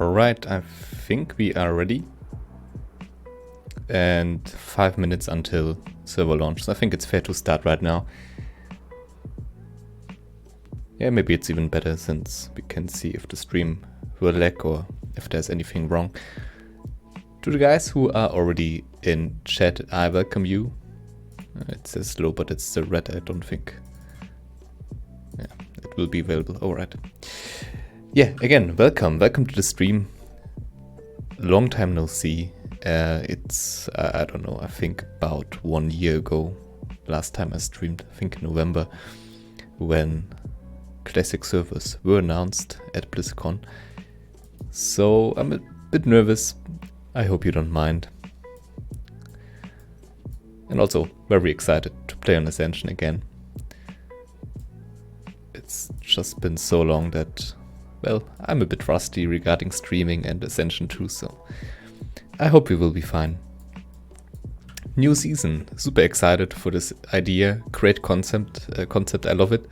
Alright, I think we are ready. And 5 minutes until server launch, so I think it's fair to start right now. Yeah, maybe it's even better since we can see if the stream will lag or if there's anything wrong. To the guys who are already in chat, I welcome you. It says low, but it's the red, I don't think. Yeah, it will be available. Alright. Yeah, again, welcome to the stream. Long time no see. It's, I don't know, I think about 1 year ago, last time I streamed, I think in November, when classic servers were announced at BlizzCon. So I'm a bit nervous. I hope you don't mind. And also very excited to play on Ascension again. It's just been so long that, well, I'm a bit rusty regarding streaming and Ascension too, so I hope we will be fine. New season, super excited for this idea, great concept, I love it.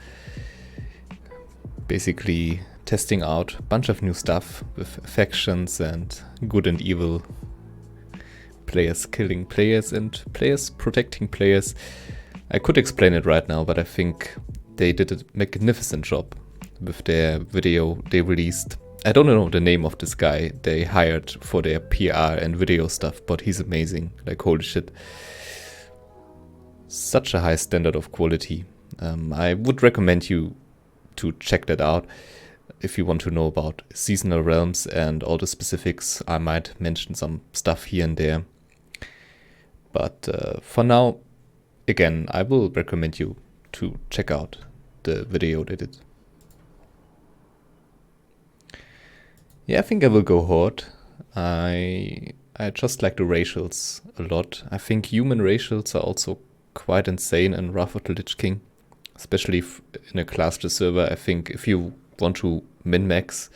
Basically testing out a bunch of new stuff with factions and good and evil, players killing players and players protecting players. I could explain it right now, but I think they did a magnificent job with their video they released. I don't know the name of this guy they hired for their PR and video stuff, but he's amazing, like holy shit. Such a high standard of quality. I would recommend you to check that out if you want to know about seasonal realms and all the specifics. I might mention some stuff here and there. But for now, again, I will recommend you to check out the video they did. Yeah, I think I will go Horde. I just like the racials a lot. I think human racials are also quite insane in Wrath of the Lich King. Especially in a classless server. I think if you want to min-max,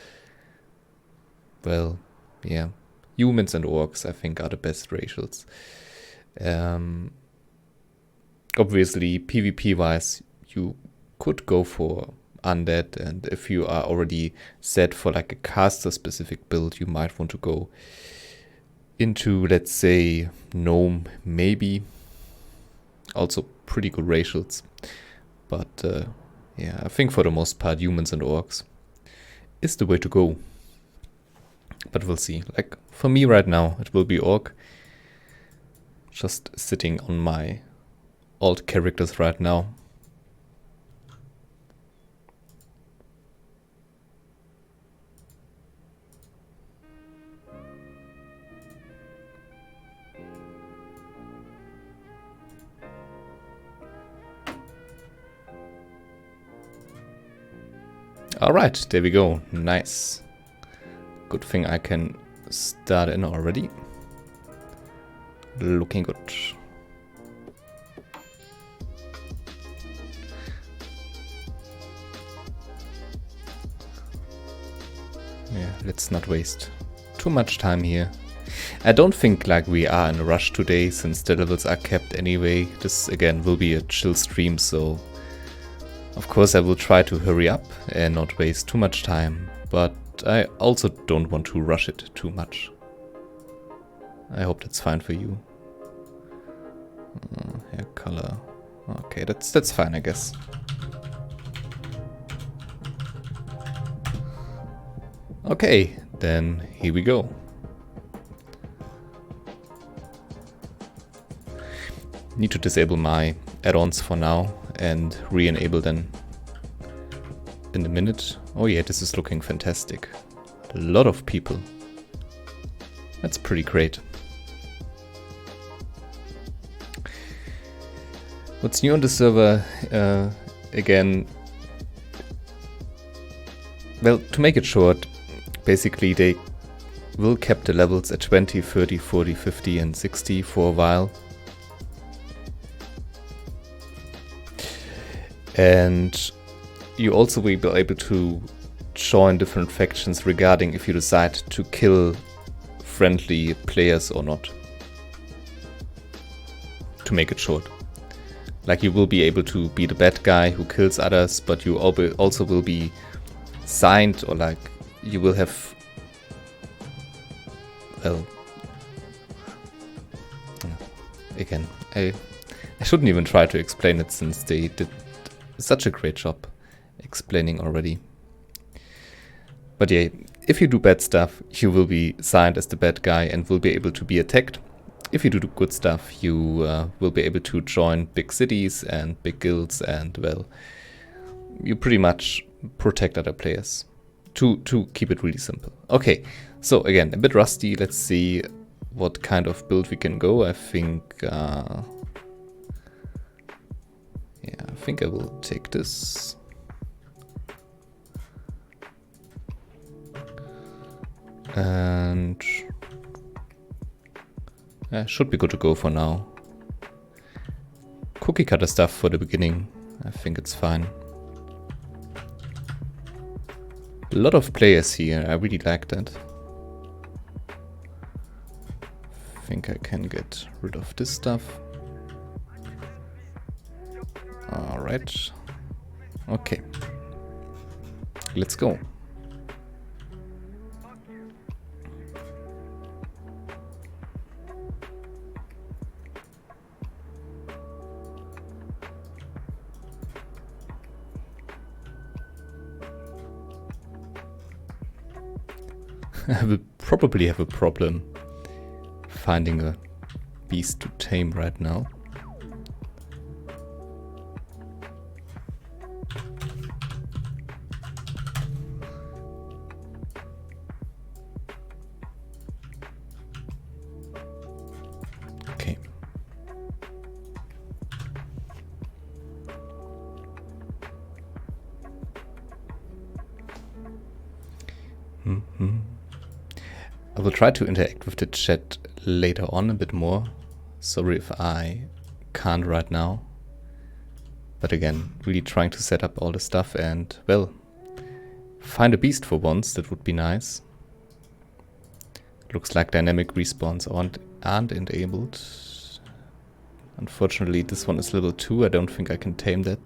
well, yeah, humans and orcs I think are the best racials. Obviously, PvP-wise, you could go for undead, and if you are already set for like a caster-specific build, you might want to go into, let's say, gnome, maybe. Also pretty good racials. But yeah, I think for the most part, humans and orcs is the way to go. But we'll see. Like, for me right now, it will be orc. Just sitting on my old characters right now. Alright, there we go. Nice. Good thing I can start in already. Looking good. Yeah, let's not waste too much time here. I don't think like we are in a rush today, since the levels are kept anyway. This again will be a chill stream, so of course I will try to hurry up and not waste too much time, but I also don't want to rush it too much. I hope that's fine for you. Hair color. Okay, that's fine, I guess. Okay, then here we go. Need to disable my add-ons for now and re-enable them in a minute. Oh yeah, this is looking fantastic. A lot of people. That's pretty great. What's new on the server? Again, well, to make it short, basically they will keep the levels at 20, 30, 40, 50 and 60 for a while. And you also will be able to join different factions regarding if you decide to kill friendly players or not. To make it short. Like, you will be able to be the bad guy who kills others, but you also will be signed, or like you will have well, again, I shouldn't even try to explain it since they did such a great job explaining already. But yeah, if you do bad stuff, you will be signed as the bad guy and will be able to be attacked. If you do good stuff, you will be able to join big cities and big guilds, and well, you pretty much protect other players. To keep it really simple. Okay, so again, a bit rusty. Let's see what kind of build we can go. I think yeah, I think I will take this. And should be good to go for now. Cookie cutter stuff for the beginning. I think it's fine. A lot of players here. I really like that. I think I can get rid of this stuff. Alright. Okay. Let's go. I will probably have a problem finding a beast to tame right now. Okay. I will try to interact with the chat later on a bit more. Sorry if I can't right now. But again, really trying to set up all the stuff and, well, find a beast for once. That would be nice. Looks like dynamic respawns aren't enabled. Unfortunately, this one is level 2. I don't think I can tame that.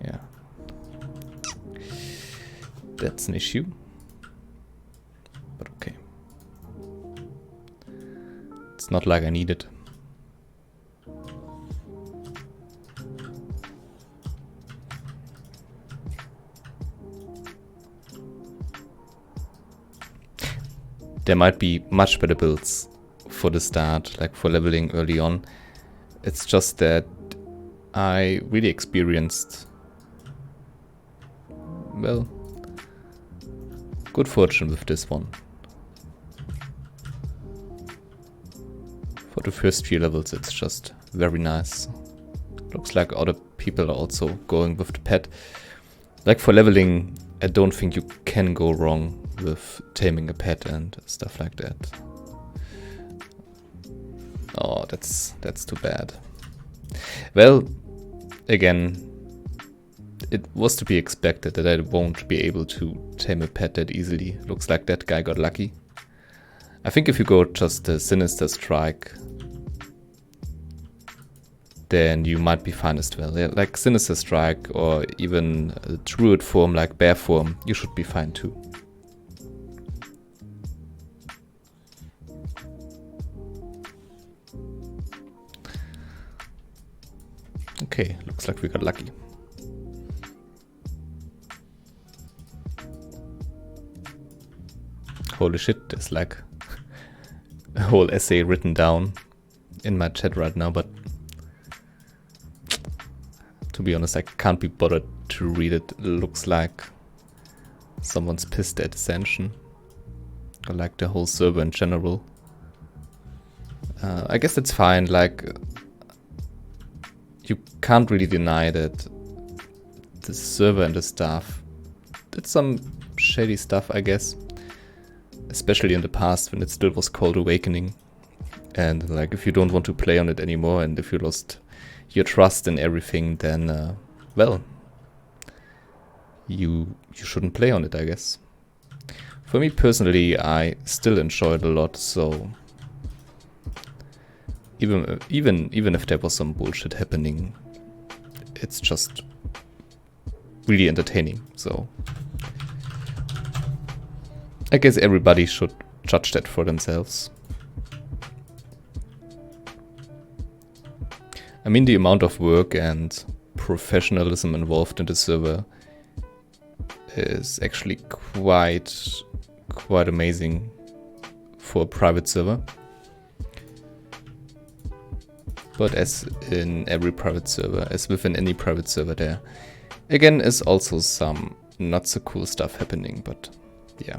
Yeah. That's an issue. But okay. It's not like I need it. There might be much better builds for the start, like for leveling early on. It's just that I really experienced, well, good fortune with this one. For the first few levels it's just very nice. Looks like other people are also going with the pet. Like for leveling, I don't think you can go wrong with taming a pet and stuff like that. Oh, that's too bad. Well, again, it was to be expected that I won't be able to tame a pet that easily. Looks like that guy got lucky. I think if you go just a Sinister Strike, then you might be fine as well. Yeah, like Sinister Strike or even a Druid form like Bear form, you should be fine too. Okay, looks like we got lucky. Holy shit, there's like a whole essay written down in my chat right now, but to be honest, I can't be bothered to read it. It looks like someone's pissed at Ascension, or like the whole server in general. I guess that's fine, like you can't really deny that the server and the staff did some shady stuff, I guess. Especially in the past when it still was called Awakening. And like if you don't want to play on it anymore and if you lost your trust in everything, then well, you shouldn't play on it, I guess. For me personally, I still enjoy it a lot, so even if there was some bullshit happening, it's just really entertaining. So I guess everybody should judge that for themselves. I mean, the amount of work and professionalism involved in the server is actually quite amazing for a private server. But as in every private server, as within any private server, there again is also some not so cool stuff happening, but yeah.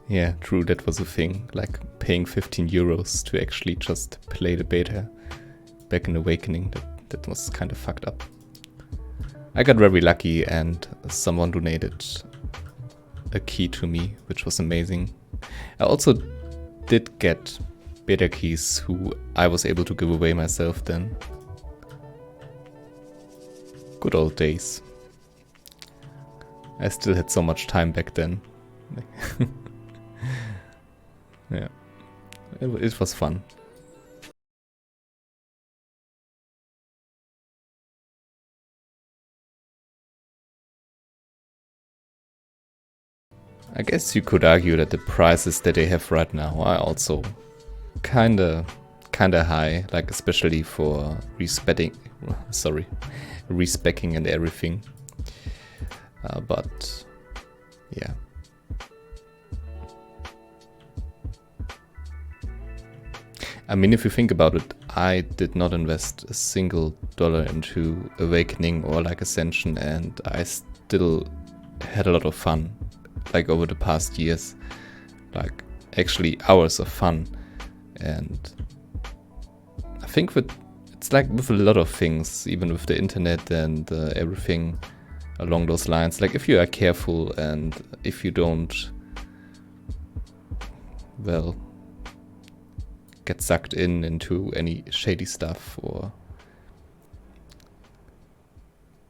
Yeah, true, that was a thing, like paying 15 euros to actually just play the beta back in Awakening. That was kind of fucked up. I got very lucky and someone donated a key to me, which was amazing. I also did get beta keys who I was able to give away myself then. Good old days. I still had so much time back then. Yeah, it was fun. I guess you could argue that the prices that they have right now are also kinda high, like especially for respecking and everything. But yeah. I mean, if you think about it, I did not invest a single dollar into Awakening or like Ascension, and I still had a lot of fun, like over the past years, like actually hours of fun. And I think it's like with a lot of things, even with the internet and everything along those lines, like if you are careful and if you don't, well, get sucked into any shady stuff, or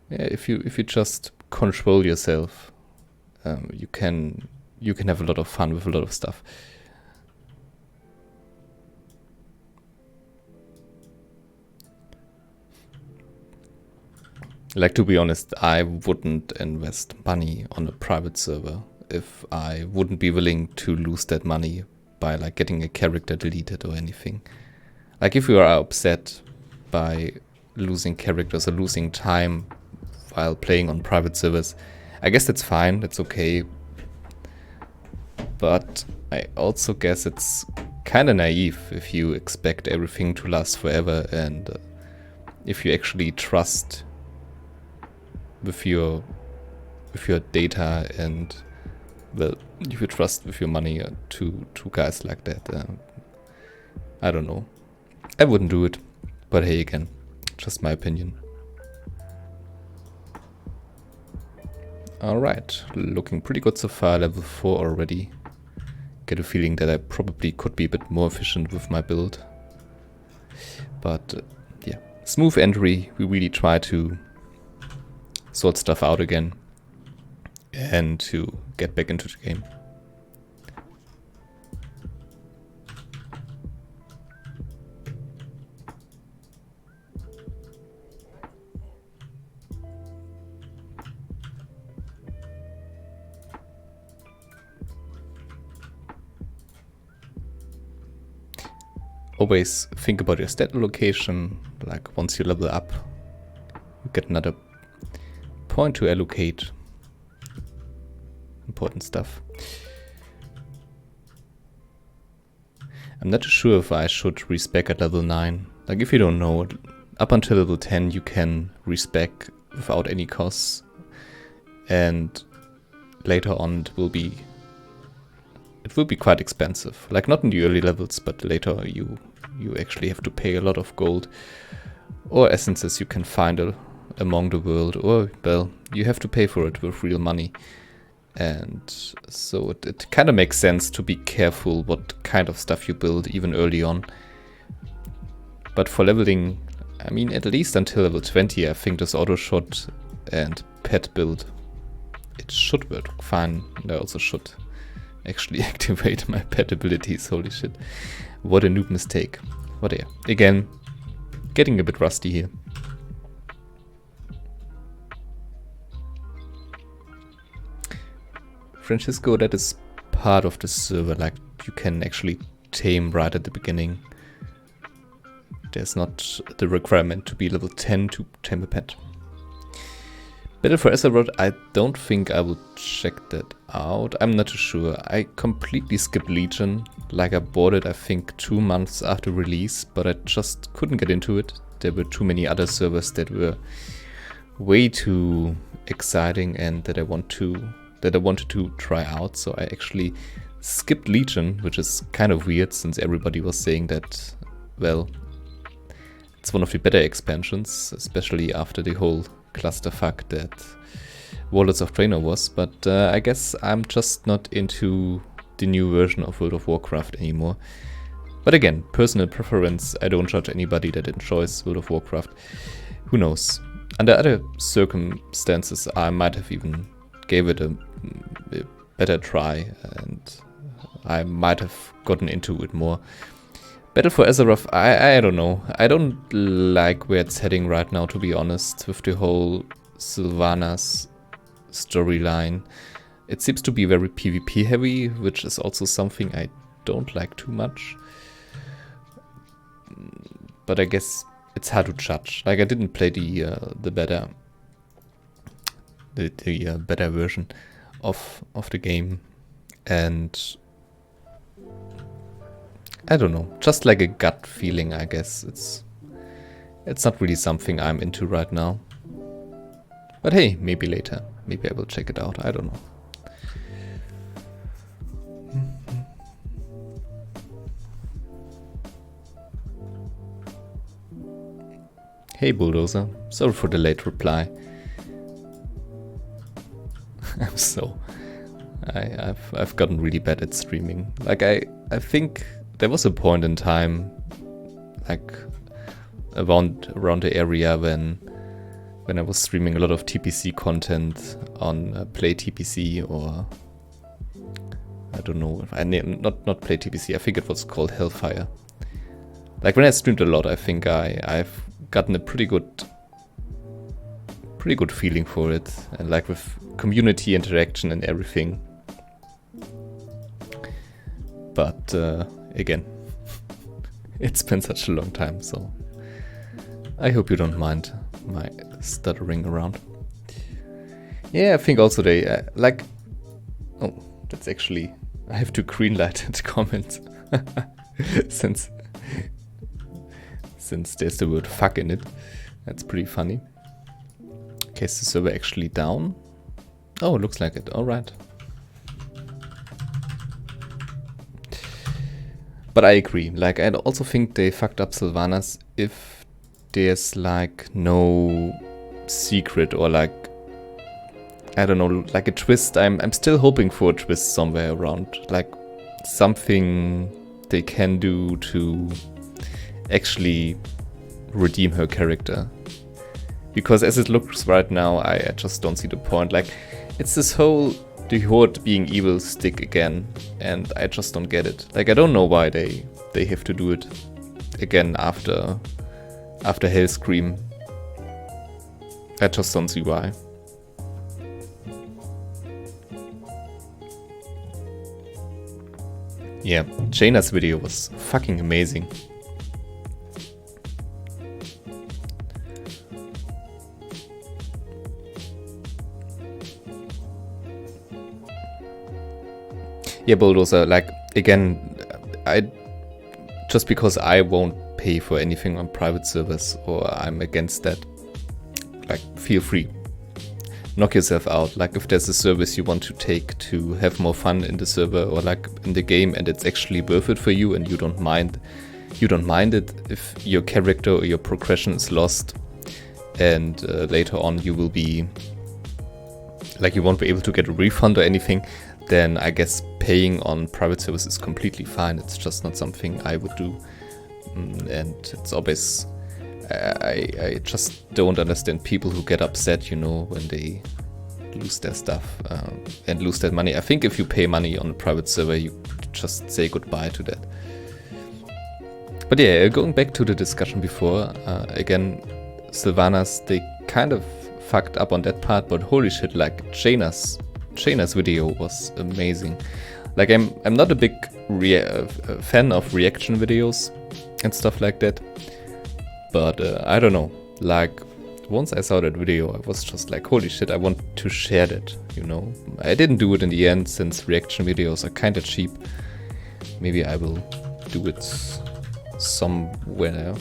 yeah, if you just control yourself, you can have a lot of fun with a lot of stuff. Like, to be honest, I wouldn't invest money on a private server if I wouldn't be willing to lose that money by like getting a character deleted or anything. Like if you are upset by losing characters or losing time while playing on private servers, I guess that's fine, that's okay. But I also guess it's kind of naive if you expect everything to last forever, and if you actually trust with your data and, well, if you trust with your money to guys like that, I don't know. I wouldn't do it, but hey, again, just my opinion. Alright, looking pretty good so far, level 4 already. Get a feeling that I probably could be a bit more efficient with my build. But yeah, smooth entry, we really try to sort stuff out again and to get back into the game. Always think about your stat allocation, like once you level up, you get another point to allocate. Important stuff. I'm not sure if I should respec at level 9. Like if you don't know, up until level 10 you can respec without any costs, and later on it will be quite expensive. Like not in the early levels, but later you actually have to pay a lot of gold or essences you can find among the world, or well, you have to pay for it with real money. And so it kind of makes sense to be careful what kind of stuff you build even early on, But for leveling, I mean, at least until level 20, I think this auto shot and pet build, it should work fine. And I also should actually activate my pet abilities. Holy shit. What a noob mistake. But yeah, again, getting a bit rusty here. Francisco, that is part of the server, like you can actually tame right at the beginning. There's not the requirement to be level 10 to tame a pet. Battle for Azeroth, I don't think I will check that out. I'm not too sure. I completely skipped Legion. Like I bought it, I think 2 months after release, but I just couldn't get into it. There were too many other servers that were way too exciting and that I wanted to try out. So I actually skipped Legion, which is kind of weird since everybody was saying that, well, it's one of the better expansions, especially after the whole clusterfuck that Warlords of Draenor was. But I guess I'm just not into the new version of World of Warcraft anymore. But again, personal preference. I don't judge anybody that enjoys World of Warcraft. Who knows? Under other circumstances, I might have even gave it a better try and I might have gotten into it more. Battle for Azeroth, I don't know. I don't like where it's heading right now, to be honest, with the whole Sylvanas storyline. It seems to be very PvP heavy, which is also something I don't like too much. But I guess it's hard to judge. Like I didn't play the better better version of the game, and I don't know, just like a gut feeling, I guess. It's not really something I'm into right now. But hey, maybe later. Maybe I will check it out. I don't know. Hey Bulldozer, sorry for the late reply. I'm so... I've gotten really bad at streaming. Like I think there was a point in time, like around the area when I was streaming a lot of TPC content on Play TPC, or I don't know if I not Play TPC. I think it was called Hellfire. Like when I streamed a lot, I think I've gotten a pretty good feeling for it, and like with community interaction and everything. But again, it's been such a long time, so I hope you don't mind my stuttering around. Yeah, I think also they like... Oh, that's actually... I have to greenlight the comments since there's the word fuck in it. That's pretty funny. Okay, is the server actually down? Oh, looks like it. Alright. But I agree. Like, I also think they fucked up Sylvanas if there's like no secret or like, I don't know, like a twist. I'm still hoping for a twist somewhere around. Like something they can do to actually redeem her character. Because as it looks right now, I just don't see the point. Like, it's this whole the Horde being evil stick again, and I just don't get it. Like, I don't know why they have to do it again after Hellscream. I just don't see why. Yeah, Jaina's video was fucking amazing. Yeah, Bulldozer, like, again, just because I won't pay for anything on private servers, or I'm against that, like, feel free. Knock yourself out. Like, if there's a service you want to take to have more fun in the server or like in the game, and it's actually worth it for you and you don't mind it if your character or your progression is lost, and later on you will be like, you won't be able to get a refund or anything, then I guess paying on private service is completely fine. It's just not something I would do. and it's always... I just don't understand people who get upset, you know, when they lose their stuff and lose that money. I think if you pay money on a private server, you just say goodbye to that. But yeah, going back to the discussion before, again, Sylvanas, they kind of fucked up on that part, but holy shit, like Jaina's video was amazing. Like I'm not a big fan of reaction videos and stuff like that, but I don't know, like once I saw that video, I was just like, holy shit, I want to share that, you know. I didn't do it in the end since reaction videos are kind of cheap. Maybe I will do it somewhere,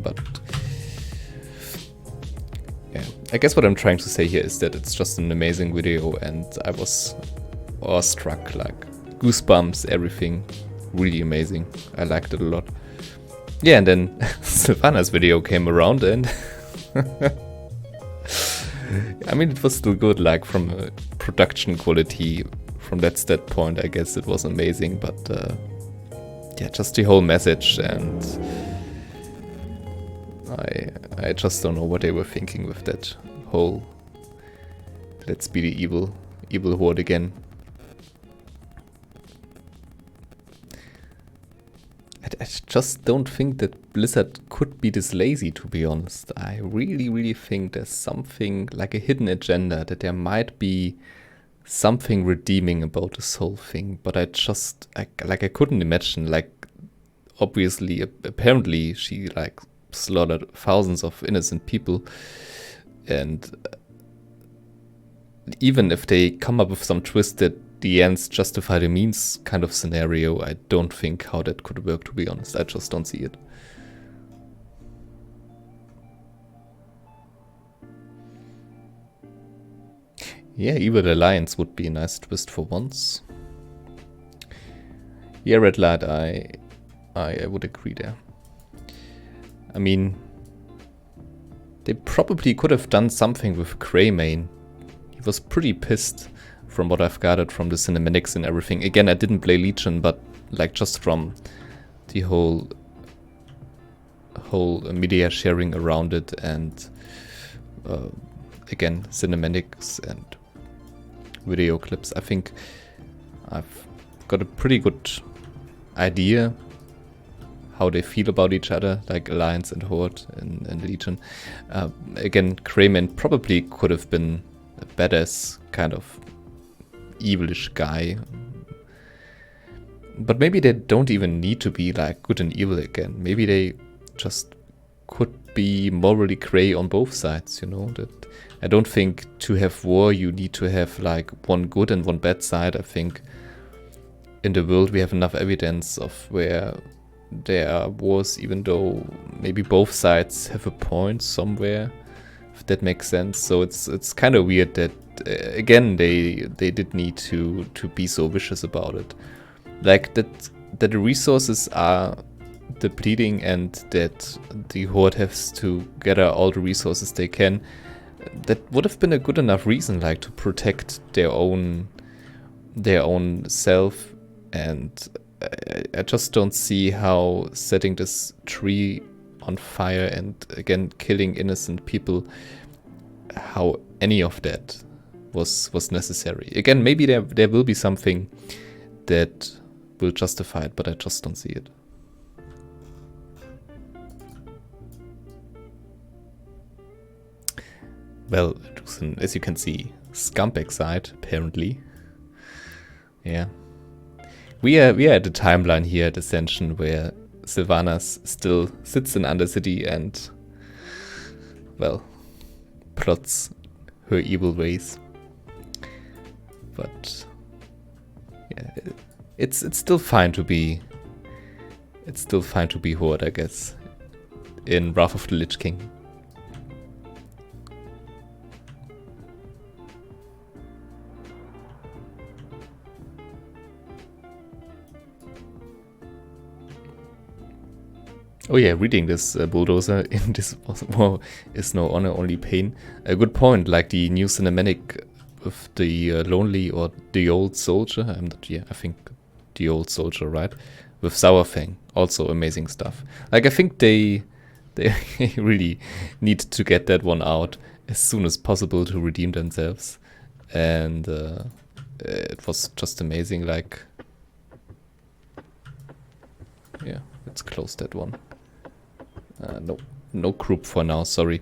but yeah, I guess what I'm trying to say here is that it's just an amazing video, and I was awestruck, like goosebumps, everything, really amazing. I liked it a lot. Yeah, and then Sylvanas video came around, and I mean, it was still good, like from a production quality, from that standpoint, I guess it was amazing, but yeah, just the whole message, and I just don't know what they were thinking with that whole let's be the evil horde again. I just don't think that Blizzard could be this lazy, to be honest. I really think there's something like a hidden agenda, that there might be something redeeming about this whole thing, but I couldn't imagine, like, obviously, apparently she like slaughtered thousands of innocent people, and even if they come up with some twist that the ends justify the means kind of scenario, I don't think how that could work, to be honest. I just don't see it. Yeah, Evil Alliance would be a nice twist for once. Yeah, Red Light, I would agree there. I mean, they probably could have done something with Greymane. He was pretty pissed from what I've gathered from the cinematics and everything. Again, I didn't play Legion, but like just from the whole media sharing around it, and again, cinematics and video clips, I think I've got a pretty good idea how they feel about each other, like Alliance and Horde and Legion. Again, Greymane probably could have been a badass kind of evilish guy, but maybe they don't even need to be like good and evil again. Maybe they just could be morally gray on both sides, you know. That I don't think to have war you need to have like one good and one bad side. I think in the world we have enough evidence of where there are wars, even though maybe both sides have a point somewhere, if that makes sense. So it's kind of weird that again they did need to be so vicious about it, like that the resources are depleting and that the Horde has to gather all the resources they can. That would have been a good enough reason, like to protect their own self, and I just don't see how setting this tree on fire and again killing innocent people, how any of that was necessary. Again, maybe there will be something that will justify it, but I just don't see it. Well, as you can see, scumbag side, apparently. Yeah. We are at the timeline here at Ascension where Sylvanas still sits in Undercity and, well, plots her evil ways. But yeah, it's still fine to be Horde, I guess, in Wrath of the Lich King. Oh yeah, reading this bulldozer in this war is no honor, only pain. A good point, like the new cinematic with the lonely or the old soldier. I think the old soldier, right? with Sourfang, also amazing stuff. Like I think they really need to get that one out as soon as possible to redeem themselves. And it was just amazing. Like, yeah, let's close that one. No group for now, sorry.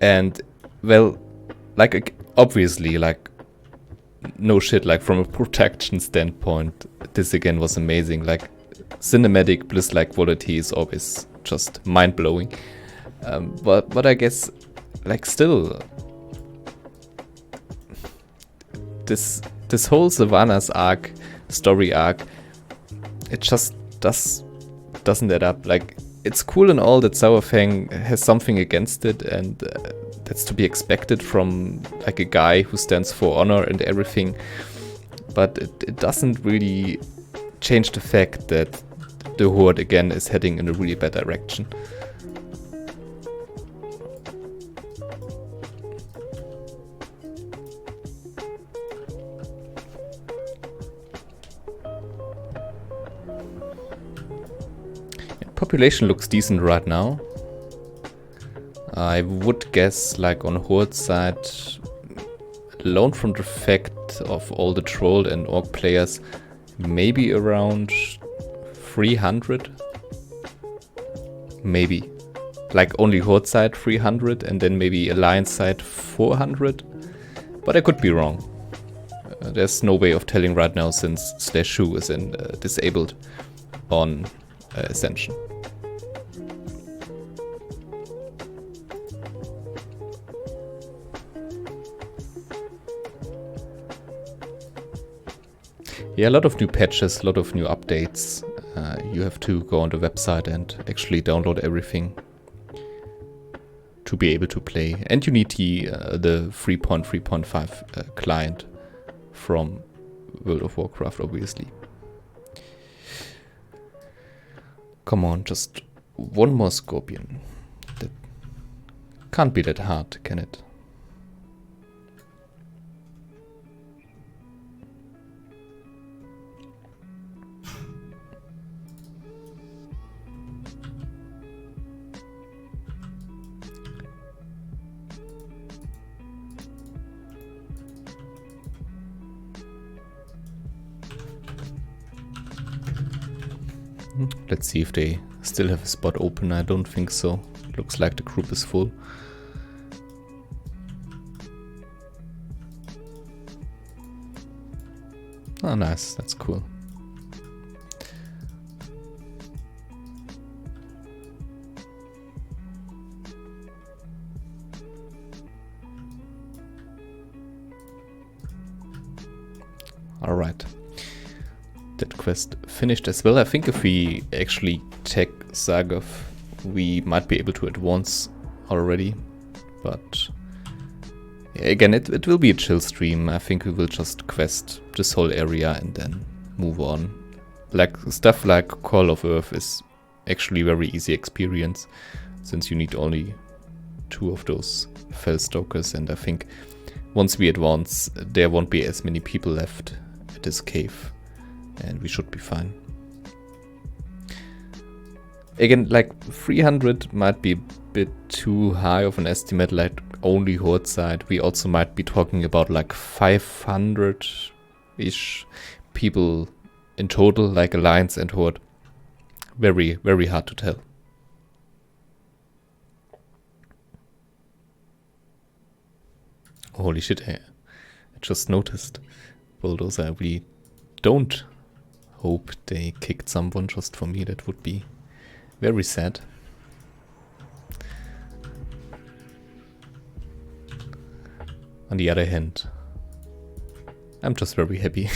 And well, like obviously, like no shit, like from a protection standpoint, this again was amazing. Like cinematic bliss-like quality is always just mind-blowing. But I guess, like still, this whole Sylvanas arc, story arc, it just doesn't add up. Like, it's cool and all that Sourfang has something against it, and that's to be expected from like a guy who stands for honor and everything. But it doesn't really change the fact that the Horde again is heading in a really bad direction. Population looks decent right now. I would guess, like on Horde side, alone from the fact of all the troll and orc players, maybe around 300. Maybe. Like only Horde side 300 and then maybe Alliance side 400. But I could be wrong. There's no way of telling right now since /shu is disabled on Ascension. Yeah, a lot of new patches, a lot of new updates. You have to go on the website and actually download everything to be able to play. And you need the 3.3.5 client from World of Warcraft, obviously. Come on, just one more Scorpion. That can't be that hard, can it? Let's see if they still have a spot open. I don't think so. Looks like the group is full. Oh, nice. That's cool. All right. That quest finished as well. I think if we actually check Zagov, we might be able to advance already. But yeah, again, it will be a chill stream. I think we will just quest this whole area and then move on. Like stuff like Call of Earth is actually very easy experience, since you need only 2 of those Fellstalkers, and I think once we advance, there won't be as many people left at this cave. And we should be fine. Again, like 300 might be a bit too high of an estimate, like only Horde side. We also might be talking about like 500-ish people in total, like Alliance and Horde. Very, very hard to tell. Holy shit, I just noticed. Bulldozer, we don't hope they kicked someone just for me. That would be very sad. On the other hand, I'm just very happy.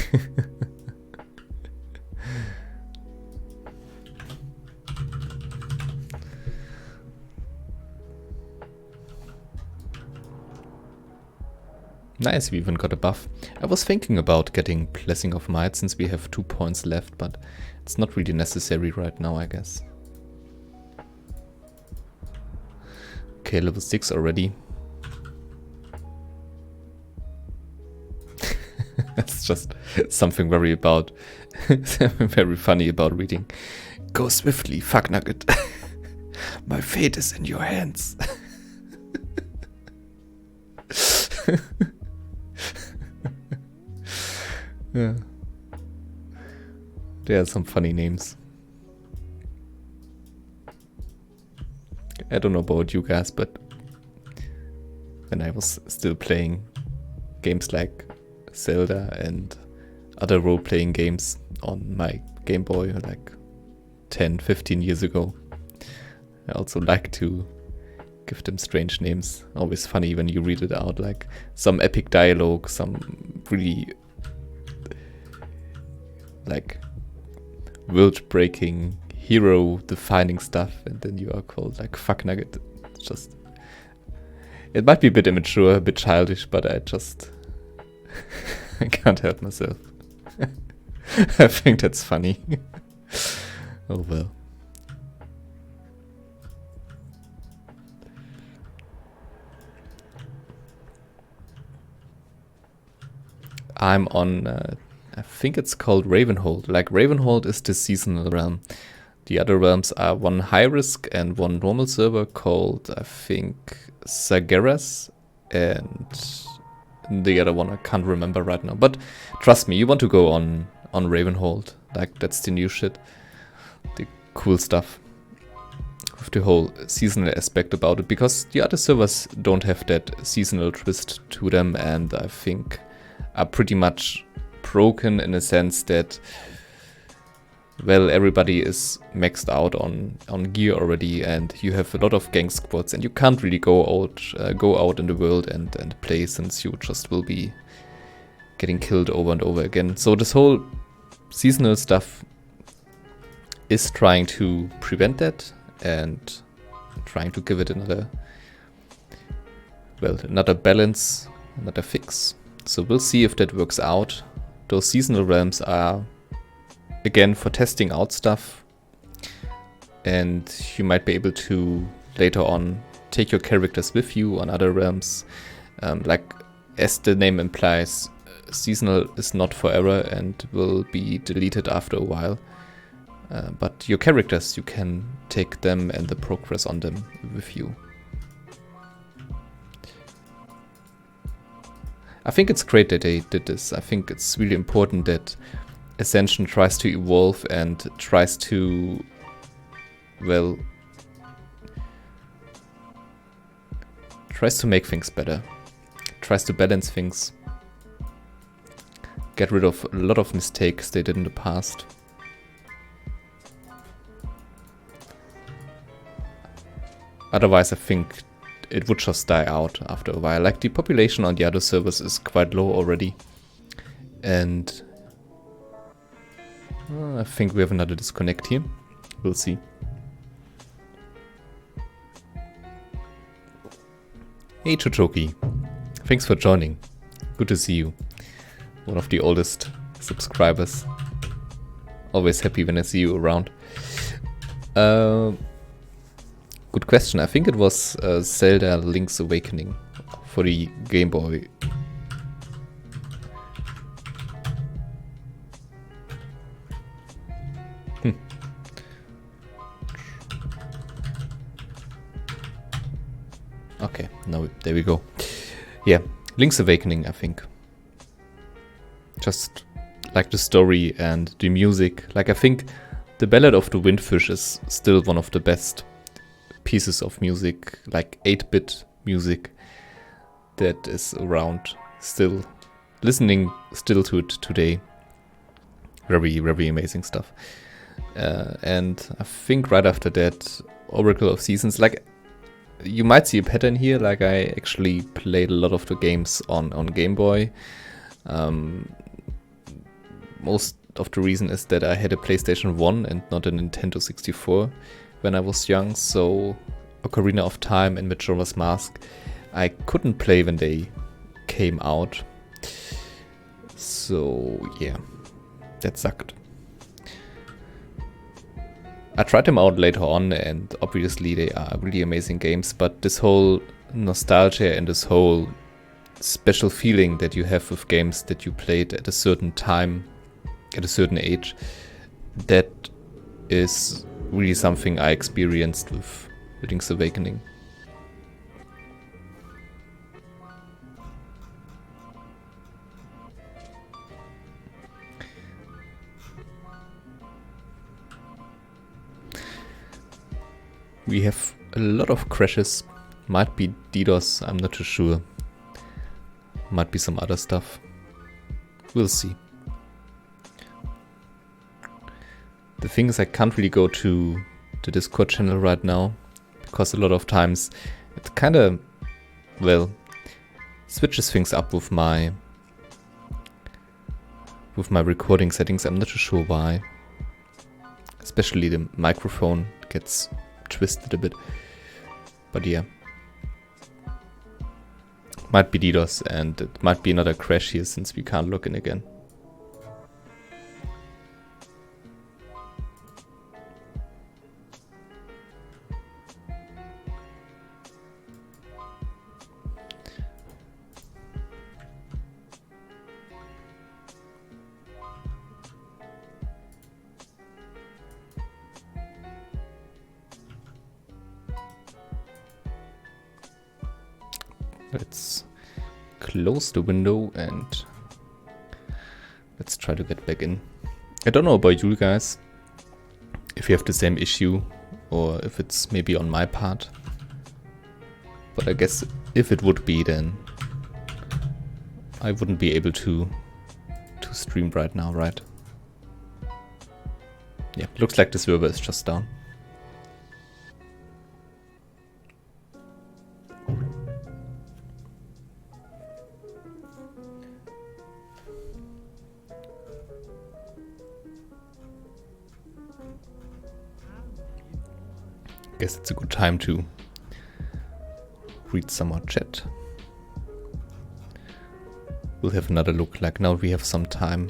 Nice, we even got a buff. I was thinking about getting Blessing of Might since we have 2 points left, but it's not really necessary right now, I guess. Okay, level 6 already. That's just something very very funny about reading. Go swiftly, fuck nugget. My fate is in your hands. Yeah. There are some funny names. I don't know about you guys, but when I was still playing games like Zelda and other role-playing games on my Game Boy like 10, 15 years ago, I also like to give them strange names. Always funny when you read it out, like some epic dialogue, some really like world-breaking, hero-defining stuff, and then you are called like fuck nugget. It's just, it might be a bit immature, a bit childish, but I just I can't help myself. I think that's funny. Oh well. I'm on, I think it's called Ravenhold. Like, Ravenhold is the seasonal realm. The other realms are one high risk and one normal server called, I think, Sageras, and the other one I can't remember right now. But trust me, you want to go on Ravenhold. Like, that's the new shit. The cool stuff. With the whole seasonal aspect about it. Because the other servers don't have that seasonal twist to them, and I think are pretty much broken in a sense that, well, everybody is maxed out on gear already, and you have a lot of gang squads, and you can't really go out in the world and play, since you just will be getting killed over and over again. So this whole seasonal stuff is trying to prevent that and trying to give it another balance, another fix. So we'll see if that works out. Those seasonal realms are, again, for testing out stuff. And you might be able to, later on, take your characters with you on other realms. Like, as the name implies, seasonal is not forever and will be deleted after a while. But your characters, you can take them and the progress on them with you. I think it's great that they did this. I think it's really important that Ascension tries to evolve and tries to, well, tries to make things better. Tries to balance things. Get rid of a lot of mistakes they did in the past. Otherwise, I think it would just die out after a while. Like, the population on the other servers is quite low already. And I think we have another disconnect here. We'll see. Hey Chochoki, thanks for joining. Good to see you. One of the oldest subscribers. Always happy when I see you around. Good question. I think it was Zelda Link's Awakening for the Game Boy. Okay, now there we go. Yeah, Link's Awakening, I think. Just like the story and the music. Like, I think the Ballad of the Windfish is still one of the best pieces of music, like 8-bit music that is around still. Listening still to it today. Very, very amazing stuff. And I think right after that, Oracle of Seasons. Like, you might see a pattern here. Like, I actually played a lot of the games on Game Boy. Most of the reason is that I had a PlayStation 1 and not a Nintendo 64 when I was young, so Ocarina of Time and Majora's Mask I couldn't play when they came out. So yeah, that sucked. I tried them out later on, and obviously they are really amazing games, but this whole nostalgia and this whole special feeling that you have with games that you played at a certain time, at a certain age. That is really something I experienced with Link's Awakening. We have a lot of crashes. Might be DDoS, I'm not too sure. Might be some other stuff. We'll see. The thing is, I can't really go to the Discord channel right now, because a lot of times it kind of, well, switches things up with my recording settings. I'm not too sure why. Especially the microphone gets twisted a bit. But yeah. Might be DDoS, and it might be another crash here since we can't log in again. Let's close the window and let's try to get back in. I don't know about you guys, if you have the same issue or if it's maybe on my part. But I guess if it would be, then I wouldn't be able to stream right now, right? Yeah, looks like the server is just down. Guess it's a good time to read some more chat. We'll have another look, like now we have some time.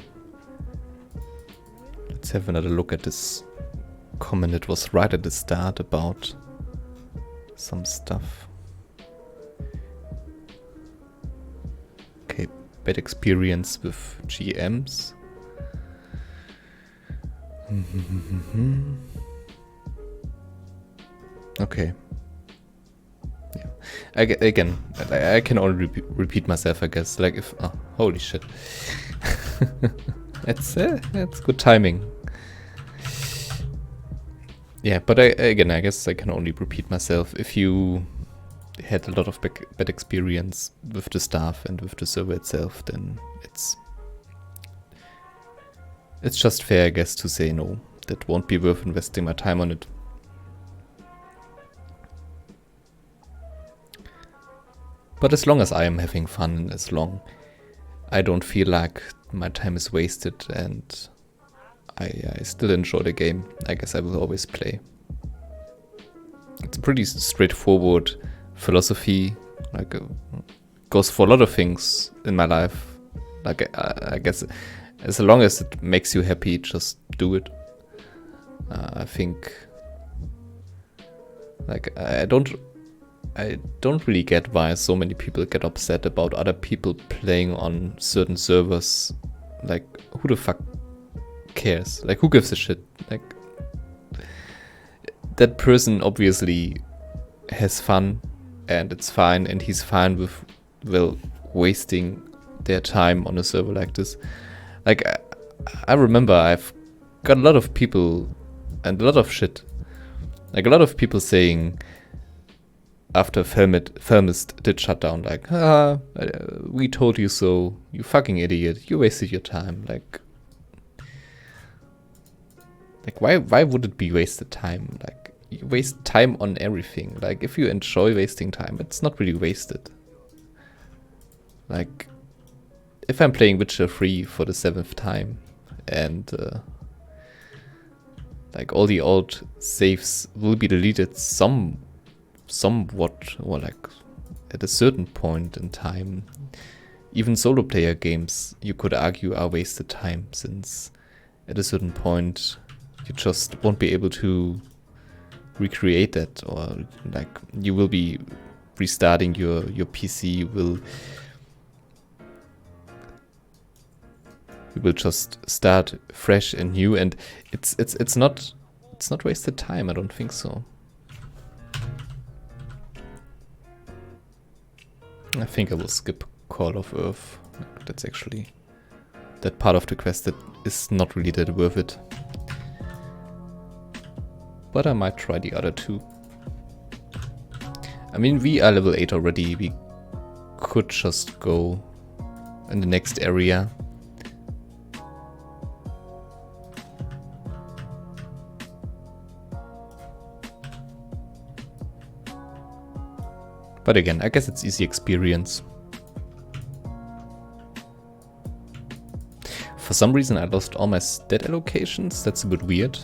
Let's have another look at this comment that was right at the start about some stuff. Okay, bad experience with GMs. Okay. Yeah. Again, I can only repeat myself, I guess. Like if, oh, holy shit. That's good timing. Yeah, but again, I guess I can only repeat myself. If you had a lot of bad experience with the staff and with the server itself, then it's just fair, I guess, to say no. That won't be worth investing my time on it. But as long as I am having fun and as long I don't feel like my time is wasted and I still enjoy the game, I guess I will always play. It's a pretty straightforward philosophy, like goes for a lot of things in my life. Like I guess as long as it makes you happy, just do it. I think like I don't really get why so many people get upset about other people playing on certain servers. Like, who the fuck cares? Like, who gives a shit? Like, that person obviously has fun and it's fine, and he's fine with, well, wasting their time on a server like this. Like, I remember I've got a lot of people and a lot of shit. Like, a lot of people saying, after Thermist did shut down, like, we told you so, you fucking idiot, you wasted your time. Like why would it be wasted time? Like, you waste time on everything. Like, if you enjoy wasting time, it's not really wasted. Like, if I'm playing Witcher 3 for the 7th time and like all the old saves will be deleted somewhat, or like at a certain point in time, even solo player games, you could argue, are wasted time, since at a certain point you just won't be able to recreate that, or like you will be restarting your PC will we will just start fresh and new, and it's not wasted time. I don't think so. I think I will skip Call of Earth. That's actually that part of the quest that is not really that worth it. But I might try the other two. I mean, we are level 8 already. We could just go in the next area. But again, I guess it's easy experience. For some reason I lost all my stat allocations. That's a bit weird.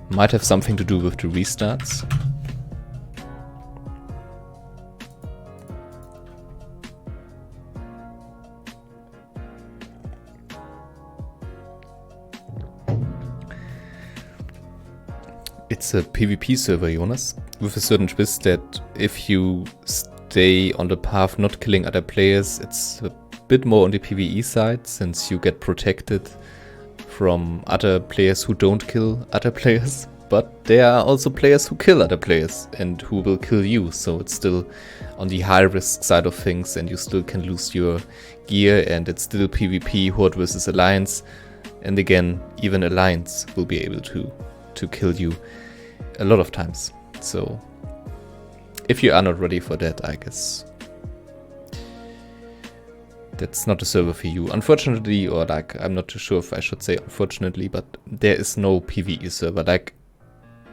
Might have something to do with the restarts. It's a PvP server, Jonas, with a certain twist that if you stay on the path not killing other players, it's a bit more on the PvE side, since you get protected from other players who don't kill other players. But there are also players who kill other players and who will kill you, so it's still on the high risk side of things, and you still can lose your gear, and it's still PvP, Horde versus Alliance. And again, even Alliance will be able to kill you a lot of times. So if you are not ready for that, I guess that's not a server for you, unfortunately. Or like, I'm not too sure if I should say unfortunately, but there is no PvE server. Like,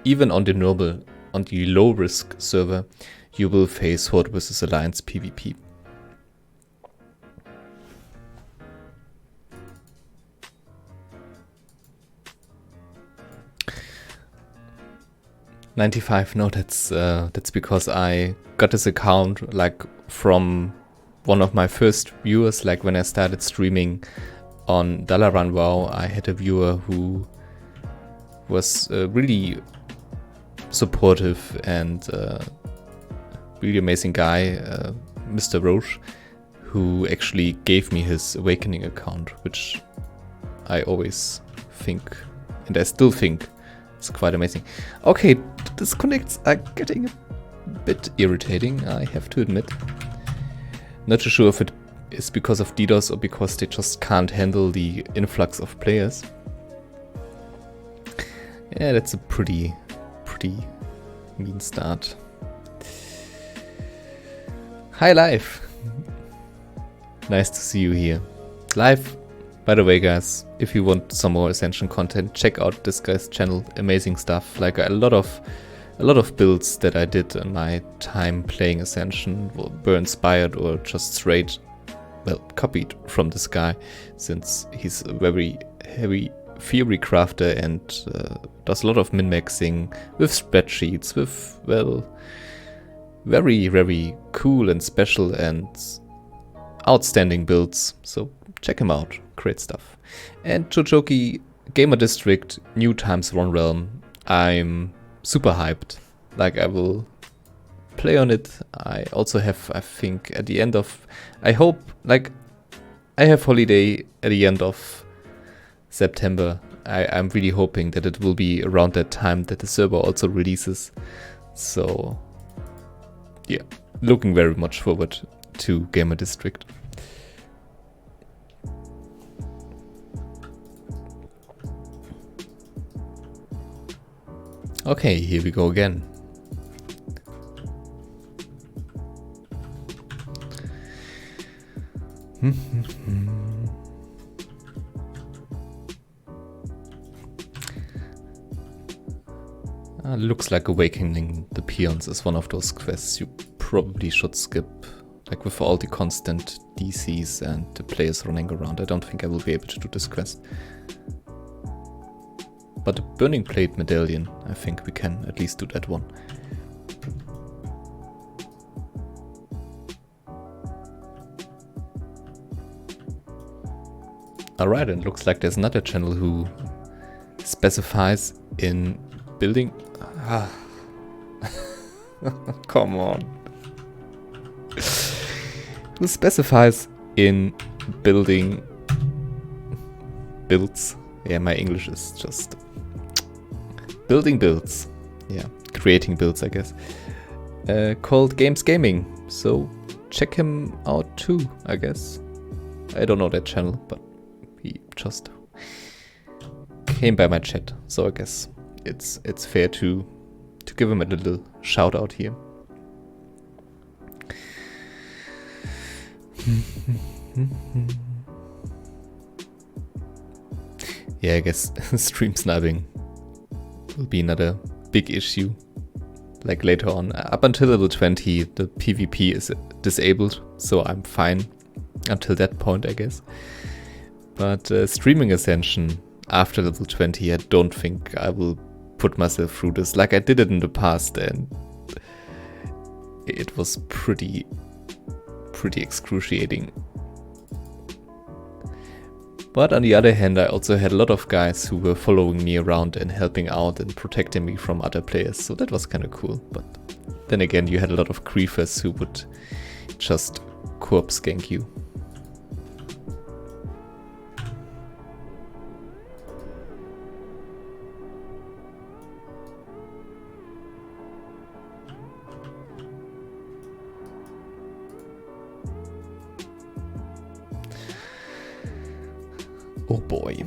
even on the normal, on the low risk server, you will face Horde versus Alliance PvP. $95. No, that's because I got this account like from one of my first viewers. Like when I started streaming on Dalaran WoW, I had a viewer who was really supportive and really amazing guy, Mr. Roche, who actually gave me his Awakening account, which I always think, and I still think, it's quite amazing. Okay, disconnects are getting a bit irritating, I have to admit. Not too sure if it is because of DDoS or because they just can't handle the influx of players. Yeah, that's a pretty mean start. Hi, Live. Nice to see you here. Live. By the way, guys, if you want some more Ascension content, check out this guy's channel. Amazing stuff. Like a lot of builds that I did in my time playing Ascension were inspired or just straight, well, copied from this guy, since he's a very heavy theory crafter and does a lot of min-maxing with spreadsheets, with, well, very, very cool and special and outstanding builds. So check him out. Great stuff. And Chochoki, Gamer District, New Times One Realm. I'm super hyped. Like, I will play on it. I also have, I think, at the end of, I hope, like, I have holiday at the end of September. I'm really hoping that it will be around that time that the server also releases. So, yeah, looking very much forward to Gamer District. Okay, here we go again. Looks like Awakening the Peons is one of those quests you probably should skip. Like with all the constant DCs and the players running around, I don't think I will be able to do this quest. But the Burning Plate Medallion, I think we can at least do that one. Alright, and looks like there's another channel who specifies in building... Come on. Who specifies in building builds. Yeah, my English is just building builds. Yeah, creating builds, I guess. Called Games Gaming. So check him out too, I guess. I don't know that channel, but he just came by my chat, so I guess it's fair to give him a little shout out here. Yeah, I guess stream sniping will be another big issue. Like later on, up until level 20, the PvP is disabled, so I'm fine until that point, I guess. But streaming Ascension after level 20, I don't think I will put myself through this like I did it in the past, and it was pretty excruciating. But on the other hand, I also had a lot of guys who were following me around and helping out and protecting me from other players, so that was kind of cool. But then again, you had a lot of griefers who would just corpse gank you. Oh boy.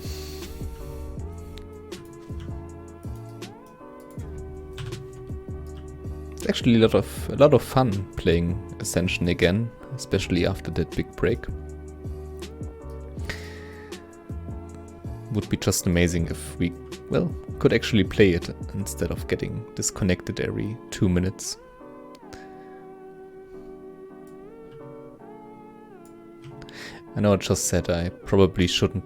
It's actually a lot of fun playing Ascension again, especially after that big break. Would be just amazing if we, well, could actually play it instead of getting disconnected every 2 minutes. I know I just said I probably shouldn't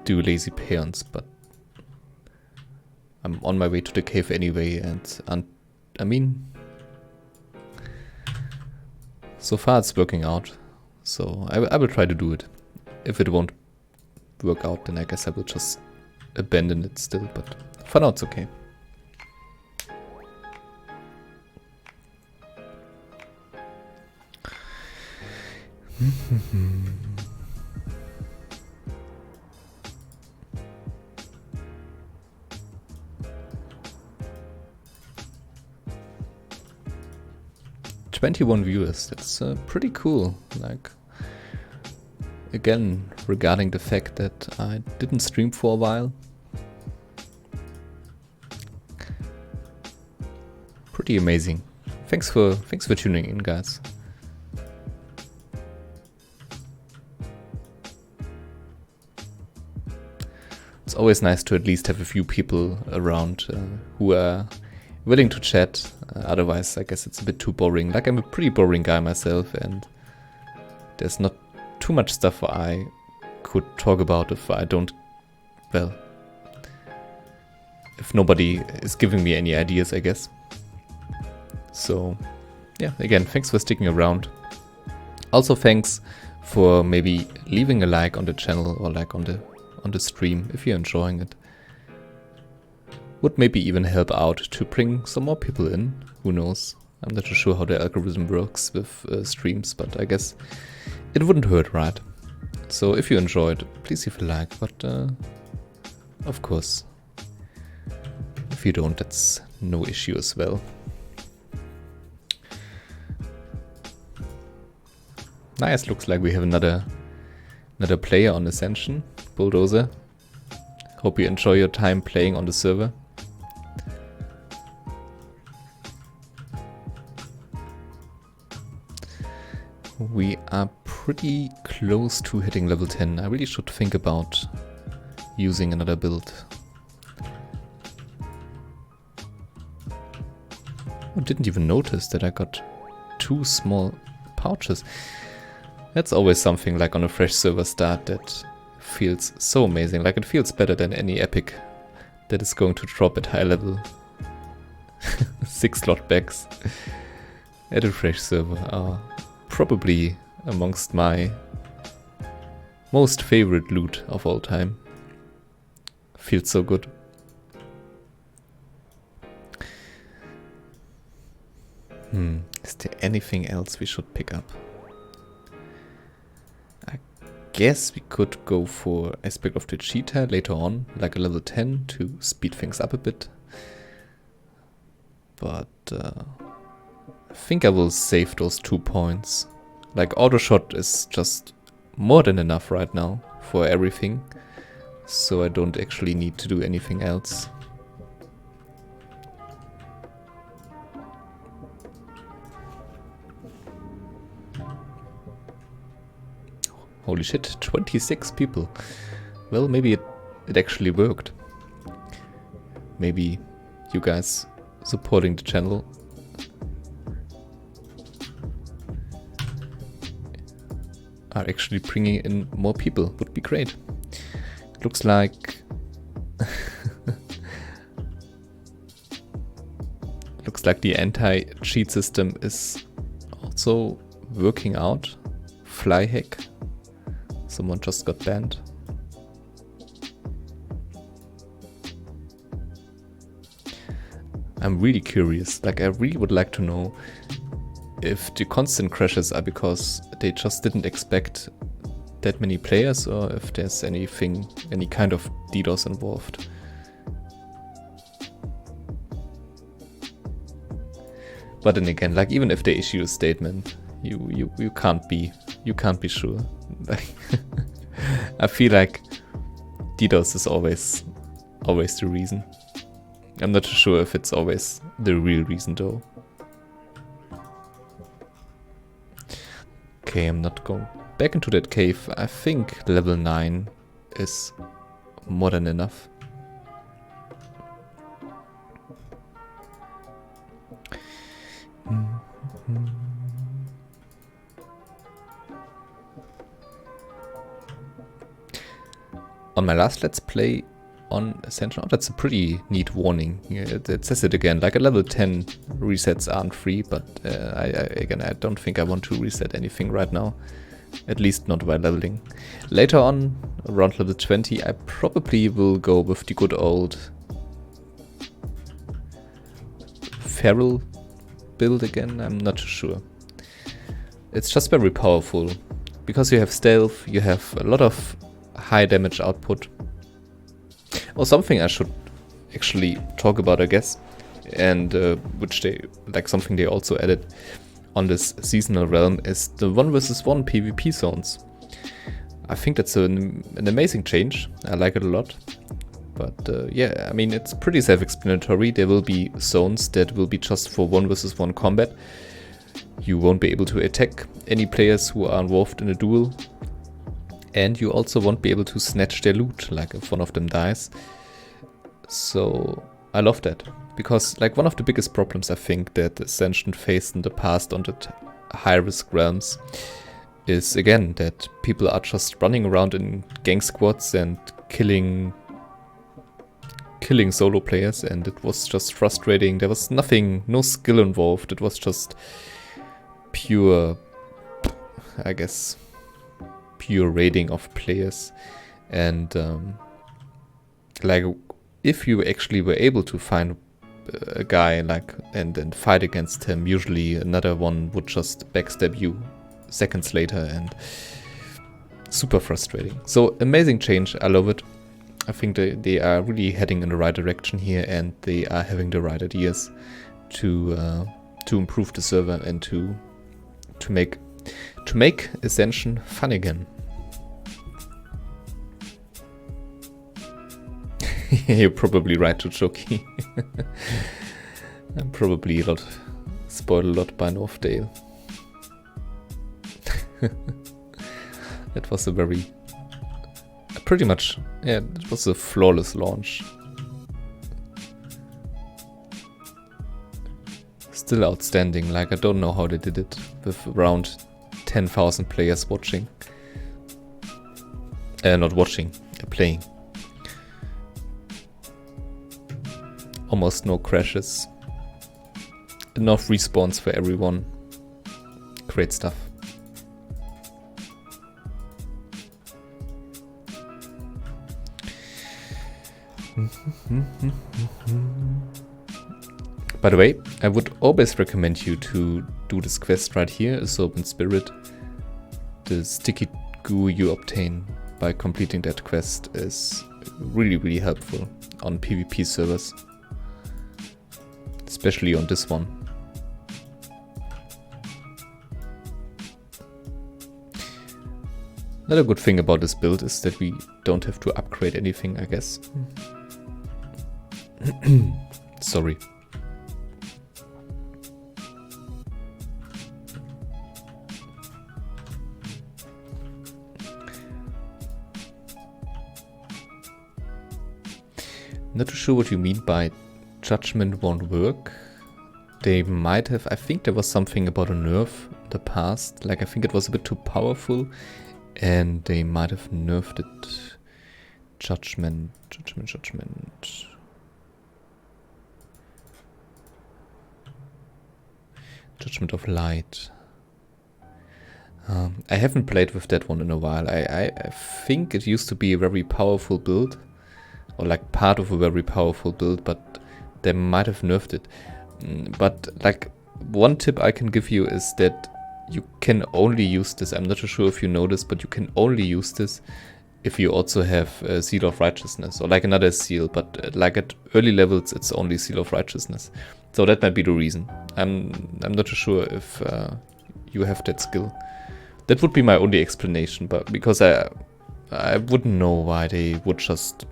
do lazy peons, but I'm on my way to the cave anyway, and I mean, so far it's working out, so I will try to do it. If it won't work out, then I guess I will just abandon it still, but for now it's okay. "21 viewers, that's pretty cool. Like, again, regarding the fact that I didn't stream for a while. Pretty amazing. Thanks for tuning in, guys. It's always nice to at least have a few people around who are willing to chat. Otherwise, I guess it's a bit too boring. Like, I'm a pretty boring guy myself, and there's not too much stuff I could talk about if I don't, well, if nobody is giving me any ideas, I guess. So, yeah, again, thanks for sticking around. Also, thanks for maybe leaving a like on the channel or like on the stream if you're enjoying it. Would maybe even help out to bring some more people in. Who knows? I'm not too sure how the algorithm works with streams, but I guess it wouldn't hurt, right? So if you enjoyed, please leave a like, but of course, if you don't, that's no issue as well. Nice, looks like we have another player on Ascension, Bulldozer. Hope you enjoy your time playing on the server. We are pretty close to hitting level 10. I really should think about using another build. I didn't even notice that I got 2 small pouches. That's always something like on a fresh server start that feels so amazing. Like, it feels better than any epic that is going to drop at high level. 6 slot bags at a fresh server are probably amongst my most favorite loot of all time. Feels so good. Is there anything else we should pick up? I guess we could go for Aspect of the Cheetah later on, like a level 10 to speed things up a bit. But I think I will save those 2 points. Like auto shot is just more than enough right now for everything. So I don't actually need to do anything else. Holy shit, 26 people. Well, maybe it actually worked. Maybe you guys supporting the channel are actually bringing in more people. Would be great. Looks like looks like the anti-cheat system is also working out. Fly hack. Someone just got banned. I'm really curious. Like, I really would like to know if the constant crashes are because they just didn't expect that many players, or if there's anything, any kind of DDoS involved. But then again, like, even if they issue a statement, you can't be sure. Like, I feel like DDoS is always the reason. I'm not sure if it's always the real reason though. Okay, I'm not going back into that cave. I think level 9 is more than enough. On my last Let's Play on Ascension, that's a pretty neat warning. It says it again, like a level 10 resets aren't free, but I don't think I want to reset anything right now. At least not while leveling. Later on, around level 20, I probably will go with the good old feral build again. I'm not sure. It's just very powerful. Because you have stealth, you have a lot of high damage output. Or something I should actually talk about, I guess, and which they, like, something they also added on this seasonal realm is the 1 vs 1 PvP zones. I think that's an amazing change. I like it a lot. But yeah, I mean, it's pretty self-explanatory. There will be zones that will be just for 1 vs 1 combat. You won't be able to attack any players who are involved in a duel. And you also won't be able to snatch their loot, like if one of them dies. So I love that. Because, like, one of the biggest problems I think that Ascension faced in the past on the high-risk realms is, again, that people are just running around in gang squads and killing solo players, and it was just frustrating. There was nothing, no skill involved. It was just pure, I guess, pure raiding of players. And like, if you actually were able to find a guy, like, and then fight against him, usually another one would just backstab you seconds later, and super frustrating. So amazing change. I love it. I think they are really heading in the right direction here, and they are having the right ideas to improve the server and to make Ascension fun again. You're probably right, Choki. I'm probably spoiled a lot by Northdale. It was a pretty much, yeah, it was a flawless launch. Still outstanding. Like, I don't know how they did it with around 10,000 players watching. Not watching, playing. Almost no crashes. Enough respawns for everyone. Great stuff. By the way, I would always recommend you to do this quest right here, a Serpent Spirit. The sticky goo you obtain by completing that quest is really, really helpful on PvP servers. Especially on this one. Another good thing about this build is that we don't have to upgrade anything, I guess. Sorry. Not too sure what you mean by judgment won't work. They might have, I think there was something about a nerf in the past, like I think it was a bit too powerful and they might have nerfed it. Judgment. Judgment of Light. I haven't played with that one in a while. I think it used to be a very powerful build, or like part of a very powerful build, but they might have nerfed it. But like one tip I can give you is that you can only use this. I'm not too sure if you know this, but you can only use this if you also have a Seal of Righteousness or like another seal. But like at early levels, it's only Seal of Righteousness. So that might be the reason. I'm not too sure if you have that skill. That would be my only explanation, but because I wouldn't know why they would just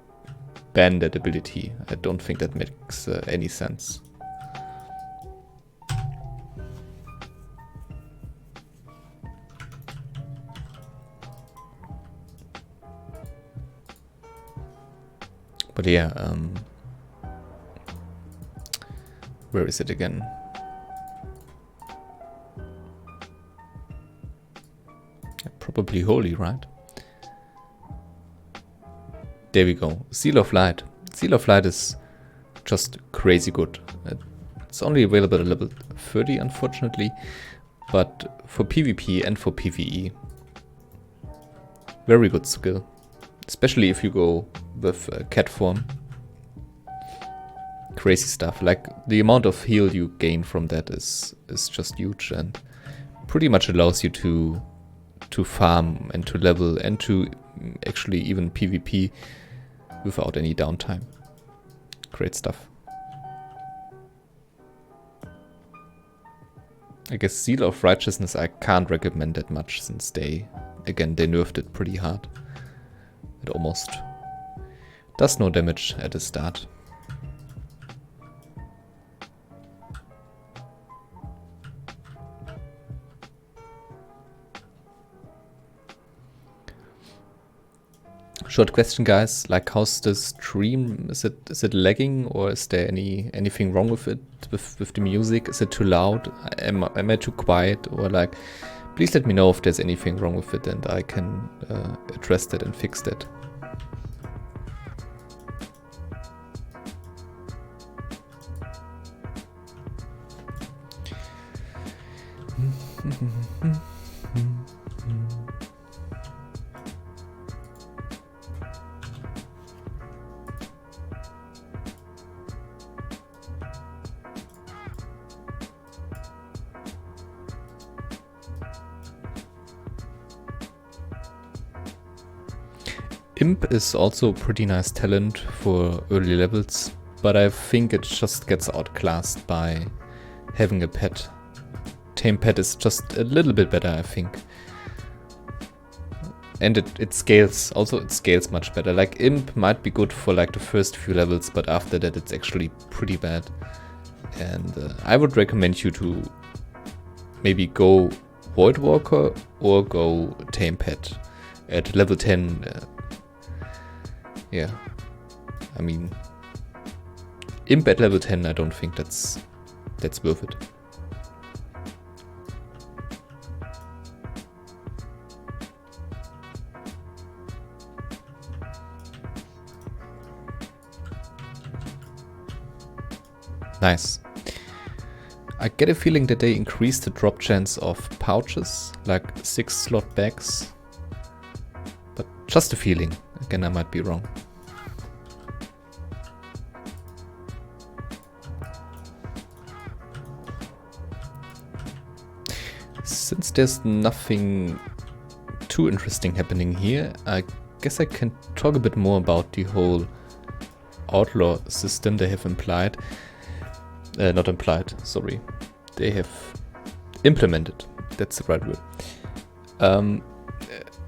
ban that ability. I don't think that makes any sense. But yeah, where is it again? Probably holy, right? There we go. Seal of Light. Seal of Light is just crazy good. It's only available at level 30, unfortunately, but for PvP and for PvE, very good skill. Especially if you go with cat form. Crazy stuff. Like the amount of heal you gain from that is just huge and pretty much allows you to farm and to level and to actually even PvP without any downtime. Great stuff. I guess Seal of Righteousness I can't recommend that much since they nerfed it pretty hard. It almost does no damage at the start. Short question, guys. Like, how's the stream? Is it lagging, or is there anything wrong with it? With the music? Is it too loud? Am I too quiet? Or like, please let me know if there's anything wrong with it, and I can address that and fix that. Imp is also a pretty nice talent for early levels, but I think it just gets outclassed by having a pet. Tame pet is just a little bit better, I think. And it scales, also it scales much better. Like Imp might be good for like the first few levels, but after that it's actually pretty bad. And I would recommend you to maybe go Voidwalker or go Tame Pet at level 10. Yeah, I mean, Imp at level 10, I don't think that's worth it. Nice. I get a feeling that they increased the drop chance of pouches, like 6 slot bags. But just a feeling. Again, I might be wrong. Since there's nothing too interesting happening here. I guess I can talk a bit more about the whole outlaw system they have implied. Not implied, sorry. They have implemented. That's the right word.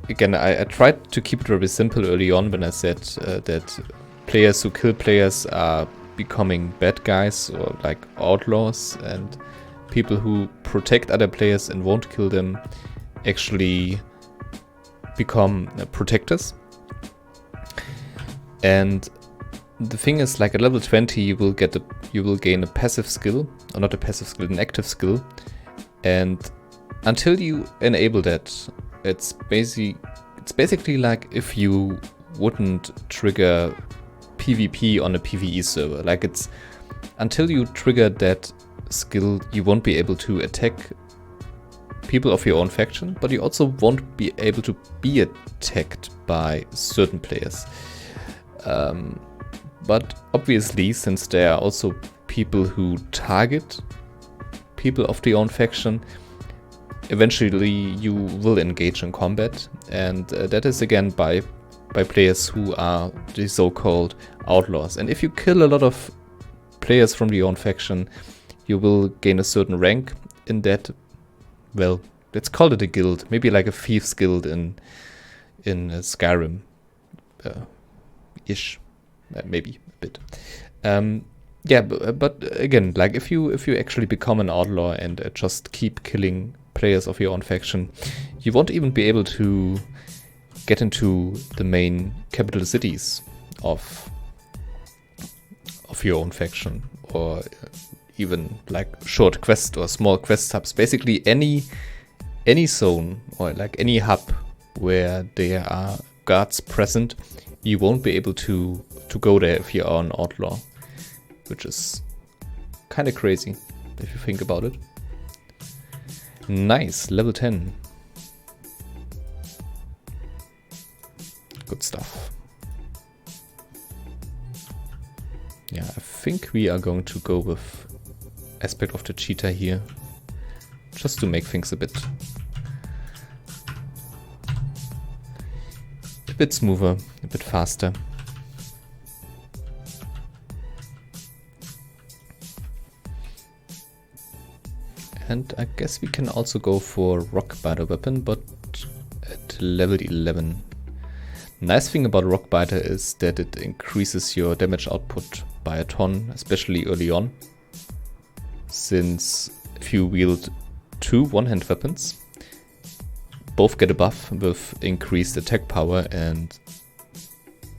Again, I tried to keep it very simple early on when I said that players who kill players are becoming bad guys or like outlaws, and people who protect other players and won't kill them actually become protectors. And the thing is, like at level 20 you will gain a passive skill, or not a passive skill, an active skill, and until you enable that, it's basically like if you wouldn't trigger PvP on a PvE server. Like it's until you trigger that skill, you won't be able to attack people of your own faction, but you also won't be able to be attacked by certain players. But obviously, since there are also people who target people of their own faction, eventually you will engage in combat, and that is again by players who are the so-called outlaws. And if you kill a lot of players from your own faction, you will gain a certain rank in that, well, let's call it a guild, maybe like a thieves guild in Skyrim, ish, maybe a bit. Yeah, but again, like if you actually become an outlaw and just keep killing players of your own faction, you won't even be able to get into the main capital cities of your own faction, or even like short quest or small quest hubs. Basically any zone or like any hub where there are guards present, you won't be able to go there if you are an outlaw, which is kind of crazy if you think about it. Nice, level 10. Good stuff. Yeah, I think we are going to go with aspect of the cheetah here, just to make things a bit smoother, a bit faster. And I guess we can also go for Rockbiter weapon, but at level 11. Nice thing about Rockbiter is that it increases your damage output by a ton, especially early on. Since if you wield 2 one-hand weapons, both get a buff with increased attack power, and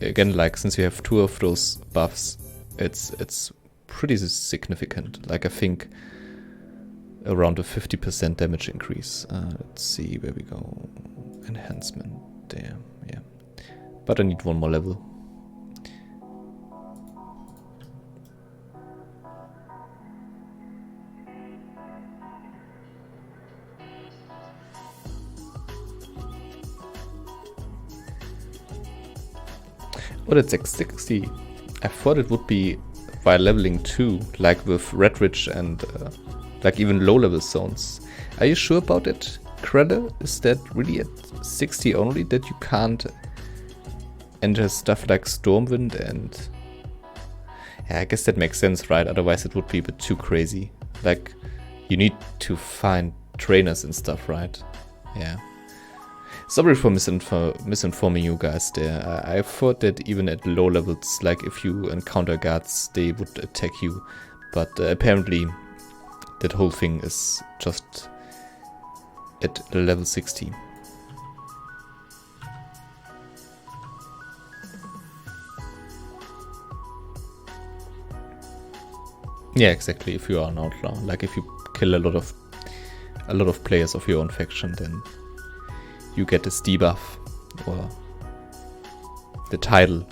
again, like since you have 2 of those buffs, it's pretty significant. Like I think around a 50% damage increase. Let's see where we go. Enhancement there, yeah. But I need one more level. Oh, that's X60. I thought it would be by leveling 2, like with Redridge and like even low level zones. Are you sure about it, Credder? Is that really at 60 only, that you can't enter stuff like Stormwind? And yeah, I guess that makes sense, right? Otherwise it would be a bit too crazy. Like you need to find trainers and stuff, right? Yeah. Sorry for misinforming you guys there. I thought that even at low levels, like if you encounter guards, they would attack you. But apparently that whole thing is just at level 60. Yeah, exactly. If you are an outlaw, like if you kill a lot of players of your own faction, then you get this debuff or the title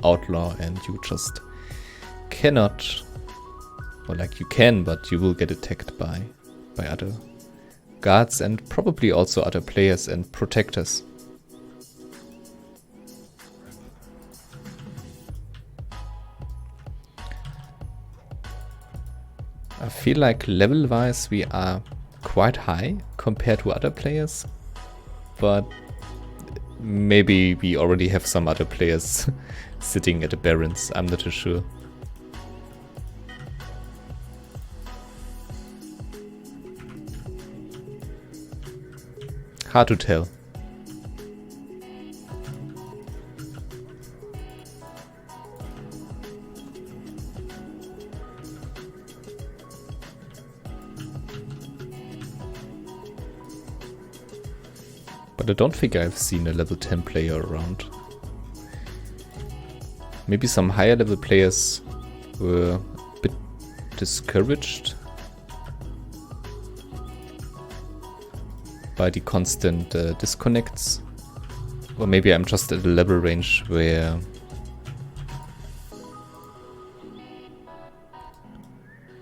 outlaw, and you just cannot, or like you can, but you will get attacked by other guards and probably also other players and protectors. I feel like level wise we are quite high compared to other players, but maybe we already have some other players sitting at the Barrens, I'm not too sure. Hard to tell. But I don't think I've seen a level 10 player around. Maybe some higher level players were a bit discouraged by the constant disconnects. Or maybe I'm just at a level range where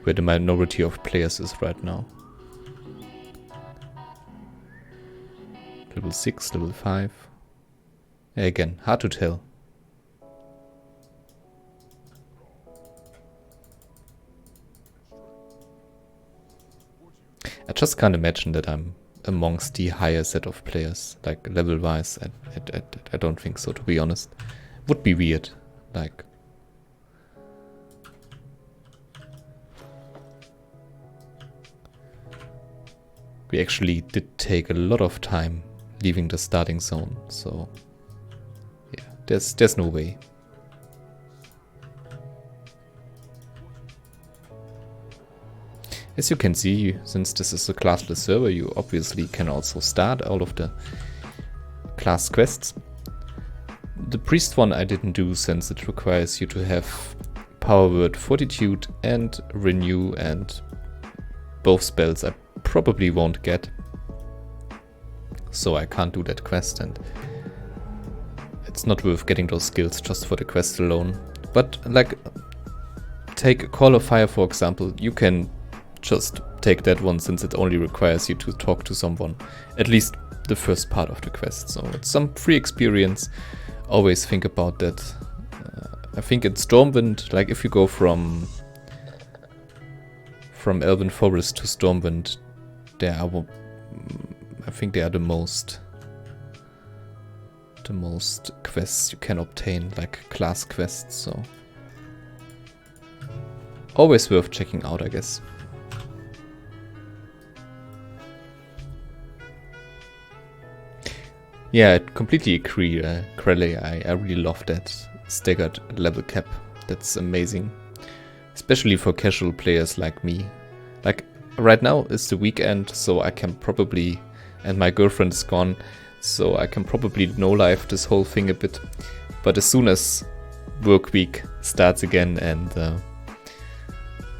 the minority of players is right now. Level 6, level 5. Again, hard to tell. I just can't imagine that I'm amongst the higher set of players, like level wise. I don't think so, to be honest. Would be weird, like. We actually did take a lot of time leaving the starting zone, so yeah, there's no way. As you can see, since this is a classless server, you obviously can also start all of the class quests. The priest one I didn't do since it requires you to have power word fortitude and renew, and both spells I probably won't get. So I can't do that quest, and it's not worth getting those skills just for the quest alone. But like, take a Call of Fire for example, you can just take that one since it only requires you to talk to someone, at least the first part of the quest. So it's some free experience, always think about that. I think in Stormwind, like if you go from Elven Forest to Stormwind, there are, I think they are the most quests you can obtain, like class quests, so always worth checking out, I guess. Yeah, I completely agree, Krele. I really love that staggered level cap. That's amazing, especially for casual players like me. Like right now is the weekend, so I can probably, and my girlfriend is gone, so I can probably no-life this whole thing a bit. But as soon as work week starts again and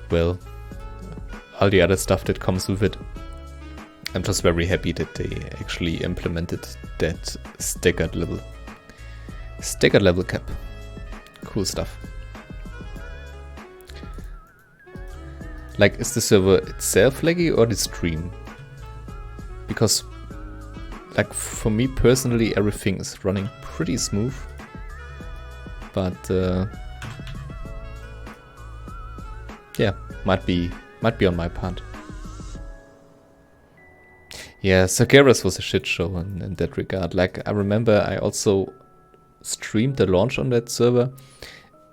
well, all the other stuff that comes with it, I'm just very happy that they actually implemented that staggered level cap. Cool stuff. Like, is the server itself laggy or the stream? Because, like, for me personally, everything is running pretty smooth. But, yeah, might be on my part. Yeah, Sargeras was a shit show in that regard. Like, I remember I also streamed the launch on that server,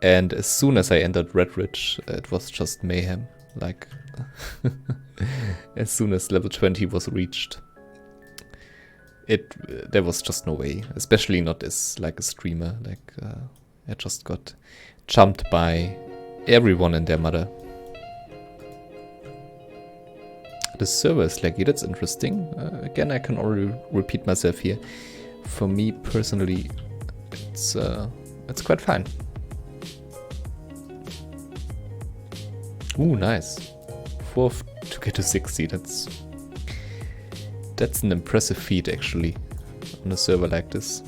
and as soon as I entered Redridge, it was just mayhem. Like, as soon as level 20 was reached, there was just no way. Especially not as like a streamer. Like, I just got jumped by everyone and their mother. The server is laggy, that's interesting. Again, I can already repeat myself here. For me personally, it's quite fine. Ooh, nice. 4th to get to 60, that's an impressive feat actually on a server like this.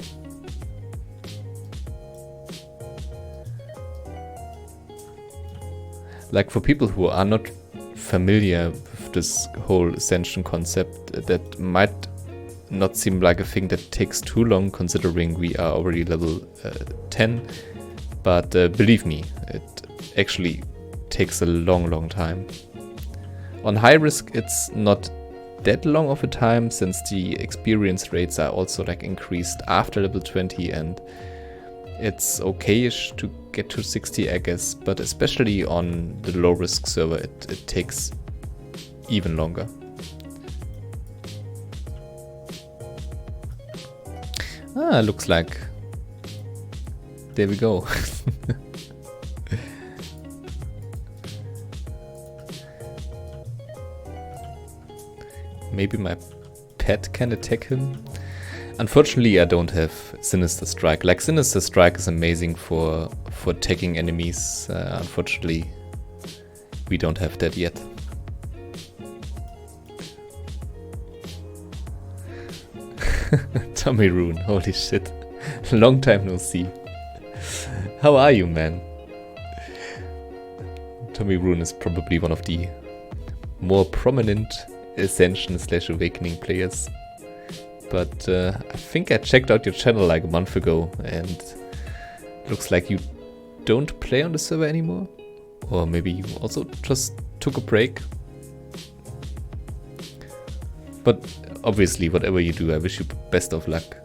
Like, for people who are not familiar with this whole Ascension concept, that might not seem like a thing that takes too long, considering we are already level 10, but believe me, it actually takes a long time. On high risk it's not that long of a time, since the experience rates are also like increased after level 20, and it's okay-ish to get to 60, I guess, but especially on the low-risk server, it takes even longer. Ah, looks like... There we go. Maybe my pet can attack him? Unfortunately, I don't have Sinister Strike. Like, Sinister Strike is amazing for attacking enemies. Unfortunately, we don't have that yet. Tommy Rune, holy shit. Long time no see. How are you, man? Tommy Rune is probably one of the more prominent Ascension / Awakening players. But I think I checked out your channel like a month ago, and looks like you don't play on the server anymore? Or maybe you also just took a break? But obviously, whatever you do, I wish you best of luck.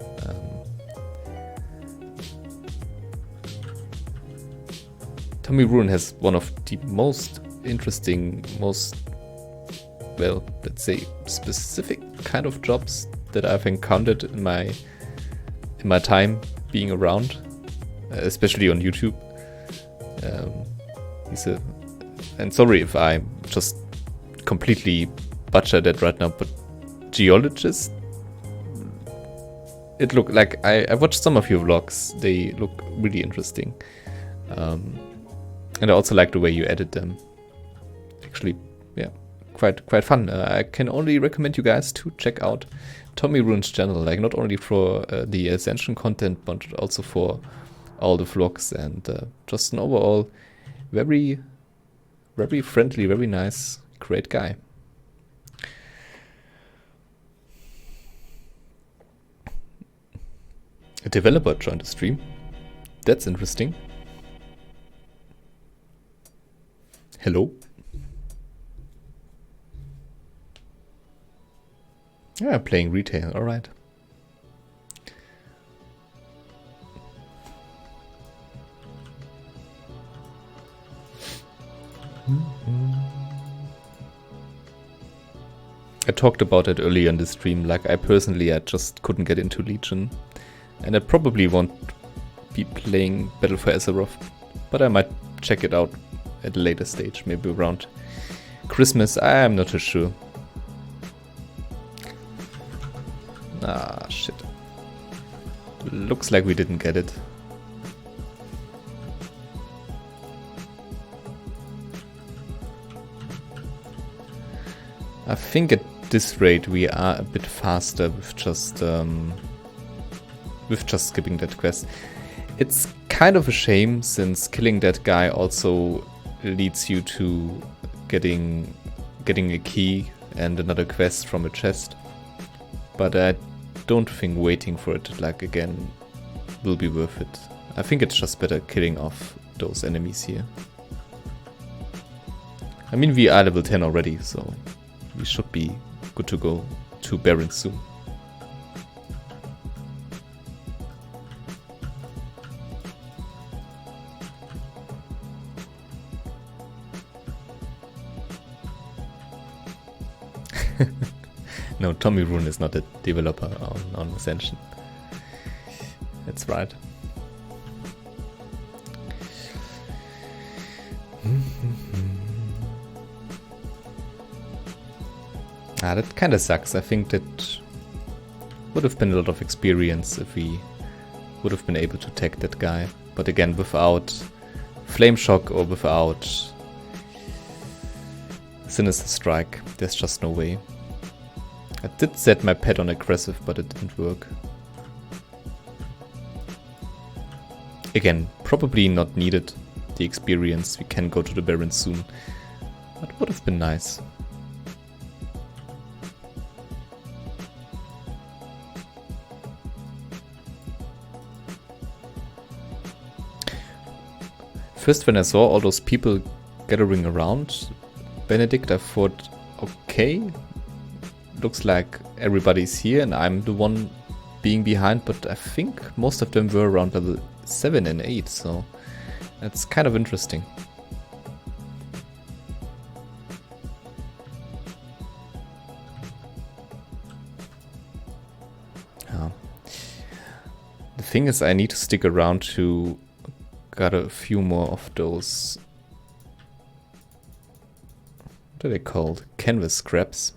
Tommy Rune has one of the most interesting, well, let's say, specific kind of jobs that I've encountered in my time being around, especially on YouTube. And sorry if I just completely butchered that right now, but geologist. It looked like I watched some of your vlogs. They look really interesting, and I also like the way you edit them. Actually, yeah. Quite fun. I can only recommend you guys to check out Tommy Rune's channel, like not only for the Ascension content, but also for all the vlogs, and just an overall very friendly, very nice, great guy. A developer joined the stream. That's interesting. Hello. Yeah, playing retail, alright. I talked about it earlier in the stream, like I just couldn't get into Legion. And I probably won't be playing Battle for Azeroth, but I might check it out at a later stage, maybe around Christmas, I'm not too sure. Ah, shit. Looks like we didn't get it. I think at this rate we are a bit faster with just skipping that quest. It's kind of a shame, since killing that guy also leads you to getting a key and another quest from a chest. But I don't think waiting for it, like, again, will be worth it. I think it's just better killing off those enemies here. I mean, we are level 10 already, so we should be good to go to Barrens soon. No, Tommy Rune is not a developer on Ascension. That's right. That kind of sucks. I think that would have been a lot of experience if we would have been able to tag that guy. But again, without Flame Shock or without Sinister Strike, there's just no way. I did set my pet on aggressive, but it didn't work. Again, probably not needed, the experience. We can go to the Barrens soon, but would have been nice. First, when I saw all those people gathering around Benedict, I thought, okay, looks like everybody's here and I'm the one being behind, but I think most of them were around level 7 and 8, so that's kind of interesting. The thing is, I need to stick around to got a few more of those, what are they called? Canvas scraps.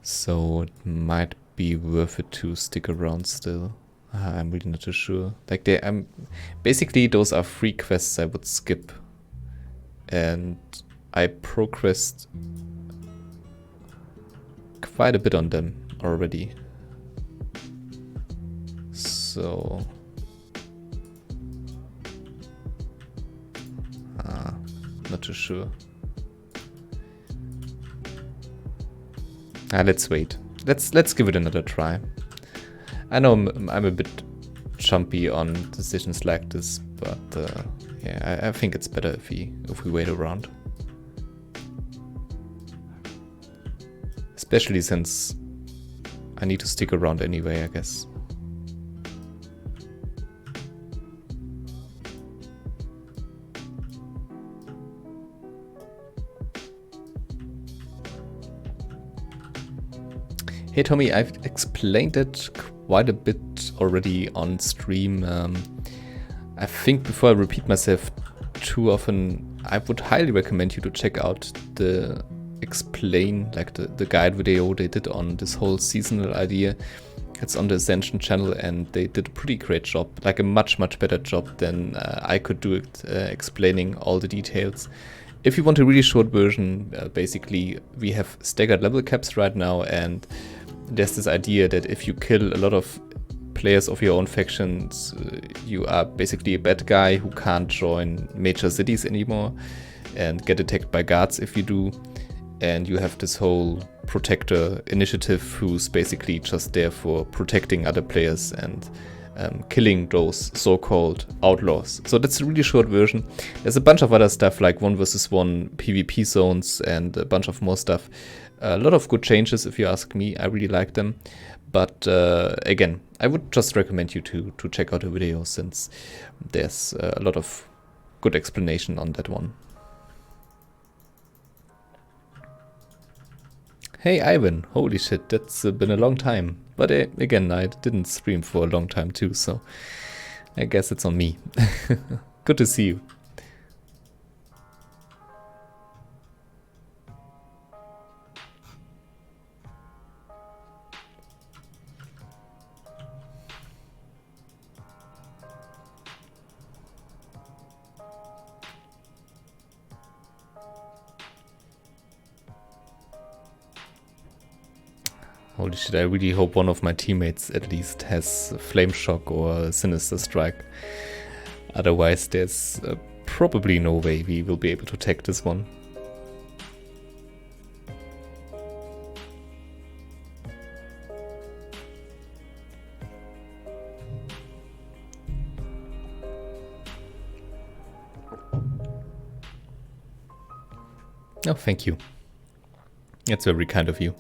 So it might be worth it to stick around still. I'm really not too sure. Like basically those are free quests I would skip. And I progressed quite a bit on them already. So not too sure. Let's wait. Let's give it another try. I know I'm a bit chumpy on decisions like this, but yeah, I think it's better if we wait around. Especially since I need to stick around anyway, I guess. Hey Tommy, I've explained it quite a bit already on stream. I think before I repeat myself too often, I would highly recommend you to check out the explain, like the guide video they did on this whole seasonal idea. It's on the Ascension channel and they did a pretty great job, like a much better job than I could do it explaining all the details. If you want a really short version, basically we have staggered level caps right now, and there's this idea that if you kill a lot of players of your own factions, you are basically a bad guy who can't join major cities anymore and get attacked by guards if you do. And you have this whole protector initiative who's basically just there for protecting other players and killing those so-called outlaws. So that's a really short version. There's a bunch of other stuff like 1 versus 1 PvP zones and a bunch of more stuff. A lot of good changes if you ask me. I really like them. But again, I would just recommend you to check out the video since there's a lot of good explanation on that one. Hey Ivan, holy shit, that's been a long time. But again, I didn't stream for a long time too, so I guess it's on me. Good to see you. Holy shit, I really hope one of my teammates at least has Flame Shock or Sinister Strike. Otherwise there's probably no way we will be able to tech this one. Oh, thank you. That's very kind of you.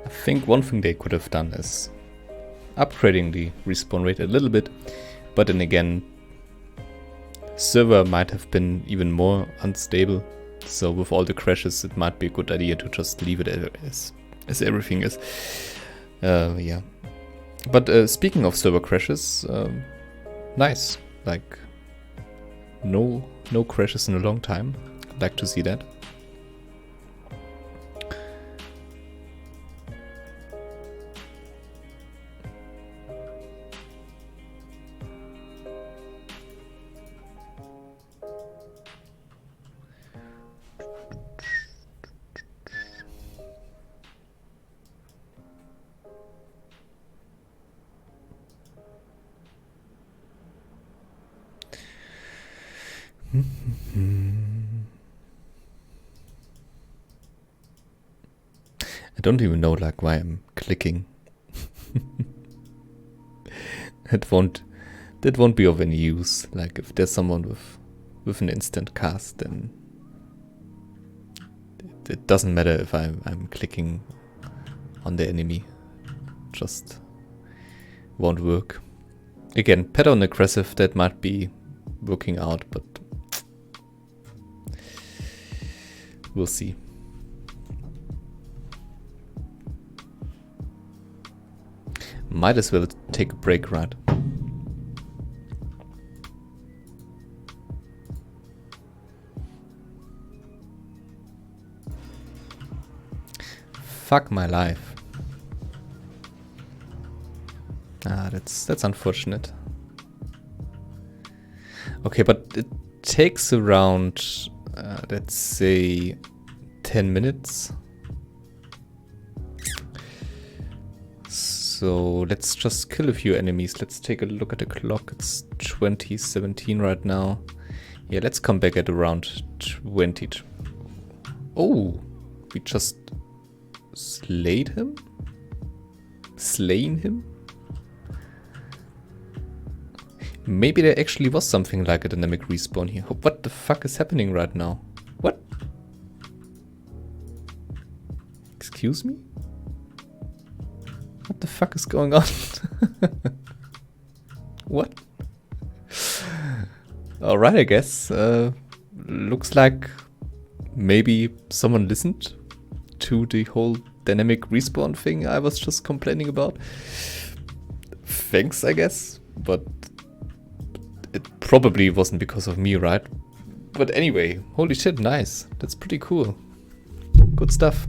I think one thing they could have done is upgrading the respawn rate a little bit, but then again, server might have been even more unstable, so with all the crashes it might be a good idea to just leave it as everything is. Yeah, but speaking of server crashes, nice, like no crashes in a long time. I'd like to see that. I don't even know like why I'm clicking. That won't be of any use. Like if there's someone with an instant cast, then it doesn't matter if I'm clicking on the enemy. Just won't work. Again, pattern aggressive, that might be working out, but we'll see. Might as well take a break, right? Fuck my life. Ah, that's unfortunate. Okay, but it takes around, let's say, 10 minutes. So let's just kill a few enemies. Let's take a look at the clock. It's 20:17 right now. Yeah, let's come back at around 20. Oh, we just slayed him? Slain him? Maybe there actually was something like a dynamic respawn here. What the fuck is happening right now? What? Excuse me? What the fuck is going on? What? Alright, I guess. Looks like maybe someone listened to the whole dynamic respawn thing I was just complaining about. Thanks, I guess. But it probably wasn't because of me, right? But anyway, holy shit, nice. That's pretty cool. Good stuff.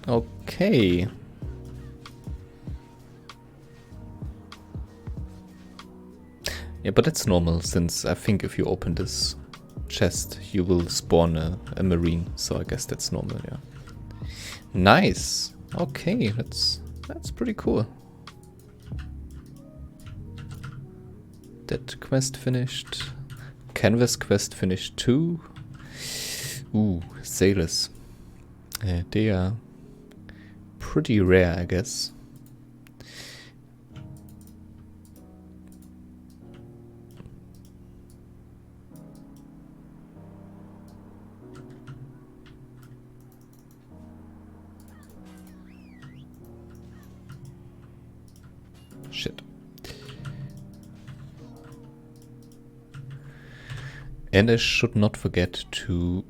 Okay. Yeah, but that's normal, since I think if you open this chest, you will spawn a marine, so I guess that's normal, yeah. Nice! Okay, that's pretty cool. That quest finished. Canvas quest finished too. Ooh, sailors. They are pretty rare, I guess. Shit. And I should not forget to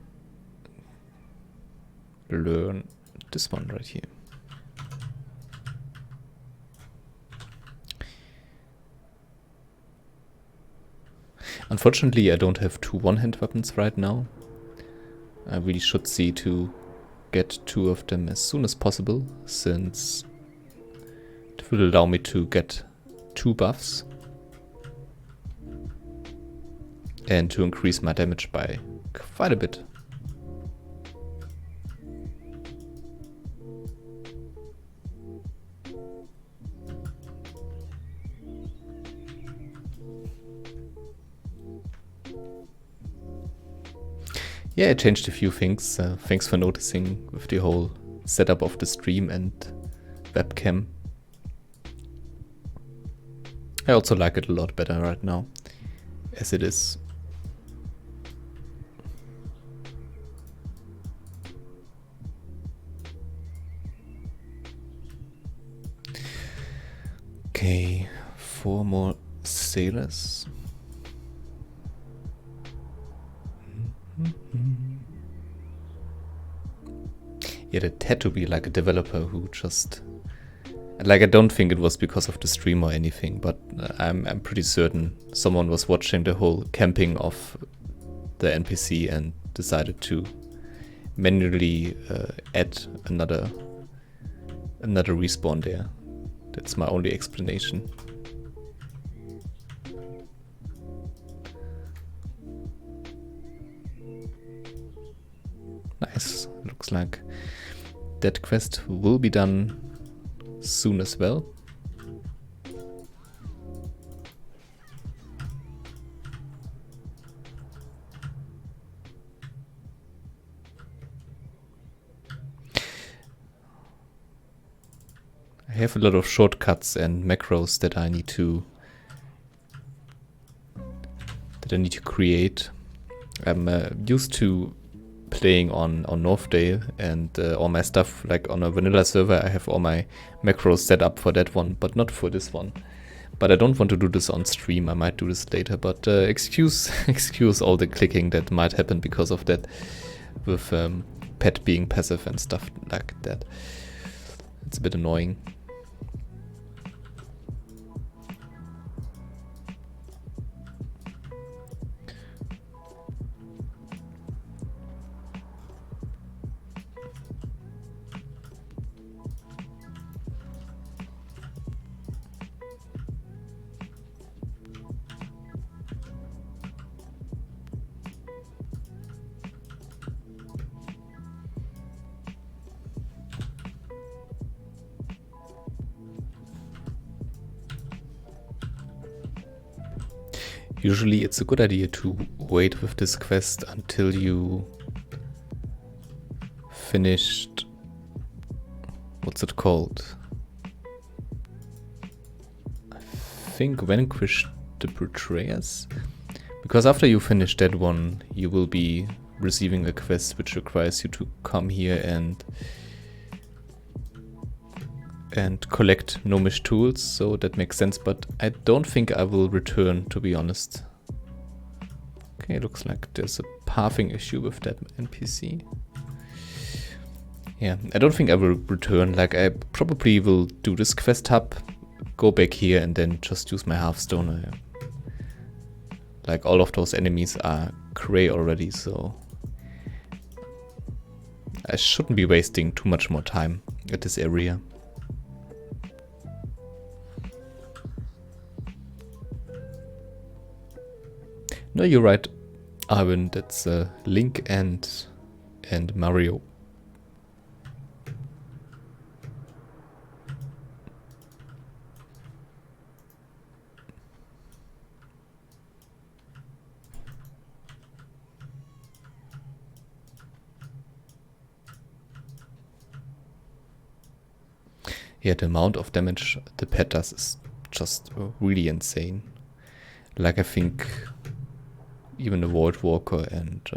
learn this one right here. Unfortunately, I don't have two one-hand weapons right now. I really should see to get two of them as soon as possible, since it will allow me to get two buffs and to increase my damage by quite a bit. Yeah, I changed a few things. Thanks for noticing with the whole setup of the stream and webcam. I also like it a lot better right now, as it is. Okay, 4 more sailors. Yeah, that had to be like a developer who just... Like, I don't think it was because of the stream or anything, but I'm pretty certain someone was watching the whole camping of the NPC and decided to manually add another respawn there. That's my only explanation. Nice. Yes, looks like that quest will be done soon as well. I have a lot of shortcuts and macros that I need to create. I'm used to playing on Northdale, and all my stuff, like on a vanilla server, I have all my macros set up for that one, but not for this one. But I don't want to do this on stream. I might do this later, but excuse all the clicking that might happen because of that, with pet being passive and stuff like that. It's a bit annoying. Usually it's a good idea to wait with this quest until you finished, what's it called? I think Vanquish the Betrayers? Because after you finish that one, you will be receiving a quest which requires you to come here and collect gnomish tools, so that makes sense, but I don't think I will return, to be honest. Okay, looks like there's a pathing issue with that NPC. Yeah, I don't think I will return. Like, I probably will do this quest hub, go back here, and then just use my hearthstone. Like, all of those enemies are grey already, so I shouldn't be wasting too much more time at this area. No, you're right, Arvin. That's Link and Mario. Yeah, the amount of damage the pet does is just really insane. Like, I think even a Void Walker and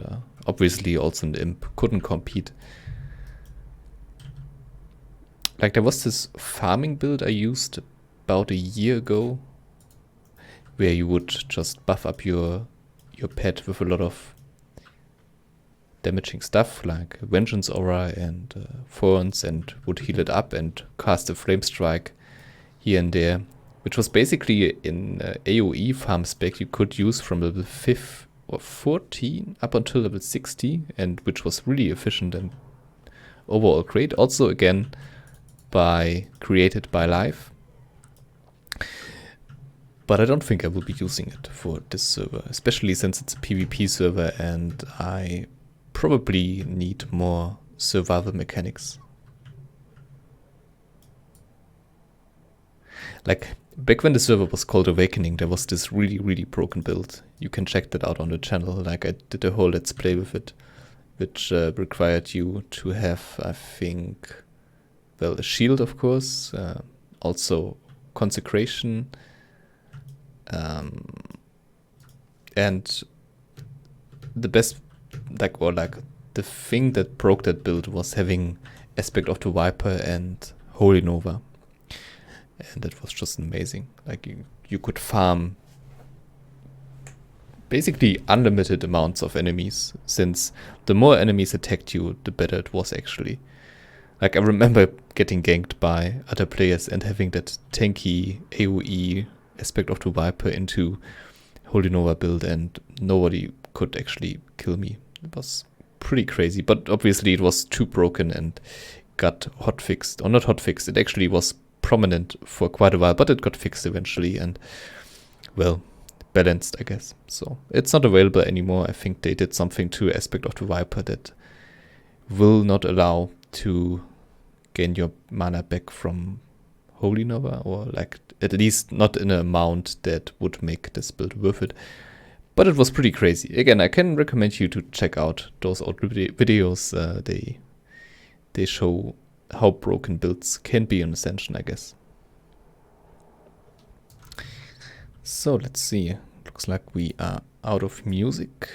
obviously also an Imp couldn't compete. Like, there was this farming build I used about a year ago, where you would just buff up your pet with a lot of damaging stuff, like Vengeance Aura and Thorns, and would heal it up and cast a Flame Strike here and there, which was basically in AoE farm spec you could use from level 5 or 14 up until level 60, and which was really efficient and overall great. Also, again, created by Life. But I don't think I will be using it for this server, especially since it's a PvP server and I probably need more survival mechanics. Like, back when the server was called Awakening, there was this really, really broken build. You can check that out on the channel. Like, I did a whole let's play with it, which required you to have, I think, well, a shield, of course, also consecration, and the best, the thing that broke that build was having Aspect of the Viper and Holy Nova. And that was just amazing. Like, you could farm basically unlimited amounts of enemies, since the more enemies attacked you, the better it was actually. Like, I remember getting ganked by other players and having that tanky AoE Aspect of the Viper into Holy Nova build, and nobody could actually kill me. It was pretty crazy, but obviously it was too broken and got hotfixed. Or not hotfixed, it actually was prominent for quite a while, but it got fixed eventually and, well, balanced, I guess. So it's not available anymore. I think they did something to Aspect of the Viper that will not allow to gain your mana back from Holy Nova, or like at least not in an amount that would make this build worth it. But it was pretty crazy. Again, I can recommend you to check out those old videos. They show how broken builds can be in Ascension, I guess. So let's see. Looks like we are out of music.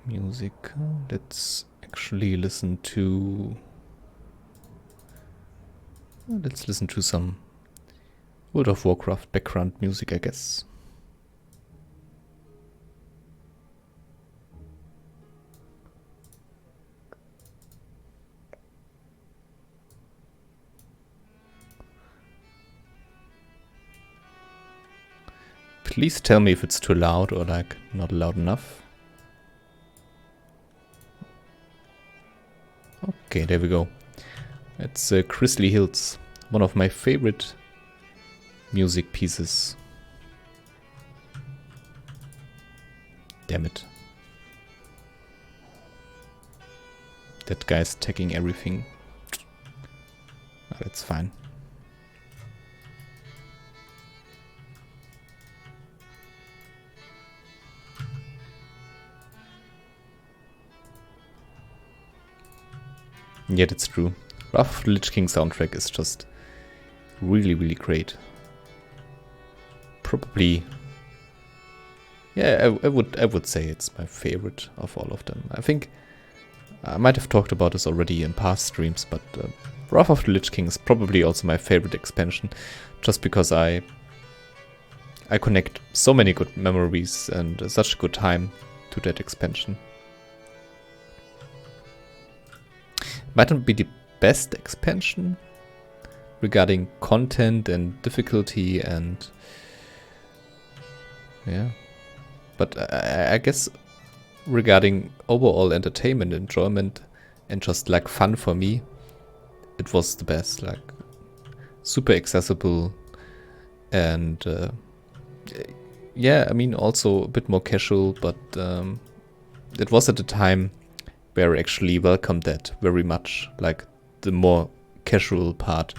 Music. Let's actually listen to. Let's listen to some World of Warcraft background music, I guess. Please tell me if it's too loud or like not loud enough. Okay, there we go. It's Grizzly Hills, one of my favorite music pieces. Damn it. That guy's tagging everything. Oh, that's fine. Yet it's true. Wrath of the Lich King soundtrack is just really, really great. Probably, yeah, I would say it's my favorite of all of them. I think I might have talked about this already in past streams, but Wrath of the Lich King is probably also my favorite expansion, just because I connect so many good memories and such a good time to that expansion. Might not be the best expansion regarding content and difficulty and yeah, but I guess regarding overall entertainment, enjoyment, and just like fun for me, it was the best. Like super accessible and yeah, I mean also a bit more casual, but it was at a time where I actually welcomed that very much. Like the more casual part,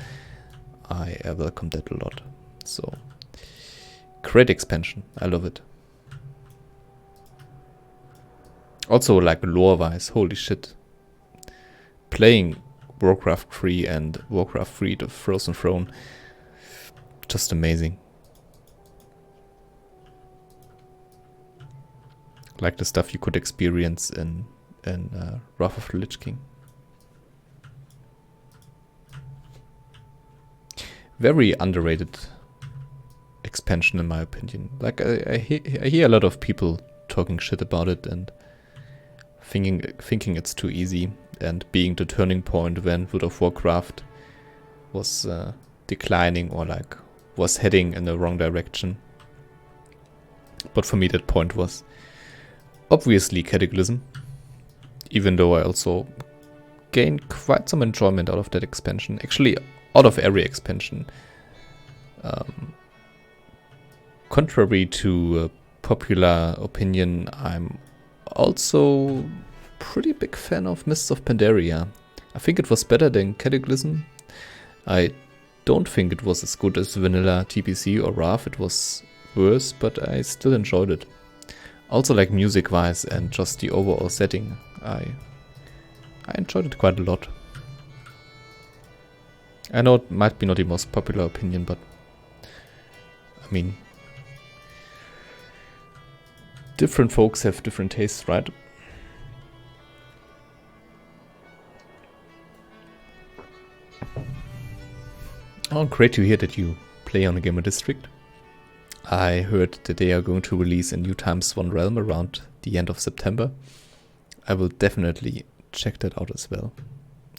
I welcomed that a lot. So great expansion, I love it. Also like lore wise, holy shit. Playing Warcraft 3 and Warcraft 3 The Frozen Throne, just amazing. Like the stuff you could experience in Wrath of the Lich King. Very underrated expansion in my opinion. Like I hear a lot of people talking shit about it and thinking it's too easy and being the turning point when World of Warcraft was declining or like was heading in the wrong direction. But for me that point was obviously Cataclysm. Even though I also gained quite some enjoyment out of that expansion. Actually, out of every expansion. Contrary to popular opinion, I'm also pretty big fan of Mists of Pandaria. I think it was better than Cataclysm. I don't think it was as good as vanilla TPC or Wrath. It was worse, but I still enjoyed it. Also like music-wise and just the overall setting, I enjoyed it quite a lot. I know it might be not the most popular opinion, but I mean, different folks have different tastes, right? Oh, great to hear that you play on a Gamer District. I heard that they are going to release a new Times 1 Realm around the end of September. I will definitely check that out as well.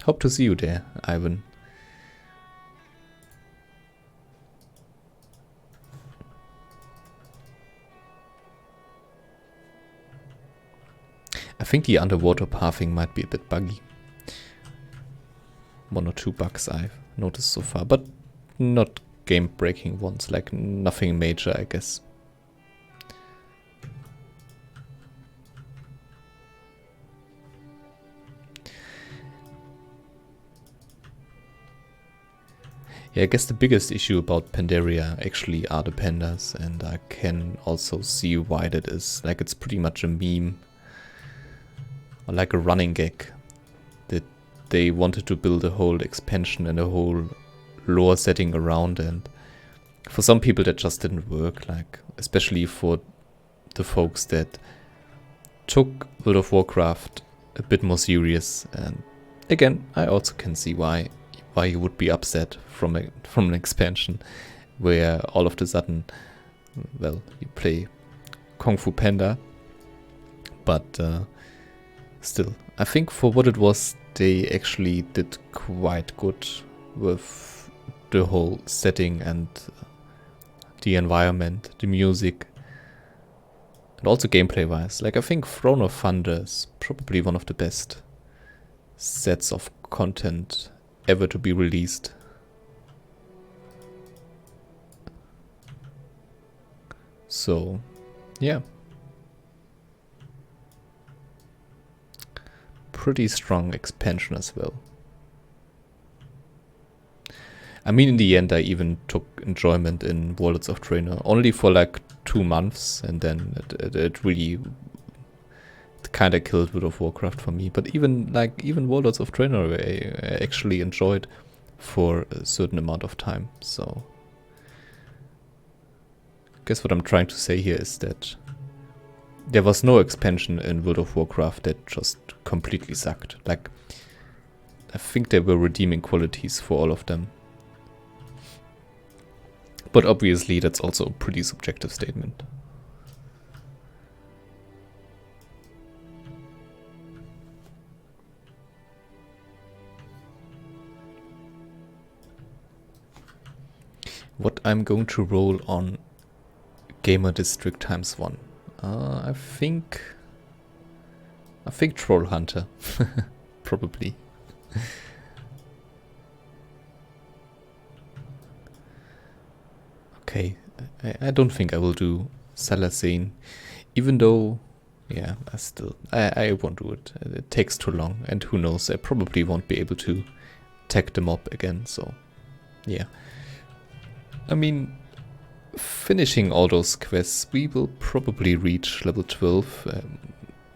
Hope to see you there, Ivan. I think the underwater pathing might be a bit buggy. one or two bugs I've noticed so far, but not game-breaking ones, like nothing major, I guess. Yeah, I guess the biggest issue about Pandaria actually are the pandas, and I can also see why that is. Like, it's pretty much a meme, or like a running gag, that they wanted to build a whole expansion and a whole lore setting around, and for some people that just didn't work, like, especially for the folks that took World of Warcraft a bit more serious. And again, I also can see why you would be upset from an expansion where all of a sudden, well, you play Kung Fu Panda, but still, I think for what it was, they actually did quite good with the whole setting and the environment, the music, and also gameplay wise. Like, I think Throne of Thunder is probably one of the best sets of content ever to be released. So, yeah. Pretty strong expansion as well. I mean, in the end, I even took enjoyment in Warlords of Draenor, only for like 2 months, and then it really kind of killed World of Warcraft for me. But even Warlords of Draenor, I actually enjoyed for a certain amount of time. So, I guess what I'm trying to say here is that there was no expansion in World of Warcraft that just completely sucked. Like, I think there were redeeming qualities for all of them. But obviously, that's also a pretty subjective statement. What I'm going to roll on Gamer District ×1. I think Troll Hunter, probably. Okay, I don't think I will do Salazane, even though, yeah, I won't do it. It takes too long, and who knows, I probably won't be able to tag them up again, so, yeah. I mean, finishing all those quests, we will probably reach level 12.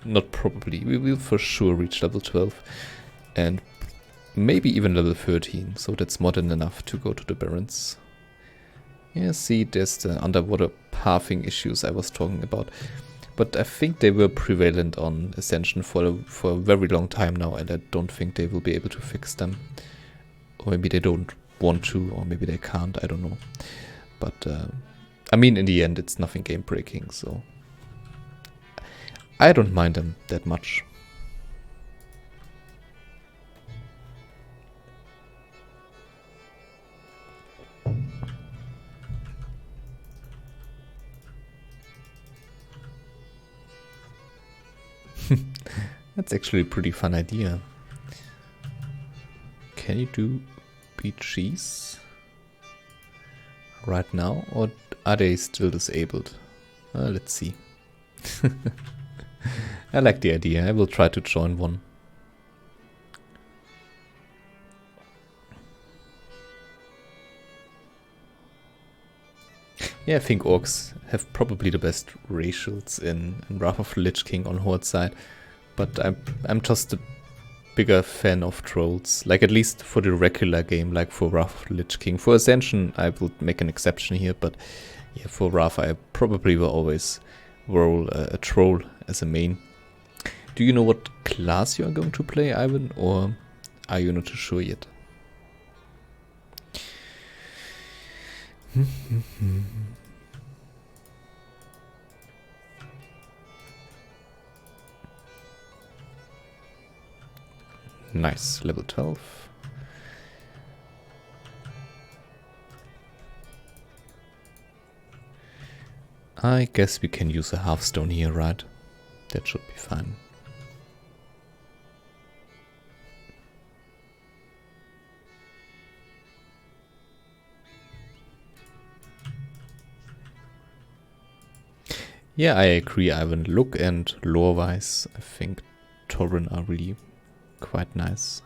Not probably, we will for sure reach level 12. And maybe even level 13, so that's more than enough to go to the Barrens. Yeah, see, there's the underwater pathing issues I was talking about. But I think they were prevalent on Ascension for a very long time now, and I don't think they will be able to fix them. Or maybe they don't want to, or maybe they can't, I don't know. But, I mean, in the end, it's nothing game-breaking, so I don't mind them that much. That's actually a pretty fun idea. Can you do BGs right now, or are they still disabled? Let's see. I like the idea. I will try to join one. Yeah, I think orcs have probably the best racials in Wrath of the Lich King on Horde side, but I'm just a bigger fan of trolls, like at least for the regular game, like for Wrath of the Lich King. For Ascension, I will make an exception here, but yeah, for Wrath, I probably will always roll a troll as a main. Do you know what class you are going to play, Ivan, or are you not too sure yet? Nice, level 12. I guess we can use a half-stone here, right? That should be fine. Yeah, I agree, Ivan. Look and lore-wise, I think Tauren are really quite nice.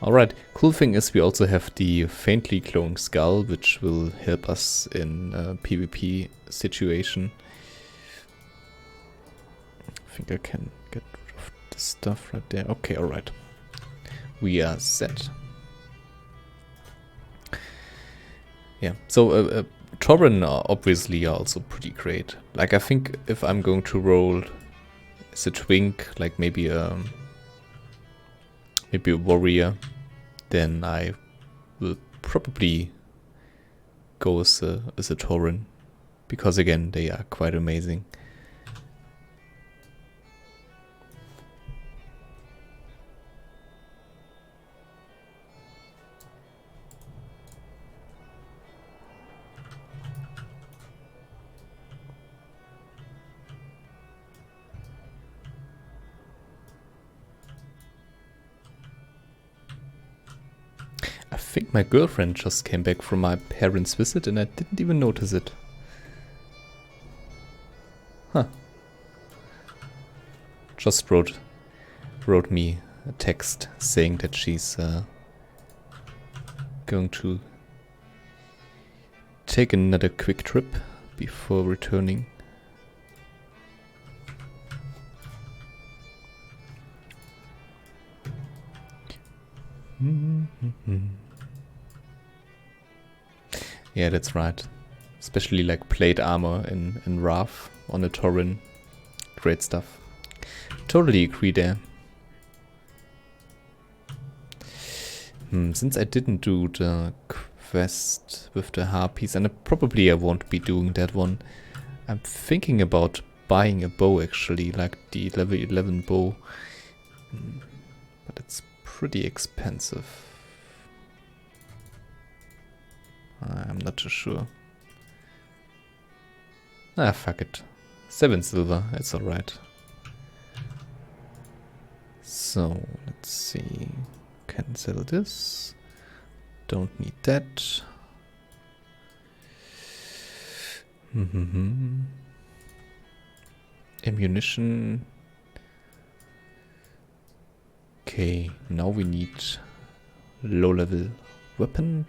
Alright, cool thing is we also have the faintly glowing skull, which will help us in a PvP situation. I think I can get rid of this stuff right there. Okay, alright. We are set. Yeah, so Tauren obviously are also pretty great. Like, I think if I'm going to roll as a twink, like maybe a warrior, then I will probably go as a Tauren, because again, they are quite amazing. I think my girlfriend just came back from my parents' visit and I didn't even notice it. Huh. Just wrote me a text saying that she's going to take another quick trip before returning. Yeah, that's right. Especially like plate armor in Wrath on a Tauren. Great stuff. Totally agree there. Since I didn't do the quest with the harpies, and probably I won't be doing that one, I'm thinking about buying a bow actually, like the level 11 bow. But it's pretty expensive. I'm not too sure. Ah, fuck it. 7 silver, it's alright. So, let's see. Can sell this. Don't need that. Ammunition. Okay, now we need low level weapon.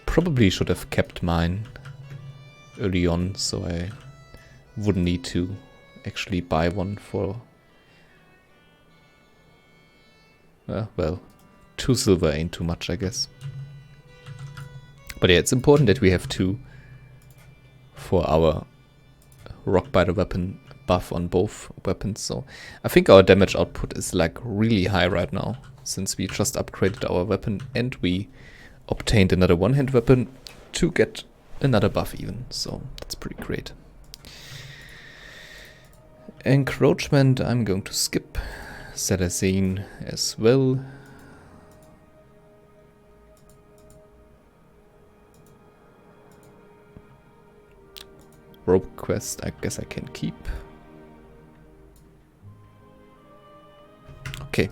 Probably should have kept mine early on, so I wouldn't need to actually buy one for... well, 2 silver ain't too much, I guess. But yeah, it's important that we have 2 for our Rockbiter weapon buff on both weapons. So I think our damage output is like really high right now, since we just upgraded our weapon and we obtained another one-hand weapon to get another buff even. So that's pretty great. Encroachment I'm going to skip. Cetizen as well. Rope quest I guess I can keep. Okay.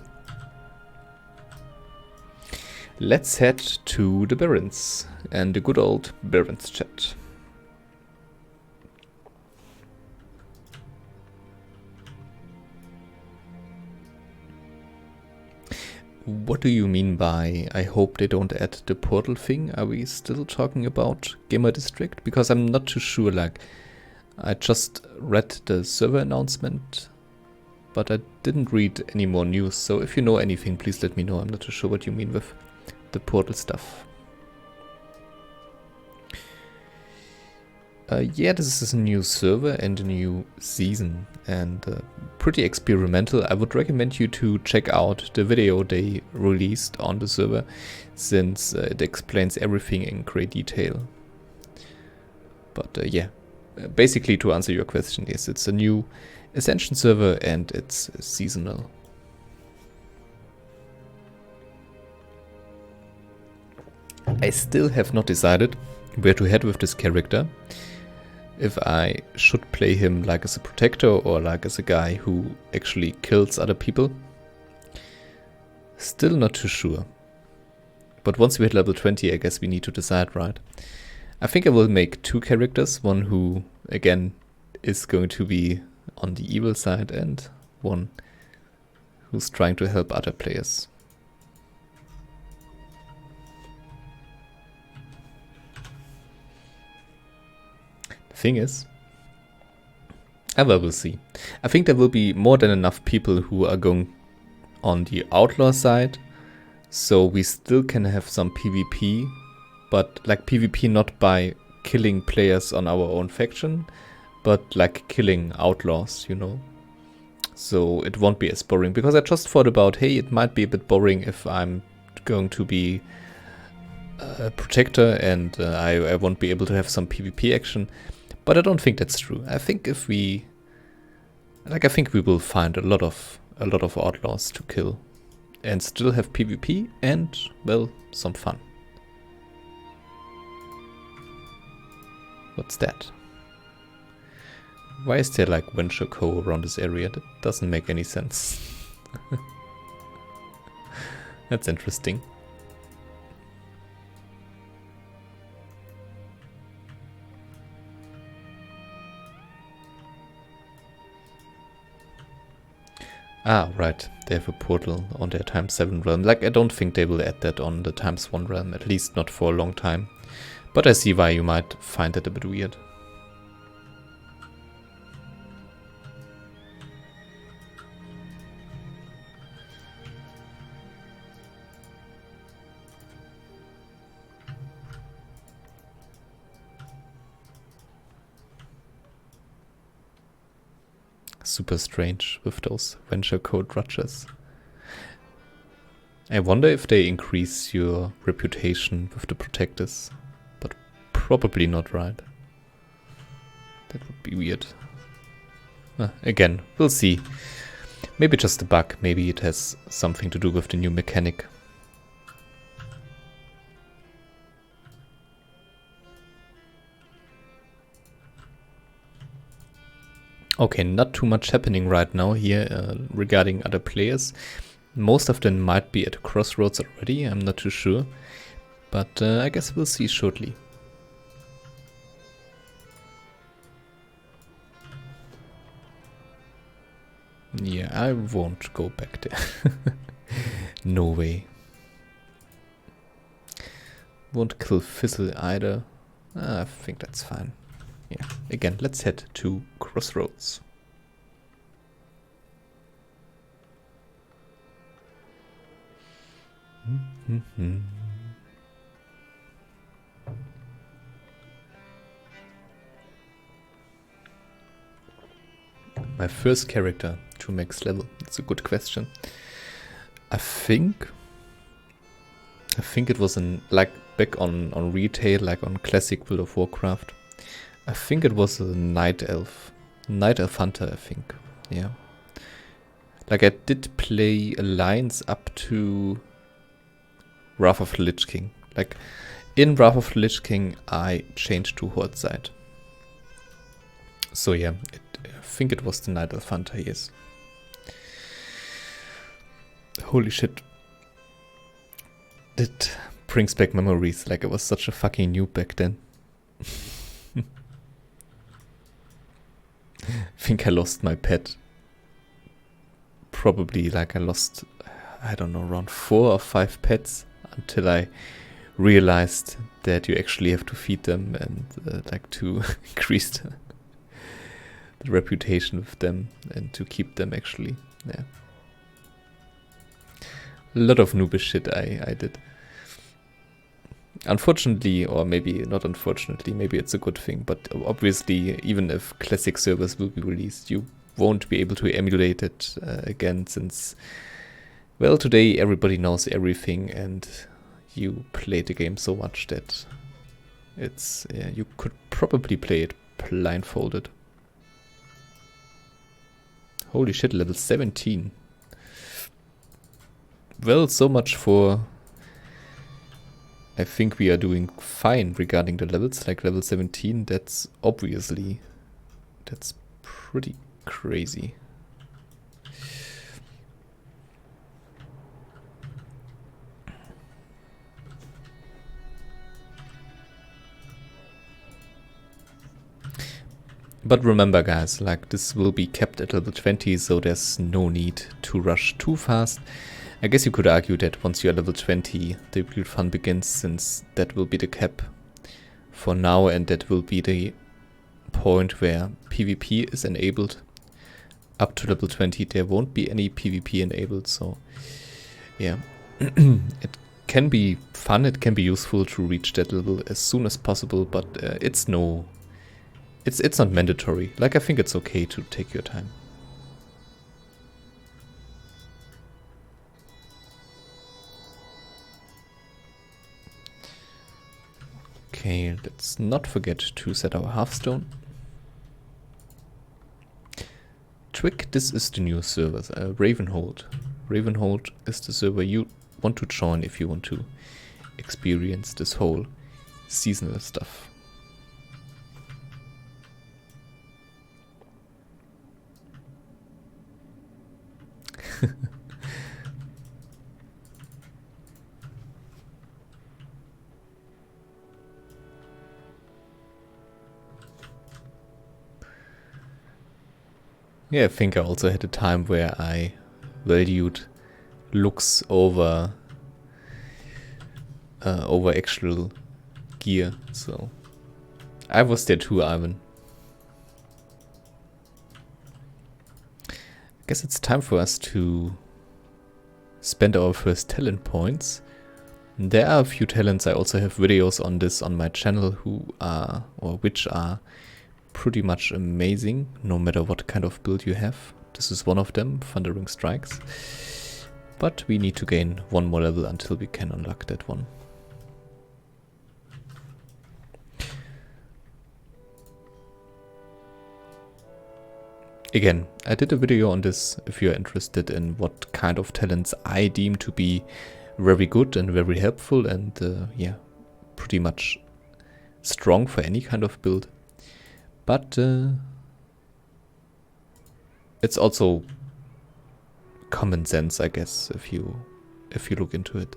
Let's head to the Barrens and the good old Barrens chat. What do you mean by I hope they don't add the portal thing? Are we still talking about Gamer District? Because I'm not too sure, like, I just read the server announcement, but I didn't read any more news, so if you know anything, please let me know. I'm not too sure what you mean with the portal stuff. Yeah, this is a new server and a new season, and pretty experimental. I would recommend you to check out the video they released on the server, since it explains everything in great detail. But yeah, basically to answer your question, yes, it's a new Ascension server and it's seasonal. I still have not decided where to head with this character. If I should play him like as a protector or like as a guy who actually kills other people. Still not too sure. But once we hit level 20, I guess we need to decide, right? I think I will make 2 characters, one who, again, is going to be on the evil side, and one who's trying to help other players. The thing is, well, we'll see. I think there will be more than enough people who are going on the outlaw side, so we still can have some PvP, but like PvP not by killing players on our own faction, but like killing outlaws, you know. So it won't be as boring, because I just thought about, hey, it might be a bit boring if I'm going to be a protector and I won't be able to have some PvP action. But I don't think that's true. I think if we, like, I think we will find a lot of outlaws to kill and still have PvP and, well, some fun. What's that? Why is there like venture co around this area? That doesn't make any sense. That's interesting. Ah, right. They have a portal on their ×7 realm. Like, I don't think they will add that on the ×1 realm, at least not for a long time. But I see why you might find it a bit weird. Super strange with those venture code rutgers. I wonder if they increase your reputation with the protectors, but probably not, right? That would be weird. Again, we'll see. Maybe just a bug, maybe it has something to do with the new mechanic. Okay, not too much happening right now here regarding other players. Most of them might be at a crossroads already, I'm not too sure. But I guess we'll see shortly. Yeah, I won't go back there. No way. Won't kill Fizzle either. I think that's fine. Yeah, again, let's head to Crossroads. My first character to max level. That's a good question. I think it was like back on retail, like on classic World of Warcraft. I think it was a Night Elf Hunter, I think. Yeah. Like I did play Alliance up to Wrath of the Lich King. Like in Wrath of the Lich King, I changed to Horde side. So yeah, I think it was the Night Elf Hunter, yes. Holy shit. That brings back memories, like I was such a fucking noob back then. I think I lost my pet. Probably like I lost, I don't know, around 4 or 5 pets until I realized that you actually have to feed them and like to increase the reputation with them and to keep them actually. Yeah. A lot of noobish shit I did. Unfortunately, or maybe not unfortunately, maybe it's a good thing, but obviously, even if classic servers will be released, you won't be able to emulate it again, since, well, today everybody knows everything and you play the game so much that it's, you could probably play it blindfolded. Holy shit, level 17. Well, so much for... I think we are doing fine regarding the levels, like level 17, that's obviously, that's pretty crazy. But remember guys, like this will be kept at level 20, so there's no need to rush too fast. I guess you could argue that once you're level 20, the build fun begins, since that will be the cap for now, and that will be the point where PvP is enabled. Up to level 20 there won't be any PvP enabled, so yeah. It can be fun, it can be useful to reach that level as soon as possible, but it's not mandatory. Like, I think it's okay to take your time. Okay, let's not forget to set our hearthstone. Twig, this is the new server, Ravenhold. Ravenhold is the server you want to join if you want to experience this whole seasonal stuff. Yeah, I think I also had a time where I valued looks over actual gear, so I was there too, Ivan. I guess it's time for us to spend our first talent points. There are a few talents. I also have videos on this on my channel which are pretty much amazing, no matter what kind of build you have. This is one of them, Thundering Strikes. But we need to gain one more level until we can unlock that one. Again, I did a video on this if you're interested in what kind of talents I deem to be very good and very helpful and yeah, pretty much strong for any kind of build. But it's also common sense, I guess, if you look into it.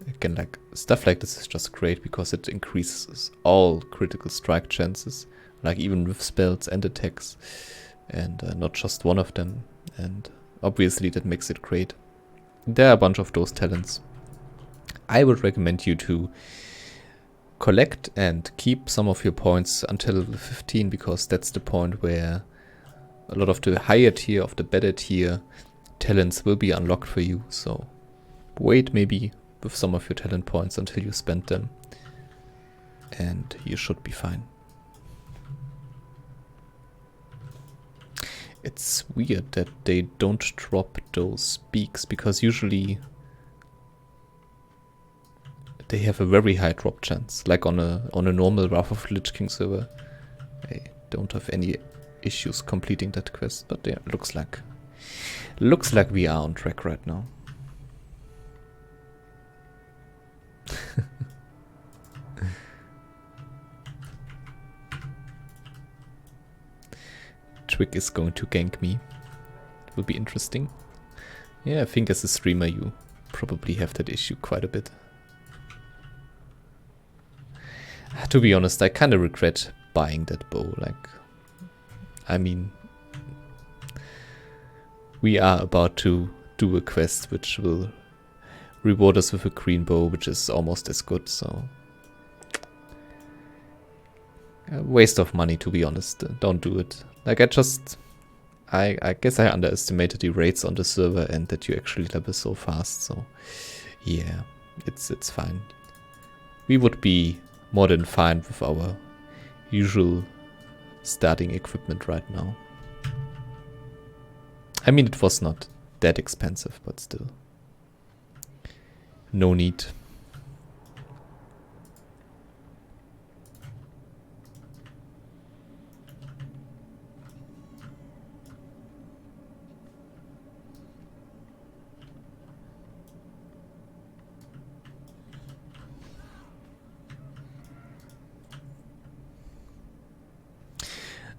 Again, like stuff like this is just great because it increases all critical strike chances, like even with spells and attacks, and not just one of them. And obviously that makes it great. There are a bunch of those talents. I would recommend you to collect and keep some of your points until level 15, because that's the point where a lot of the higher tier, of the better tier talents will be unlocked for you. So wait maybe with some of your talent points until you spend them, and you should be fine. It's weird that they don't drop those beaks, because usually they have a very high drop chance. Like on a normal Wrath of Lich King server, I don't have any issues completing that quest. But yeah, looks like we are on track right now. Twig is going to gank me. It will be interesting. Yeah, I think as a streamer you probably have that issue quite a bit. To be honest, I kind of regret buying that bow. Like, I mean, we are about to do a quest which will reward us with a green bow, which is almost as good, so a waste of money, to be honest. Don't do it. Like, I guess I underestimated the rates on the server and that you actually level so fast, so yeah, it's fine. We would be more than fine with our usual starting equipment right now. I mean, it was not that expensive, but still. No need.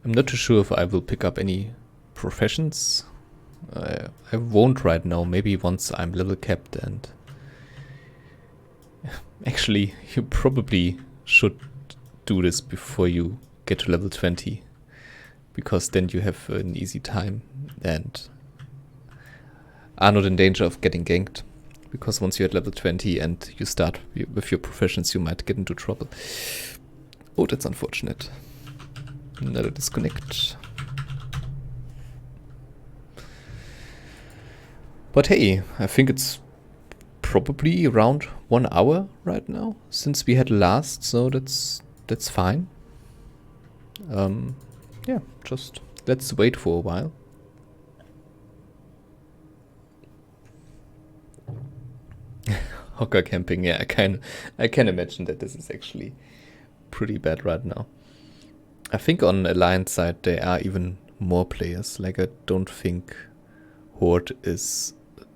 I'm not too sure if I will pick up any professions. I won't right now, maybe once I'm level capped, and actually you probably should do this before you get to level 20, because then you have an easy time and are not in danger of getting ganked. Because once you're at level 20 and you start with your professions, you might get into trouble. Oh, that's unfortunate. Another disconnect. But hey, I think it's probably around 1 hour right now since we had last, so that's fine. Yeah, just let's wait for a while. Hocker camping, yeah, I can imagine that this is actually pretty bad right now. I think on Alliance side there are even more players. Like, I don't think Horde is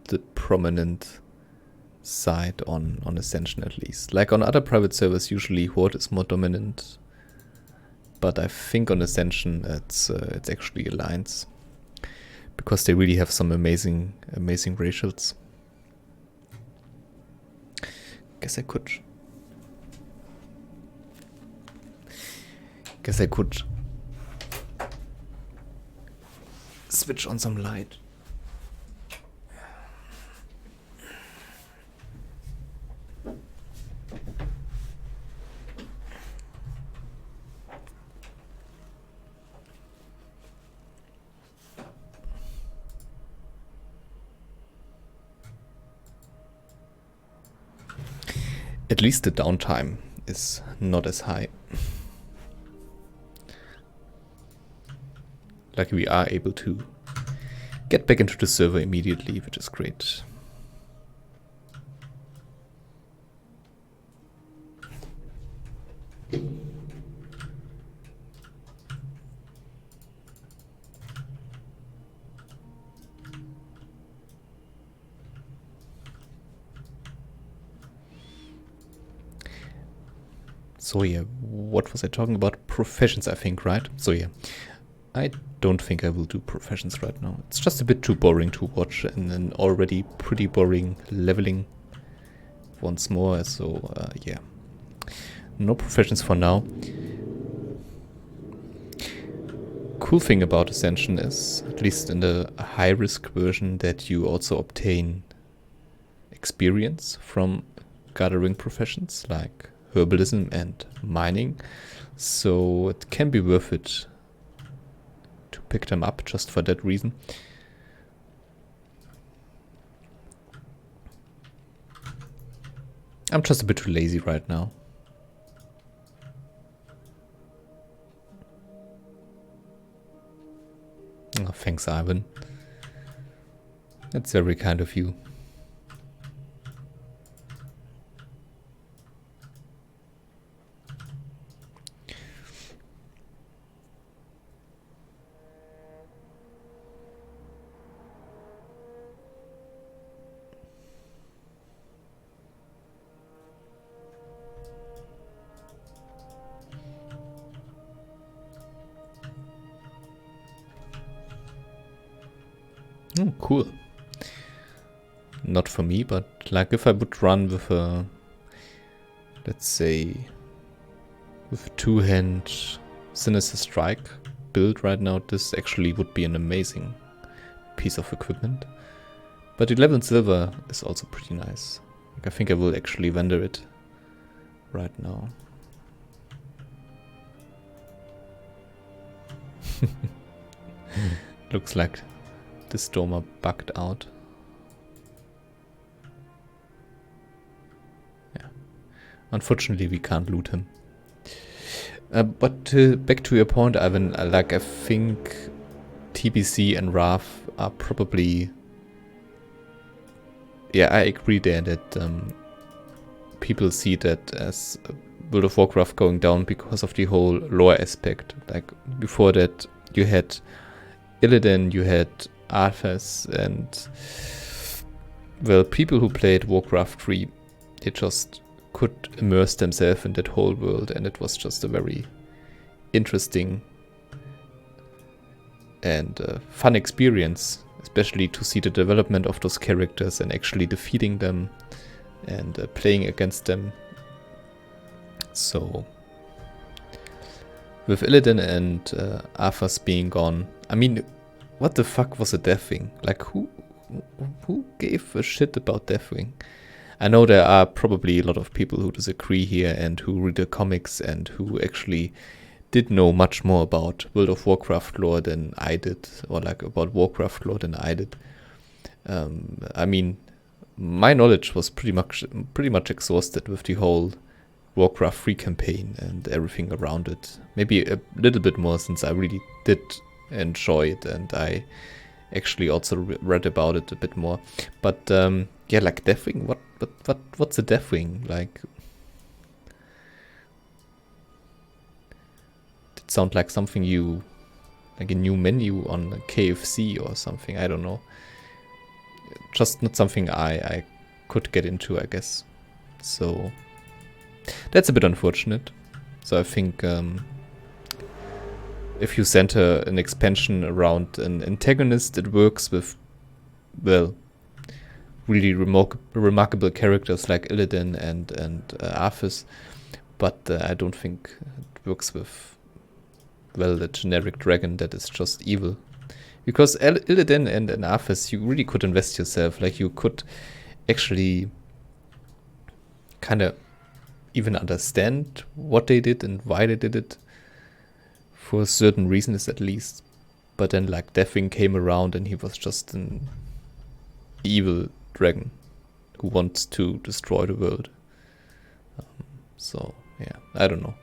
the prominent side on Ascension, at least. Like on other private servers, usually Horde is more dominant, but I think on Ascension it's actually Alliance, because they really have some amazing racials. Guess I could switch on some light. At least the downtime is not as high. Like, we are able to get back into the server immediately, which is great. So yeah, what was I talking about? Professions, I think, right? So yeah, I don't think I will do professions right now. It's just a bit too boring to watch, and an already pretty boring leveling once more. So yeah, no professions for now. Cool thing about Ascension is, at least in the high-risk version, that you also obtain experience from gathering professions, like herbalism and mining, so it can be worth it to pick them up just for that reason. I'm just a bit too lazy right now. Oh, thanks, Ivan. That's very kind of you. Oh, cool. Not for me, but like if I would run with a, let's say, with a two-hand Sinister Strike build right now, this actually would be an amazing piece of equipment. But 11 silver is also pretty nice. Like, I think I will actually vendor it right now. Looks like the Stormer bugged out. Yeah. Unfortunately, we can't loot him. But back to your point, Ivan, like, I think TBC and RAF are probably... Yeah, I agree there that people see that as World of Warcraft going down because of the whole lore aspect. Like, before that, you had Illidan, you had Arthas, and, well, people who played Warcraft 3, they just could immerse themselves in that whole world, and it was just a very interesting and fun experience, especially to see the development of those characters and actually defeating them and playing against them. So with Illidan and Arthas being gone, I mean, what the fuck was a Deathwing? Like, who gave a shit about Deathwing? I know there are probably a lot of people who disagree here and who read the comics and who actually did know much more about World of Warcraft lore than I did, or like about Warcraft lore than I did. I mean, my knowledge was pretty much exhausted with the whole Warcraft free campaign and everything around it. Maybe a little bit more since I really did enjoy it and I actually also read about it a bit more. But yeah, like Deathwing, what's a Deathwing? Like, it sounds like something like a new menu on a KFC or something. I don't know. Just not something I could get into, I guess. So that's a bit unfortunate. So I think if you center an expansion around an antagonist, it works with, well, really remarkable characters like Illidan and Arthas. But I don't think it works with, well, a generic dragon that is just evil. Because Illidan and Arthas, you really could invest yourself. Like, you could actually kind of even understand what they did and why they did it. For certain reasons, at least. But then, like, Deathwing came around and he was just an evil dragon who wants to destroy the world. So, yeah, I don't know.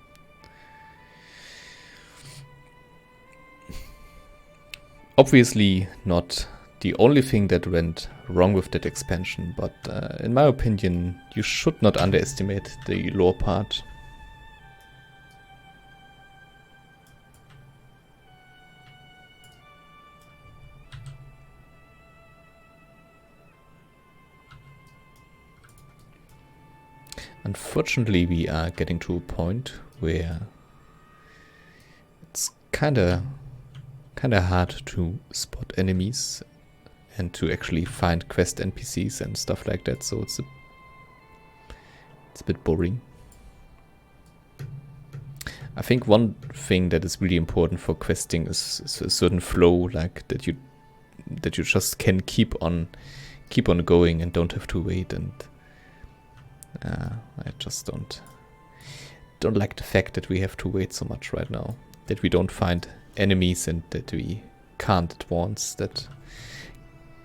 Obviously not the only thing that went wrong with that expansion, but in my opinion, you should not underestimate the lore part. Unfortunately, we are getting to a point where it's kinda hard to spot enemies and to actually find quest NPCs and stuff like that, so it's a bit boring. I think one thing that is really important for questing is a certain flow, like that you just can keep on going and don't have to wait. And I just don't like the fact that we have to wait so much right now, that we don't find enemies and that we can't advance. That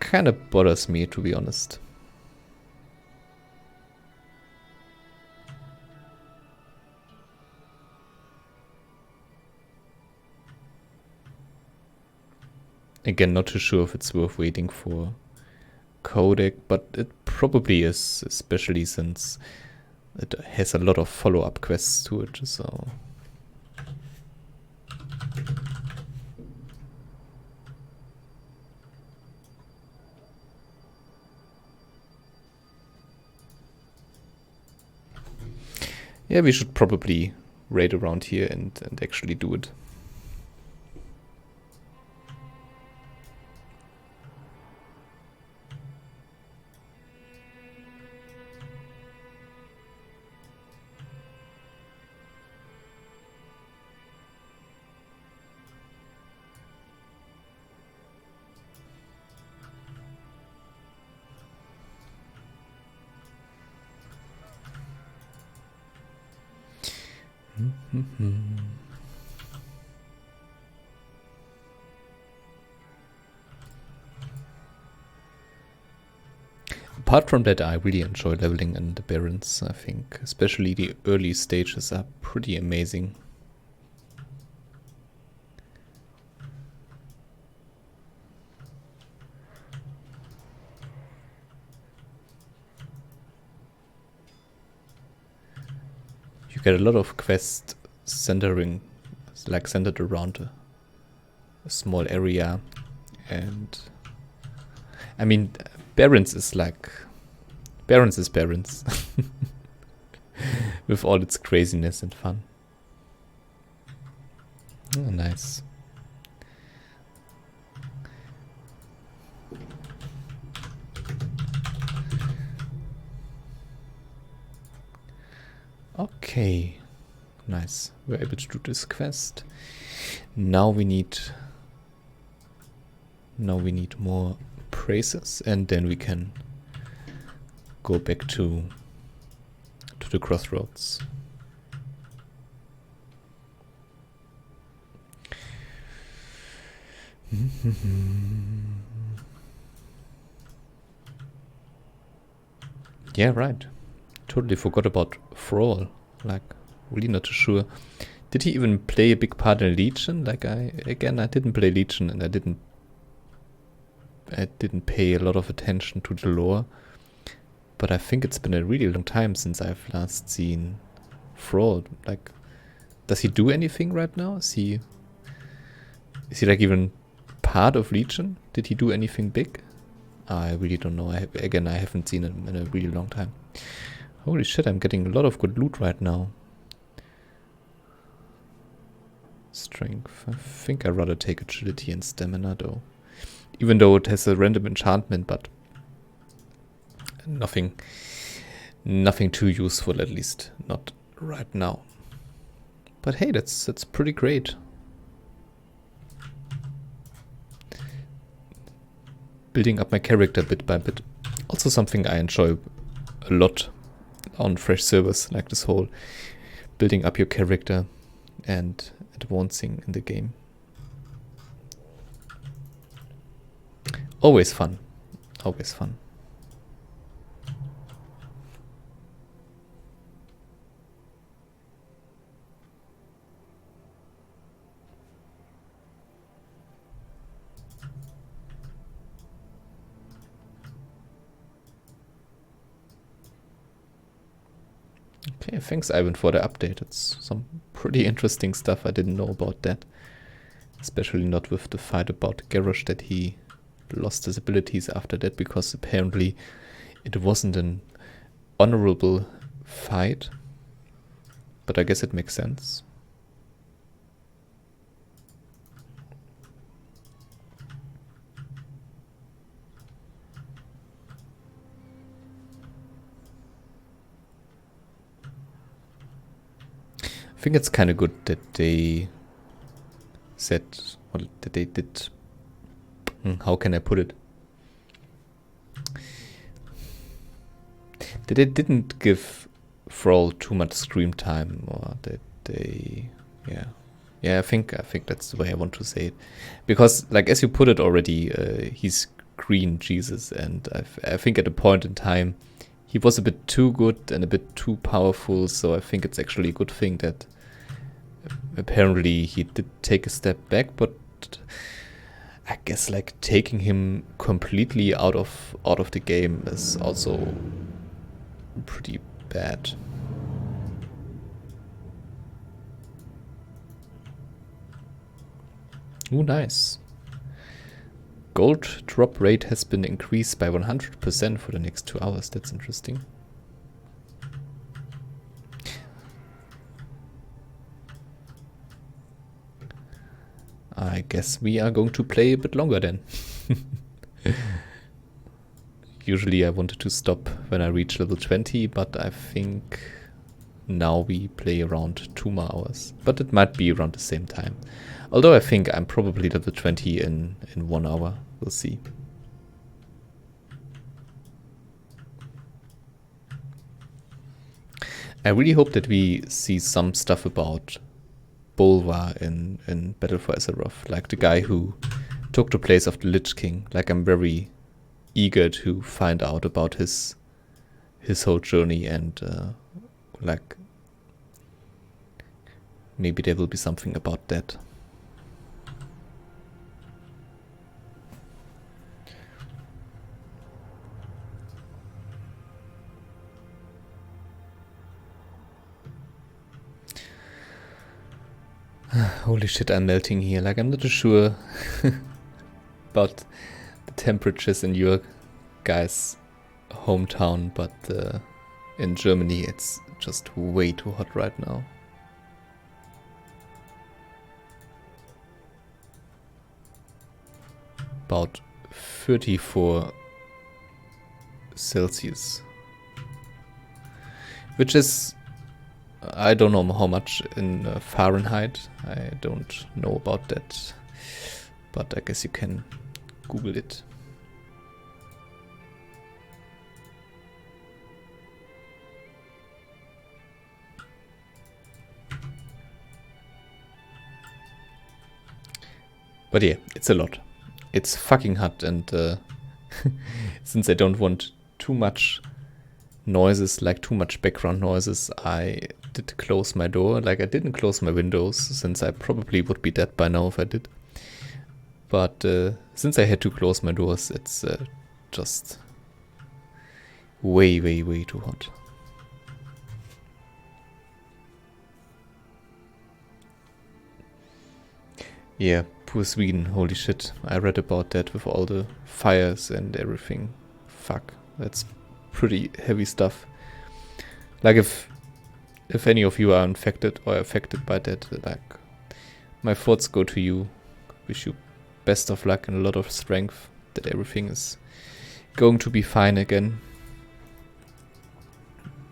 kind of bothers me, to be honest. Again, not too sure if it's worth waiting for Codec, but it probably is, especially since it has a lot of follow-up quests to it, so... Yeah, we should probably raid around here and actually do it. Apart from that, I really enjoy leveling in the Barrens. I think especially the early stages are pretty amazing. You get a lot of quests centered around a small area, and I mean, Barrens is Barrens with all its craziness and fun. Oh, nice. Okay, Nice. We're able to do this quest. Now we need more praises, and then we can go back to the crossroads. Yeah, right. Totally forgot about Thrall. Like, really not too sure. Did he even play a big part in Legion? Like, I didn't play Legion, and I didn't pay a lot of attention to the lore. But I think it's been a really long time since I've last seen Thrall. Like, does he do anything right now? Is he like even part of Legion? Did he do anything big? I really don't know. I haven't seen him in a really long time. Holy shit, I'm getting a lot of good loot right now. Strength. I think I'd rather take agility and stamina though. Even though it has a random enchantment, but nothing too useful, at least not right now. But hey, that's pretty great. Building up my character bit by bit. Also something I enjoy a lot on fresh servers, like this whole building up your character and advancing in the game. Always fun. Always fun. Okay, thanks Ivan for the update. It's some pretty interesting stuff. I didn't know about that. Especially not with the fight about Garrosh, that he lost his abilities after that, because apparently it wasn't an honorable fight. But I guess it makes sense. I think it's kind of good that they said, well, that they did, how can I put it? That they didn't give Thrall too much screen time, or that they, yeah, I think that's the way I want to say it, because like as you put it already, he's Green Jesus, and I think at a point in time he was a bit too good and a bit too powerful. So I think it's actually a good thing that apparently he did take a step back, but I guess like taking him completely out of the game is also pretty bad. Ooh, nice. Gold drop rate has been increased by 100% for the next 2 hours. That's interesting. I guess we are going to play a bit longer then. Usually I wanted to stop when I reach level 20, but I think now we play around 2 more hours. But it might be around the same time. Although I think I'm probably level 20 in 1 hour. We'll see. I really hope that we see some stuff about Bolvar in Battle for Azeroth, like the guy who took the place of the Lich King. Like, I'm very eager to find out about his whole journey, and like maybe there will be something about that. Holy shit, I'm melting here. Like, I'm not too sure about the temperatures in your guys' hometown, but in Germany it's just way too hot right now. About 34 Celsius. Which is, I don't know how much in Fahrenheit. I don't know about that. But I guess you can Google it. But yeah, it's a lot. It's fucking hot, and since I don't want too much noises, like too much background noises, I did close my door. Like, I didn't close my windows, since I probably would be dead by now if I did. But since I had to close my doors, it's just way, way, way too hot. Yeah, poor Sweden, holy shit. I read about that with all the fires and everything. Fuck, that's pretty heavy stuff. Like, if any of you are infected or affected by that, like, my thoughts go to you. Wish you best of luck and a lot of strength, that everything is going to be fine again.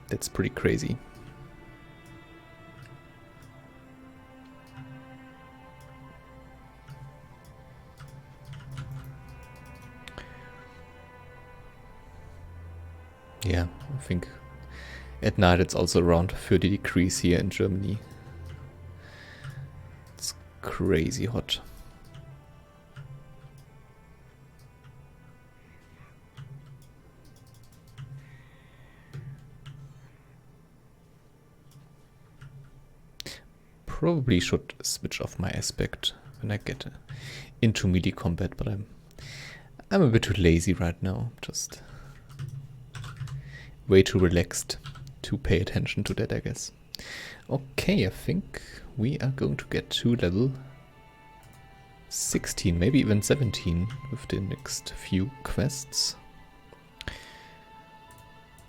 That's pretty crazy. Yeah, I think at night it's also around 30 degrees here in Germany. It's crazy hot. Probably should switch off my aspect when I get into melee combat, but I'm a bit too lazy right now. Just way too relaxed to pay attention to that, I guess. Okay, I think we are going to get to level 16, maybe even 17 with the next few quests.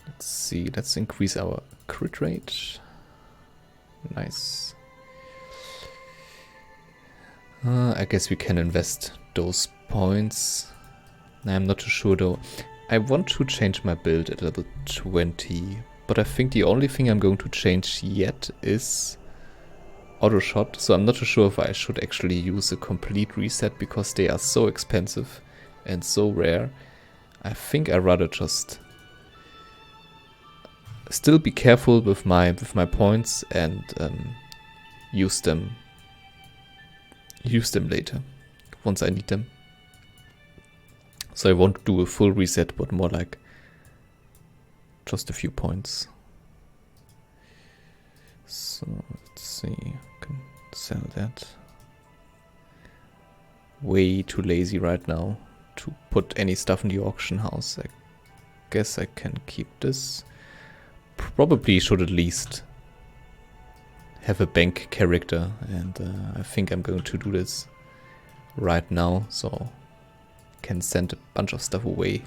Let's see, let's increase our crit rate. Nice. I guess we can invest those points. I'm not too sure though. I want to change my build at level 20, but I think the only thing I'm going to change yet is auto shot. So I'm not too sure if I should actually use a complete reset, because they are so expensive and so rare. I think I'd rather just still be careful with my points and use them later once I need them. So I won't do a full reset, but more like just a few points. So let's see, I can sell that. Way too lazy right now to put any stuff in the auction house. I guess I can keep this. Probably should at least have a bank character, and I think I'm going to do this right now, so can send a bunch of stuff away.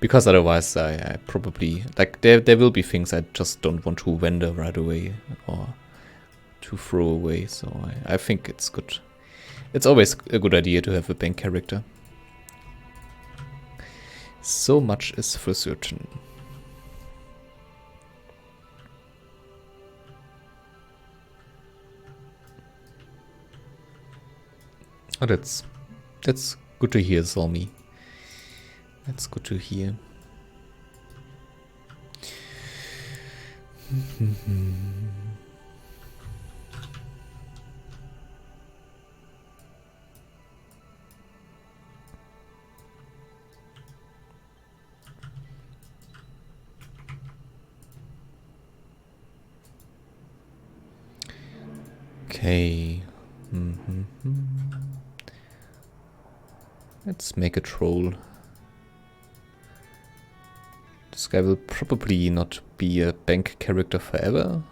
Because otherwise I probably, like, there will be things I just don't want to vendor right away or to throw away, so I think it's good. It's always a good idea to have a bank character. So much is for certain. Oh, that's good to hear, Zomi. That's good to hear. Okay. Let's make a troll. This guy will probably not be a bank character forever,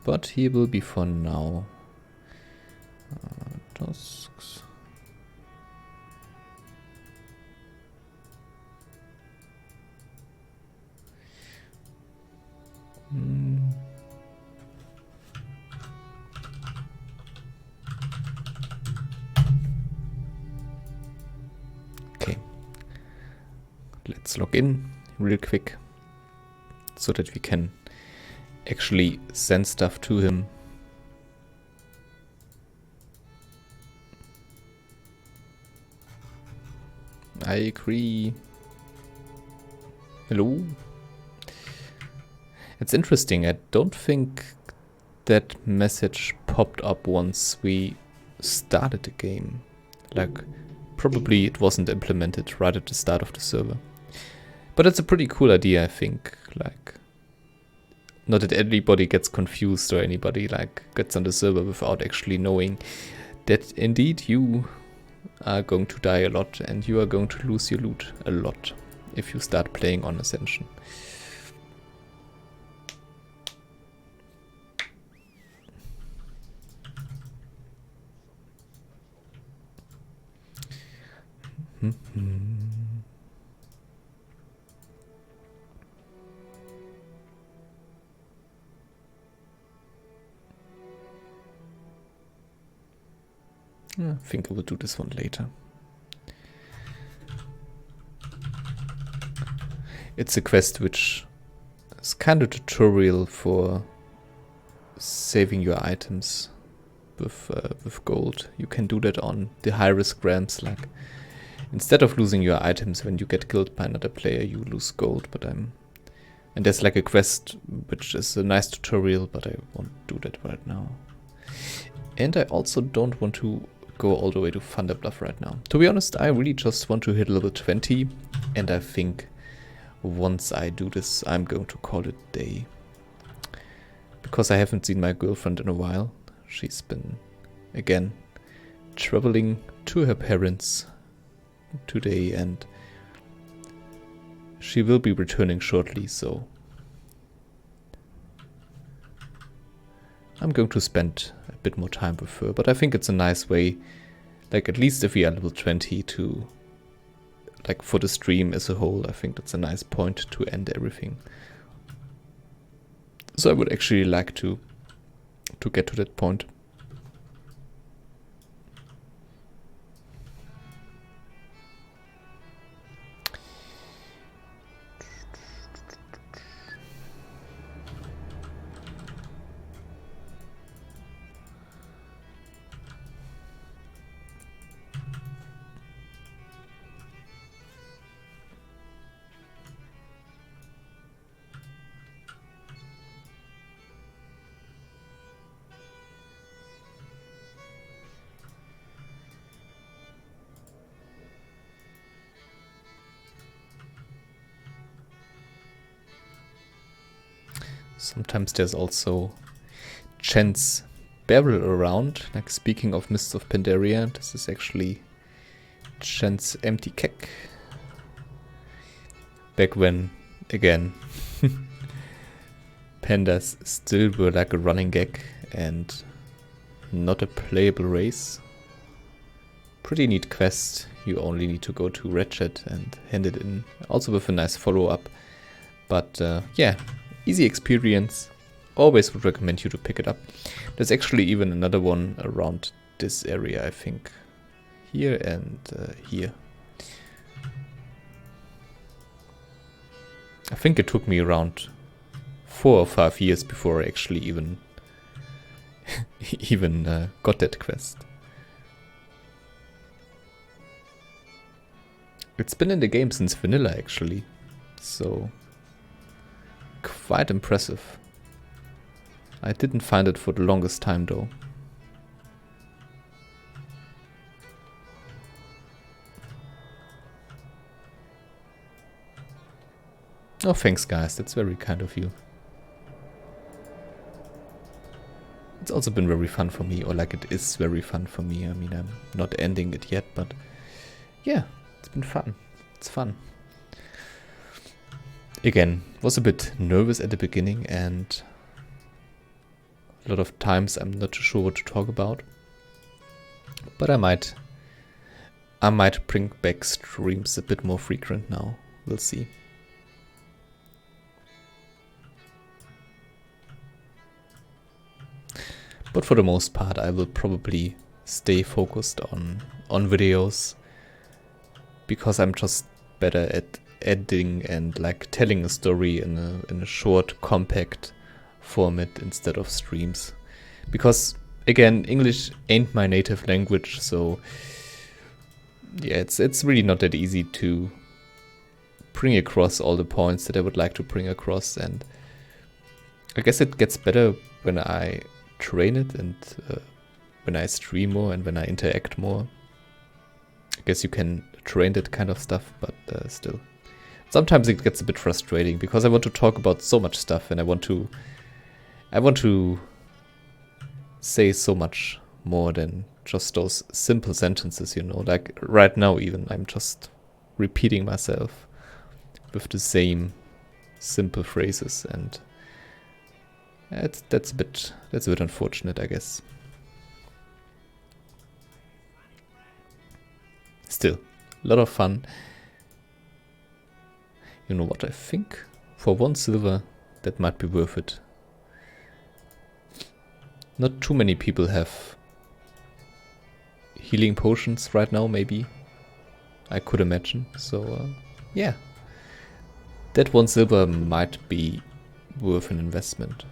but he will be for now. Tasks. Okay. Let's log in real quick. so that we can actually send stuff to him. I agree. Hello? It's interesting, I don't think that message popped up once we started the game. Like, probably it wasn't implemented right at the start of the server. But it's a pretty cool idea, I think. Like, not that anybody gets confused or anybody like gets on the server without actually knowing that indeed you are going to die a lot and you are going to lose your loot a lot if you start playing on Ascension. I think I will do this one later. It's a quest which is kind of tutorial for saving your items with gold. You can do that on the high risk ramps. Like, instead of losing your items when you get killed by another player, you lose gold. And there's like a quest which is a nice tutorial, but I won't do that right now. And I also don't want to go all the way to Thunderbluff right now. To be honest, I really just want to hit level 20, and I think once I do this, I'm going to call it a day. Because I haven't seen my girlfriend in a while. She's been, again, traveling to her parents today, and she will be returning shortly, so I'm going to spend a bit more time with her, but I think it's a nice way, like at least if we are level 20, to, like for the stream as a whole, I think that's a nice point to end everything. So I would actually like to get to that point. Sometimes there's also Chen's barrel around. Like, speaking of Mists of Pandaria, this is actually Chen's empty keg. Back when, again, pandas still were like a running gag and not a playable race. Pretty neat quest. You only need to go to Ratchet and hand it in. Also with a nice follow-up. But yeah, easy experience. Always would recommend you to pick it up. There's actually even another one around this area, I think. Here and here. I think it took me around 4 or 5 years before I actually even got that quest. It's been in the game since vanilla actually, so quite impressive. I didn't find it for the longest time though. Oh, thanks guys, that's very kind of you. It's also been very fun for me, or like it is very fun for me. I mean, I'm not ending it yet, but yeah, it's been fun. It's fun. Again, was a bit nervous at the beginning and a lot of times I'm not too sure what to talk about. But I might bring back streams a bit more frequent now. We'll see. But for the most part, I will probably stay focused on videos, because I'm just better at editing and like telling a story in a short, compact format instead of streams. Because again, English ain't my native language, so yeah, it's really not that easy to bring across all the points that I would like to bring across, and I guess it gets better when I train it and when I stream more and when I interact more. I guess you can train that kind of stuff, but still. Sometimes it gets a bit frustrating because I want to talk about so much stuff and I want to say so much more than just those simple sentences, you know, like right now even I'm just repeating myself with the same simple phrases, and that's a bit unfortunate, I guess. Still, a lot of fun. You know what, I think for 1 silver that might be worth it. Not too many people have healing potions right now, maybe. I could imagine. So, yeah. That 1 silver might be worth an investment.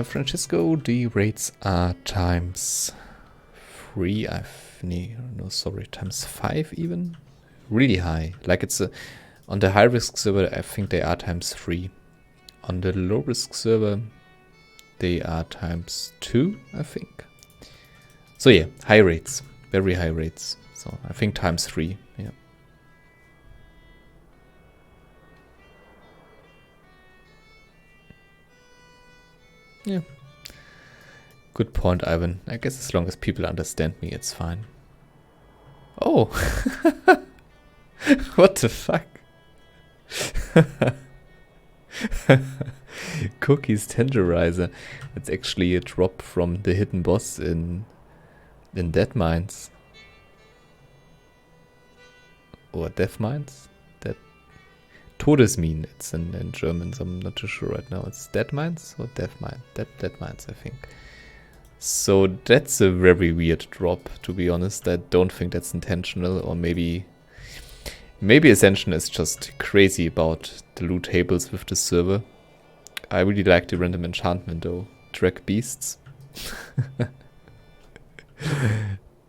Francisco, the rates are times 3. No, sorry, times 5 even. Really high. Like it's on the high risk server, I think they are times 3. On the low risk server, they are times 2, I think. So yeah, high rates, very high rates. So I think times 3. Yeah. Yeah. Good point, Ivan. I guess as long as people understand me, it's fine. Oh! What the fuck? Cookies Tenderizer. It's actually a drop from the hidden boss in Dead Mines. Or Death Mines? Todesmine, it's in German, so I'm not too sure right now. It's Dead Mines or Death Mine? Dead Mines, I think. So that's a very weird drop, to be honest. I don't think that's intentional, or maybe Ascension is just crazy about the loot tables with the server. I really like the random enchantment though. Track beasts.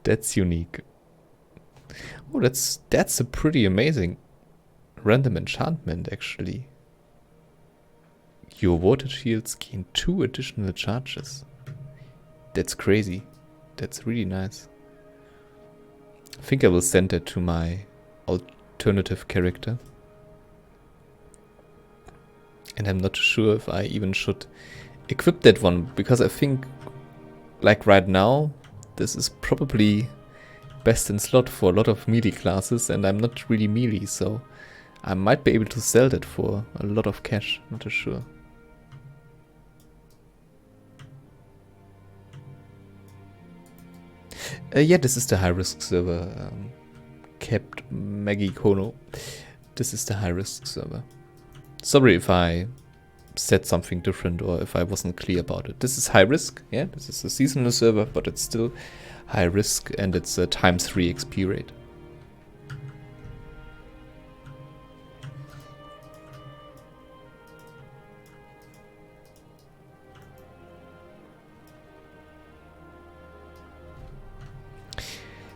That's unique. Oh, that's a pretty amazing random enchantment, actually. Your water shields gain 2 additional charges. That's crazy. That's really nice. I think I will send that to my alternative character. And I'm not sure if I even should equip that one, because I think, like right now, this is probably best in slot for a lot of melee classes, and I'm not really melee, so I might be able to sell that for a lot of cash, not too sure. Yeah, this is the high-risk server, kept Maggie Kono. This is the high-risk server. Sorry if I said something different or if I wasn't clear about it. This is high-risk, yeah, this is a seasonal server, but it's still high-risk, and it's a times 3 XP rate.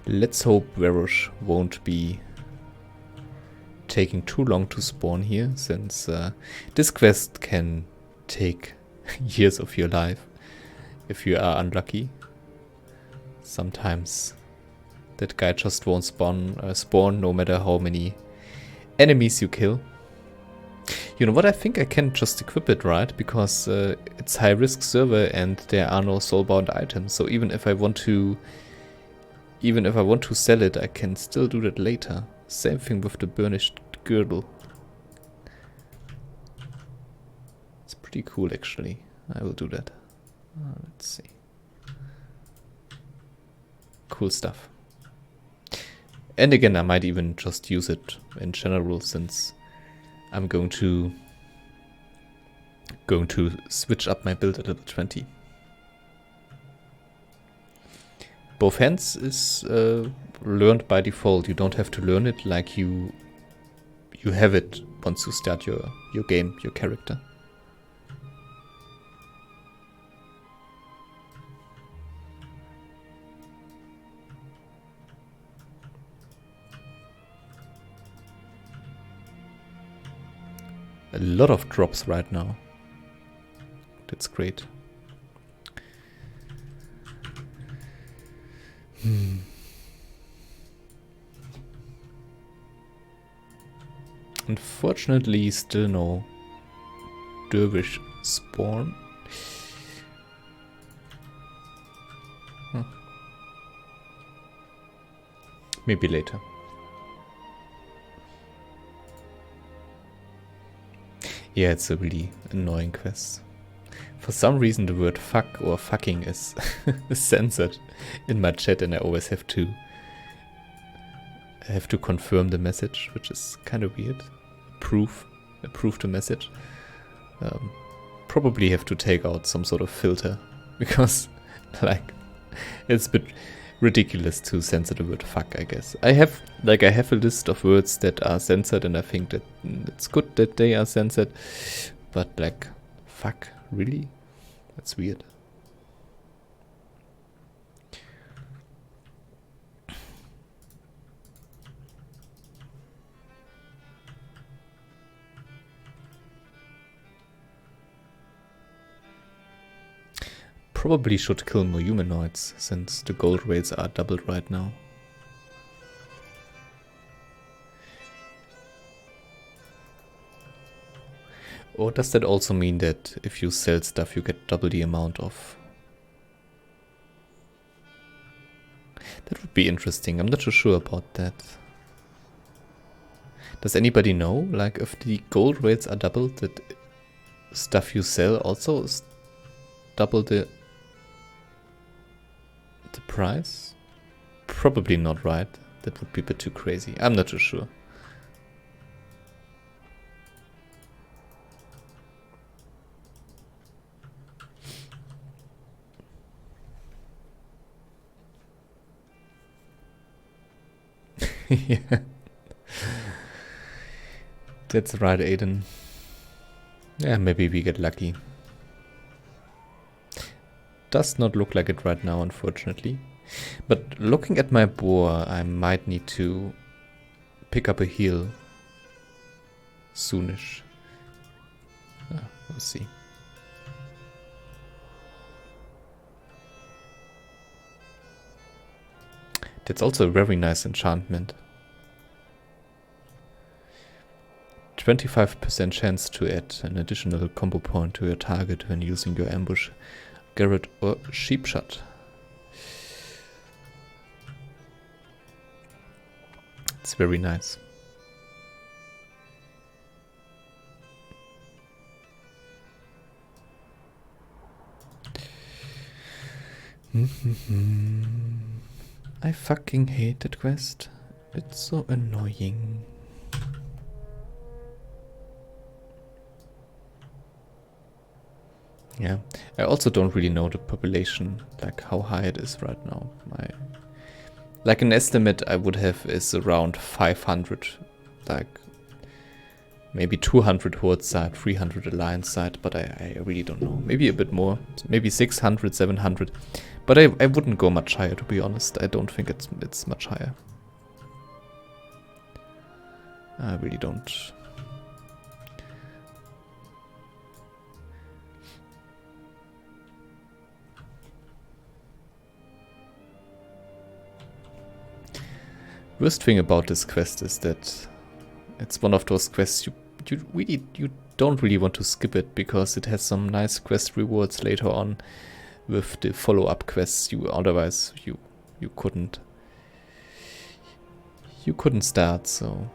Let's hope Verush won't be taking too long to spawn here, since this quest can take years of your life if you are unlucky. Sometimes that guy just won't spawn no matter how many enemies you kill. You know what, I think I can just equip it, right? Because it's high risk server and there are no soulbound items, so even if I want to sell it, I can still do that later. Same thing with the burnished girdle. pretty cool actually. I will do that. Let's see. Cool stuff. And again, I might even just use it in general, since I'm going to switch up my build at level 20. Both hands is learned by default. You don't have to learn it, like you have it once you start your game, your character. A lot of drops right now. That's great. Unfortunately, still no dervish spawn. Maybe later. Yeah, it's a really annoying quest. For some reason the word fuck or fucking is censored in my chat, and I always have to confirm the message, which is kind of weird. Approve the message. Probably have to take out some sort of filter, because like it's a bit ridiculous to censor the word fuck, I guess. I have a list of words that are censored, and I think that it's good that they are censored, but like fuck, really? That's weird. Probably should kill more humanoids, since the gold rates are doubled right now. Or does that also mean that if you sell stuff you get double the amount of? That would be interesting. I'm not too sure about that. Does anybody know, like, if the gold rates are doubled, that stuff you sell also is double the price? Probably not, right? That would be a bit too crazy. I'm not too sure. Yeah. That's right, Aiden. Yeah, maybe we get lucky. Does not look like it right now, unfortunately. But looking at my boar, I might need to pick up a heal soonish. We'll see. That's also a very nice enchantment. 25% chance to add an additional combo point to your target when using your ambush, garret or sheep shot. It's very nice. I fucking hate that quest. It's so annoying. Yeah, I also don't really know the population, like how high it is right now. Like an estimate I would have is around 500, like maybe 200 Horde side, 300 Alliance side, but I really don't know. Maybe a bit more, maybe 600, 700. But I wouldn't go much higher, to be honest. I don't think it's much higher. I really don't. Worst thing about this quest is that it's one of those quests you don't really want to skip it, because it has some nice quest rewards later on with the follow-up quests otherwise you couldn't start, so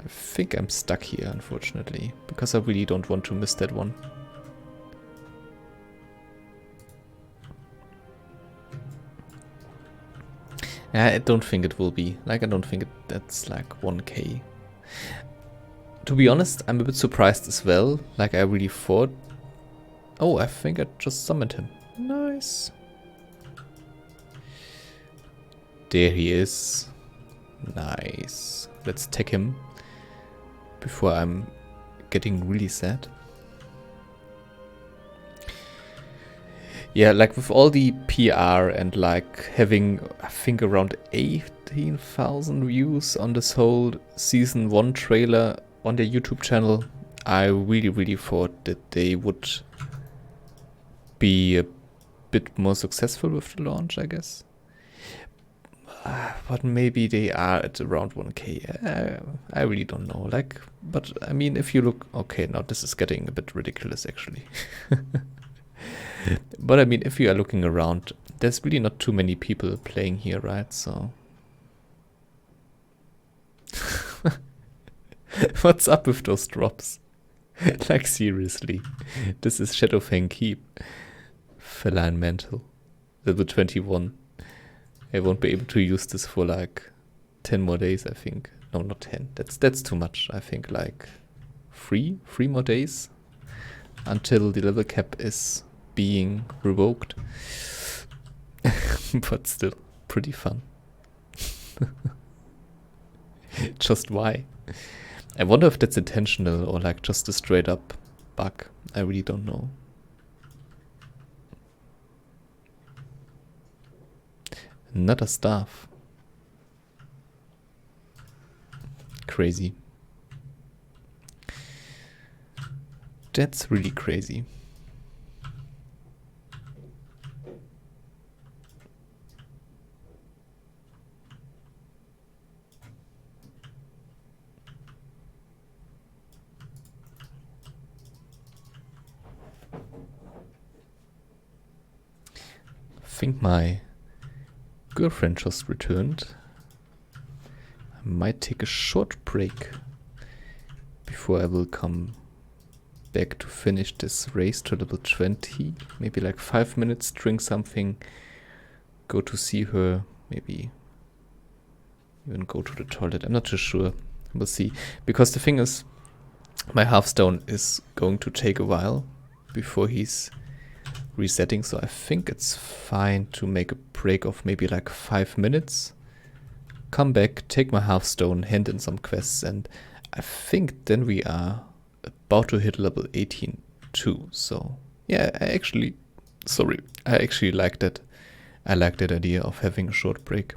I think I'm stuck here, unfortunately, because I really don't want to miss that one. I don't think it will be. Like, I don't think that's like 1k. To be honest, I'm a bit surprised as well. Like, I really thought... Oh, I think I just summoned him. Nice. There he is. Nice. Let's take him before I'm getting really sad. Yeah, like with all the PR and like having, I think, around 18,000 views on this whole season 1 trailer on their YouTube channel, I really thought that they would be a bit more successful with the launch, I guess. But maybe they are at around 1k. I really don't know. Like, but I mean, if you look... Okay, now this is getting a bit ridiculous, actually. But I mean, if you are looking around, there's really not too many people playing here, right? So... What's up with those drops? Like, seriously. This is Shadowfang Keep. Feline Mantle. Level 21. I won't be able to use this for like 10 more days, I think. No, not 10. That's too much. I think like 3 more days until the level cap is being revoked. But still, pretty fun. Just why? I wonder if that's intentional or like just a straight up bug. I really don't know. Another staff. Crazy. That's really crazy. I think my girlfriend just returned. I might take a short break before I will come back to finish this race to level 20. Maybe like 5 minutes, drink something, go to see her, maybe even go to the toilet. I'm not too sure. We'll see. Because the thing is, my Hearthstone is going to take a while before he's resetting, so I think it's fine to make a break of maybe like 5 minutes, come back, take my Hearthstone, hand in some quests, and I think then we are about to hit level 18 too. So yeah, I actually like that. I like that idea of having a short break.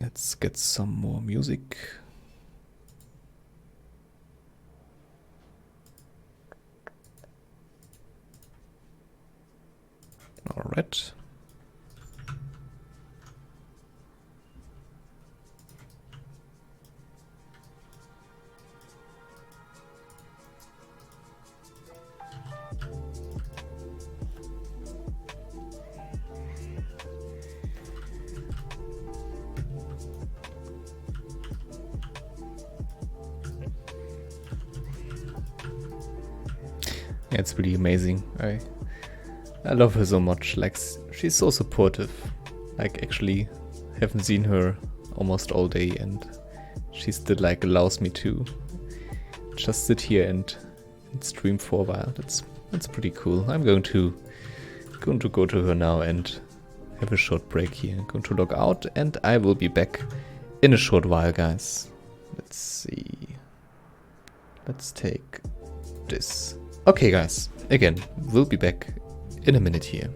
Let's get some more music. All right. Yeah, it's really amazing. I love her so much. Like, she's so supportive. Like, actually haven't seen her almost all day, and she still like allows me to just sit here and stream for a while. That's pretty cool. I'm going to go to her now and have a short break here. I'm going to log out, and I will be back in a short while, guys. Let's see. Let's take this. Okay, guys. Again, we'll be back in a minute here.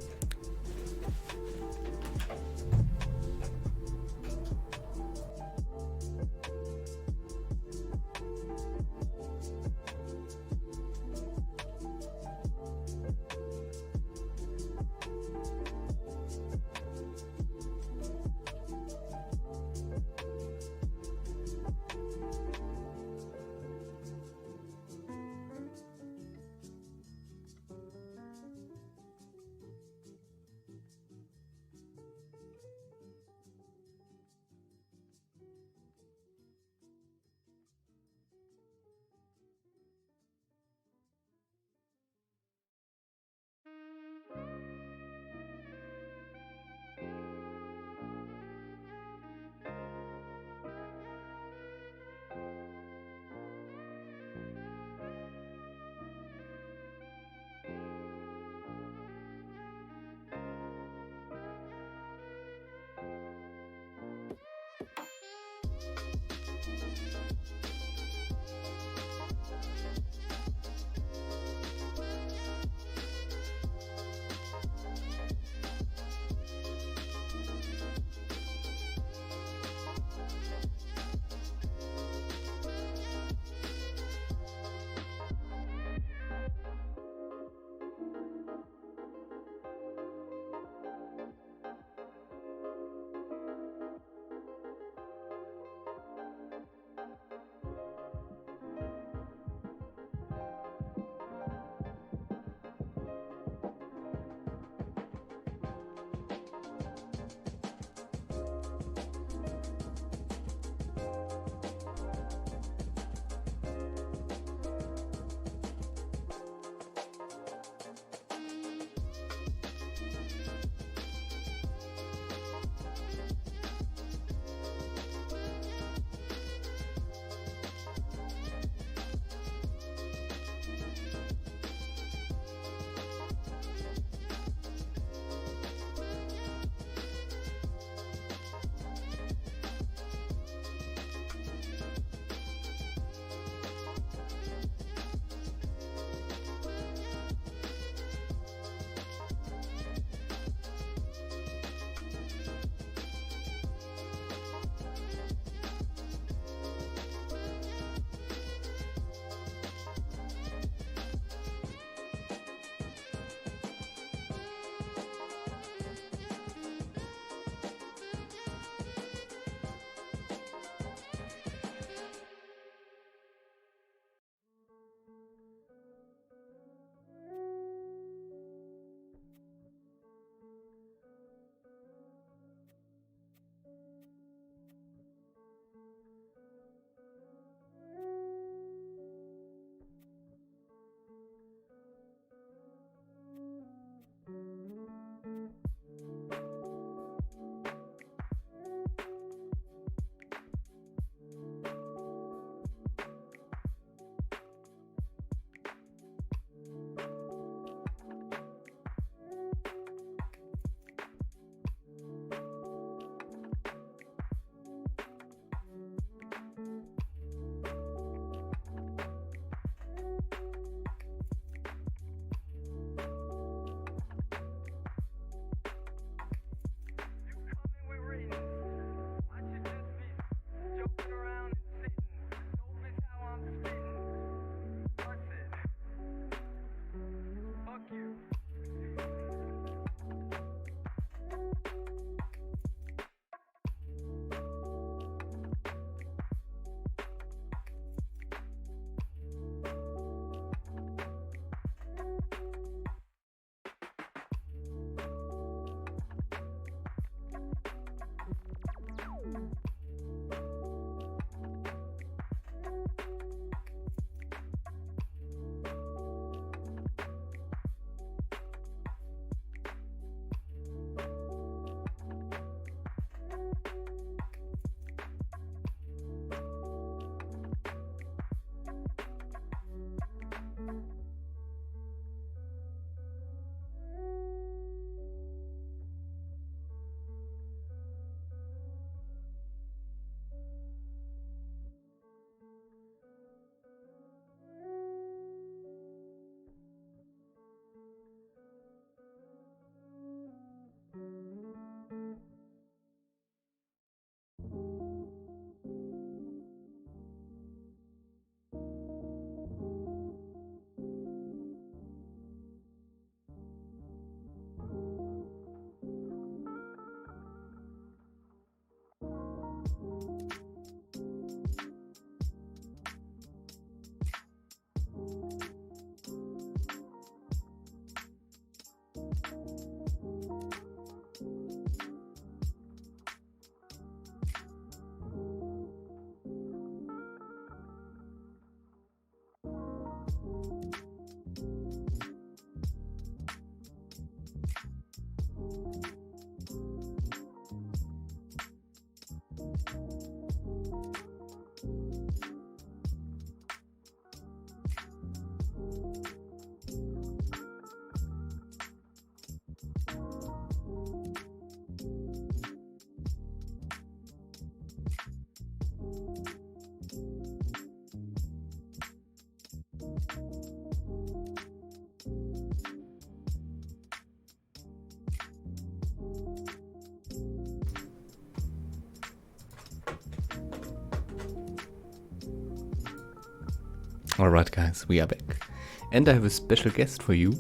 Alright guys, we are back. And I have a special guest for you.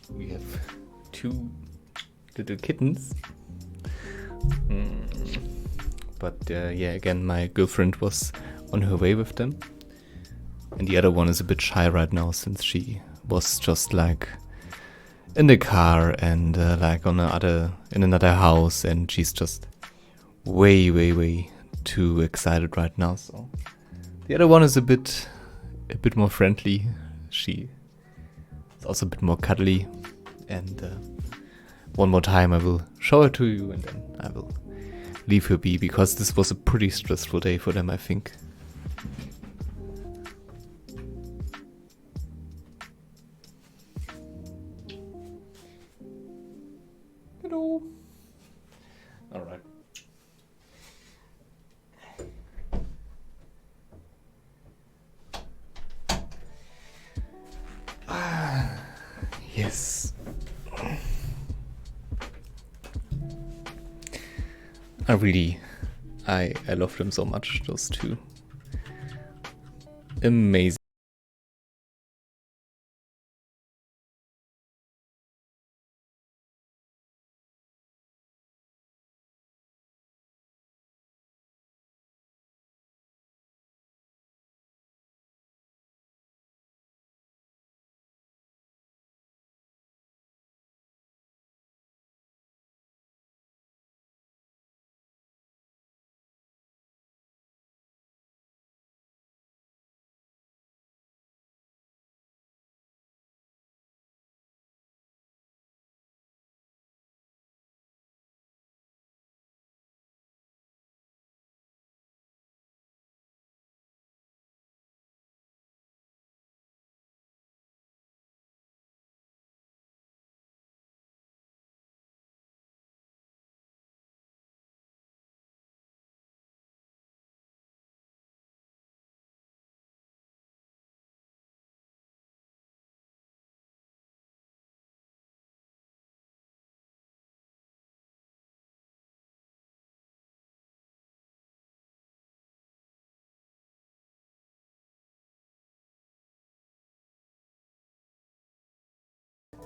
We have two little kittens. But yeah, again, my girlfriend was on her way with them. And the other one is a bit shy right now since she was just like in the car and like in another house, and she's just way too excited right now. So the other one is a bit more friendly. She is also a bit more cuddly. And one more time I will show her to you, and then I will leave her be, because this was a pretty stressful day for them, I think. Hello. All right. Yes. I love them so much, those two. Amazing.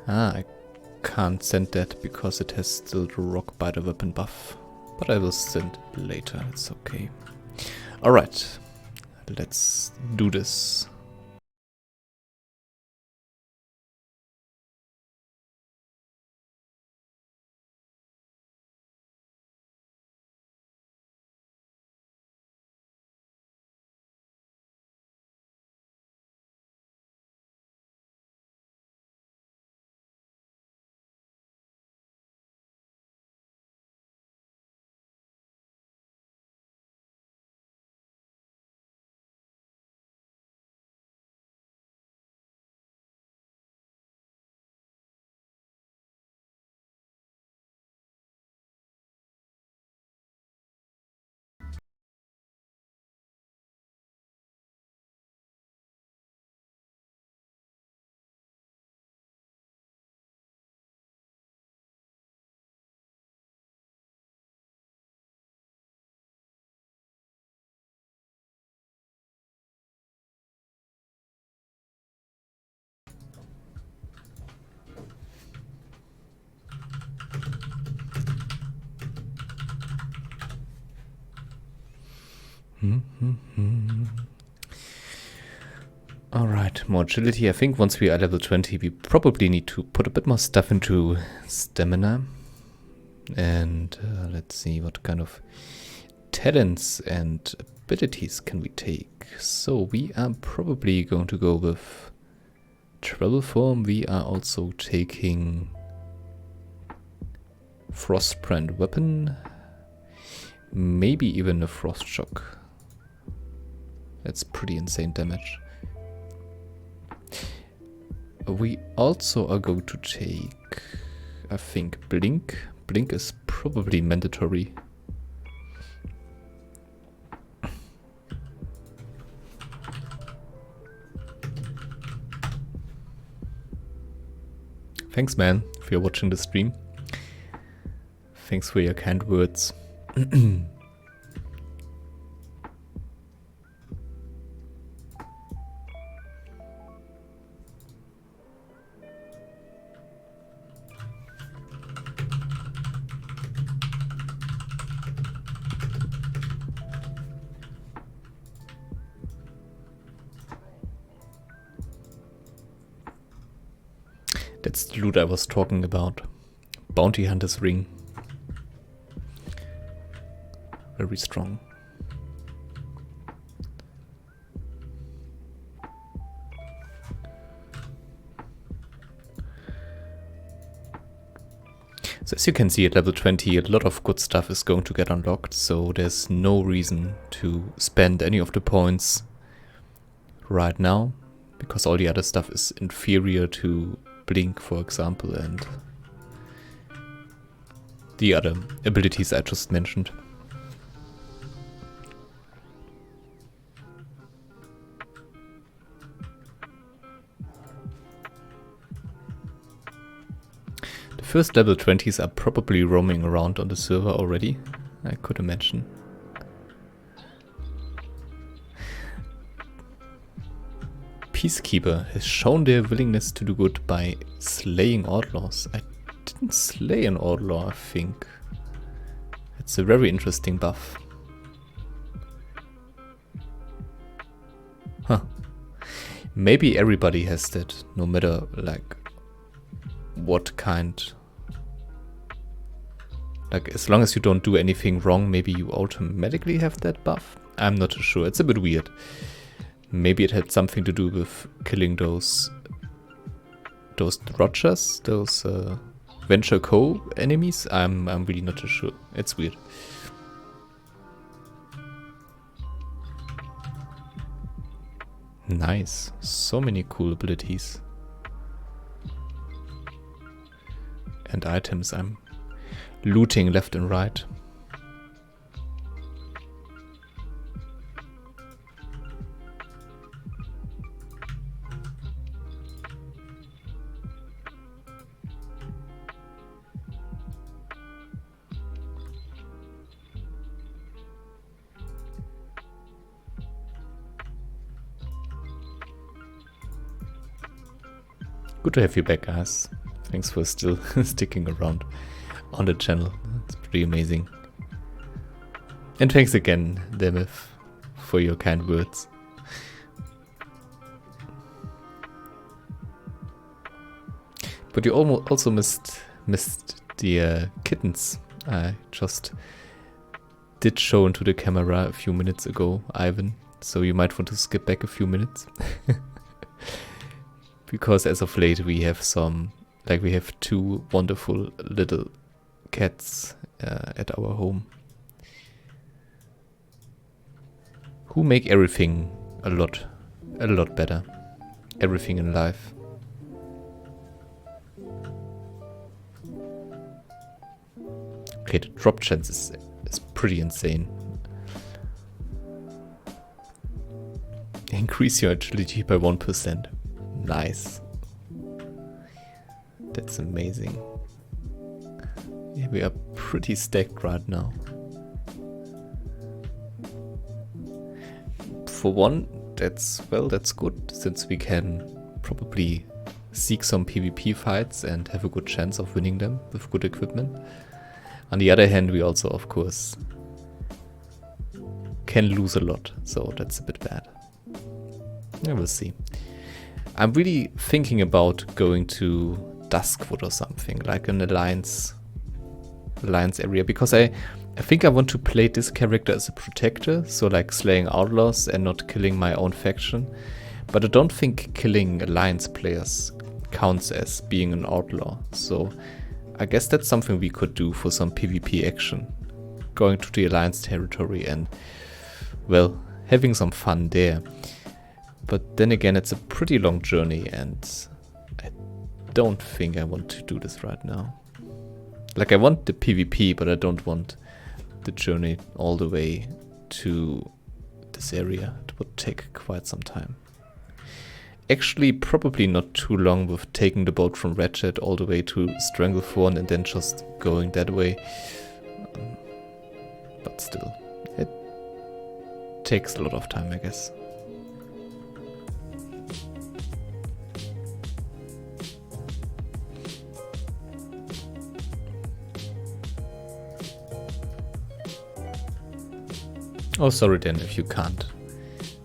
I can't send that because it has still the rock biter weapon buff. But I will send it later, it's okay. Alright, let's do this. Alright, more agility. I think once we are level 20, we probably need to put a bit more stuff into stamina. And let's see what kind of talents and abilities can we take. So we are probably going to go with Travel Form. We are also taking Frostbrand Weapon. Maybe even a Frost Shock. That's pretty insane damage. We also are going to take, I think, Blink. Blink is probably mandatory. Thanks, man, if you're watching the stream. Thanks for your kind words. That's the loot I was talking about. Bounty Hunter's Ring. Very strong. So as you can see at level 20, a lot of good stuff is going to get unlocked, so there's no reason to spend any of the points right now, because all the other stuff is inferior to Blink, for example, and the other abilities I just mentioned. The first level 20s are probably roaming around on the server already, I could imagine. Peacekeeper has shown their willingness to do good by slaying outlaws. I didn't slay an outlaw, I think. It's a very interesting buff. Huh. Maybe everybody has that, no matter like what kind. Like as long as you don't do anything wrong, maybe you automatically have that buff. I'm not too sure. It's a bit weird. Maybe it had something to do with killing those Rogers, those Venture Co enemies. I'm really not too sure. It's weird. Nice. So many cool abilities. And items I'm looting left and right. Good to have you back, guys. Thanks for still sticking around on the channel. It's pretty amazing. And thanks again, Demif, for your kind words. But you also missed the kittens. I just did show into the camera a few minutes ago, Ivan. So you might want to skip back a few minutes. Because as of late we have we have two wonderful little cats at our home. Who make everything a lot better. Everything in life. Okay, the drop chance is pretty insane. Increase your agility by 1%. Nice. That's amazing. Yeah, we are pretty stacked right now. For one, that's good, since we can probably seek some PvP fights and have a good chance of winning them with good equipment. On the other hand, we also, of course, can lose a lot, so that's a bit bad. Yeah, we'll see. I'm really thinking about going to Duskwood or something, like an alliance area, because I think I want to play this character as a protector, so like slaying outlaws and not killing my own faction. But I don't think killing alliance players counts as being an outlaw, so I guess that's something we could do for some PvP action. Going to the alliance territory and, well, having some fun there. But then again, it's a pretty long journey and I don't think I want to do this right now. Like, I want the PvP, but I don't want the journey all the way to this area. It would take quite some time. Actually, probably not too long with taking the boat from Ratchet all the way to Stranglethorn and then just going that way. But still, it takes a lot of time, I guess. Oh, sorry then if you can't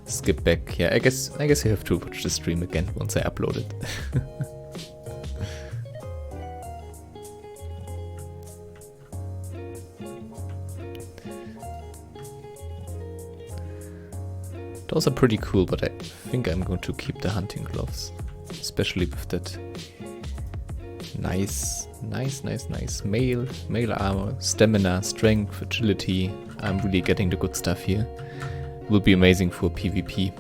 skip back. Yeah, I guess you have to watch the stream again once I upload it. Those are pretty cool, but I think I'm going to keep the hunting gloves. Especially with that nice mail armor, stamina, strength, agility. I'm really getting the good stuff here. Will be amazing for PvP.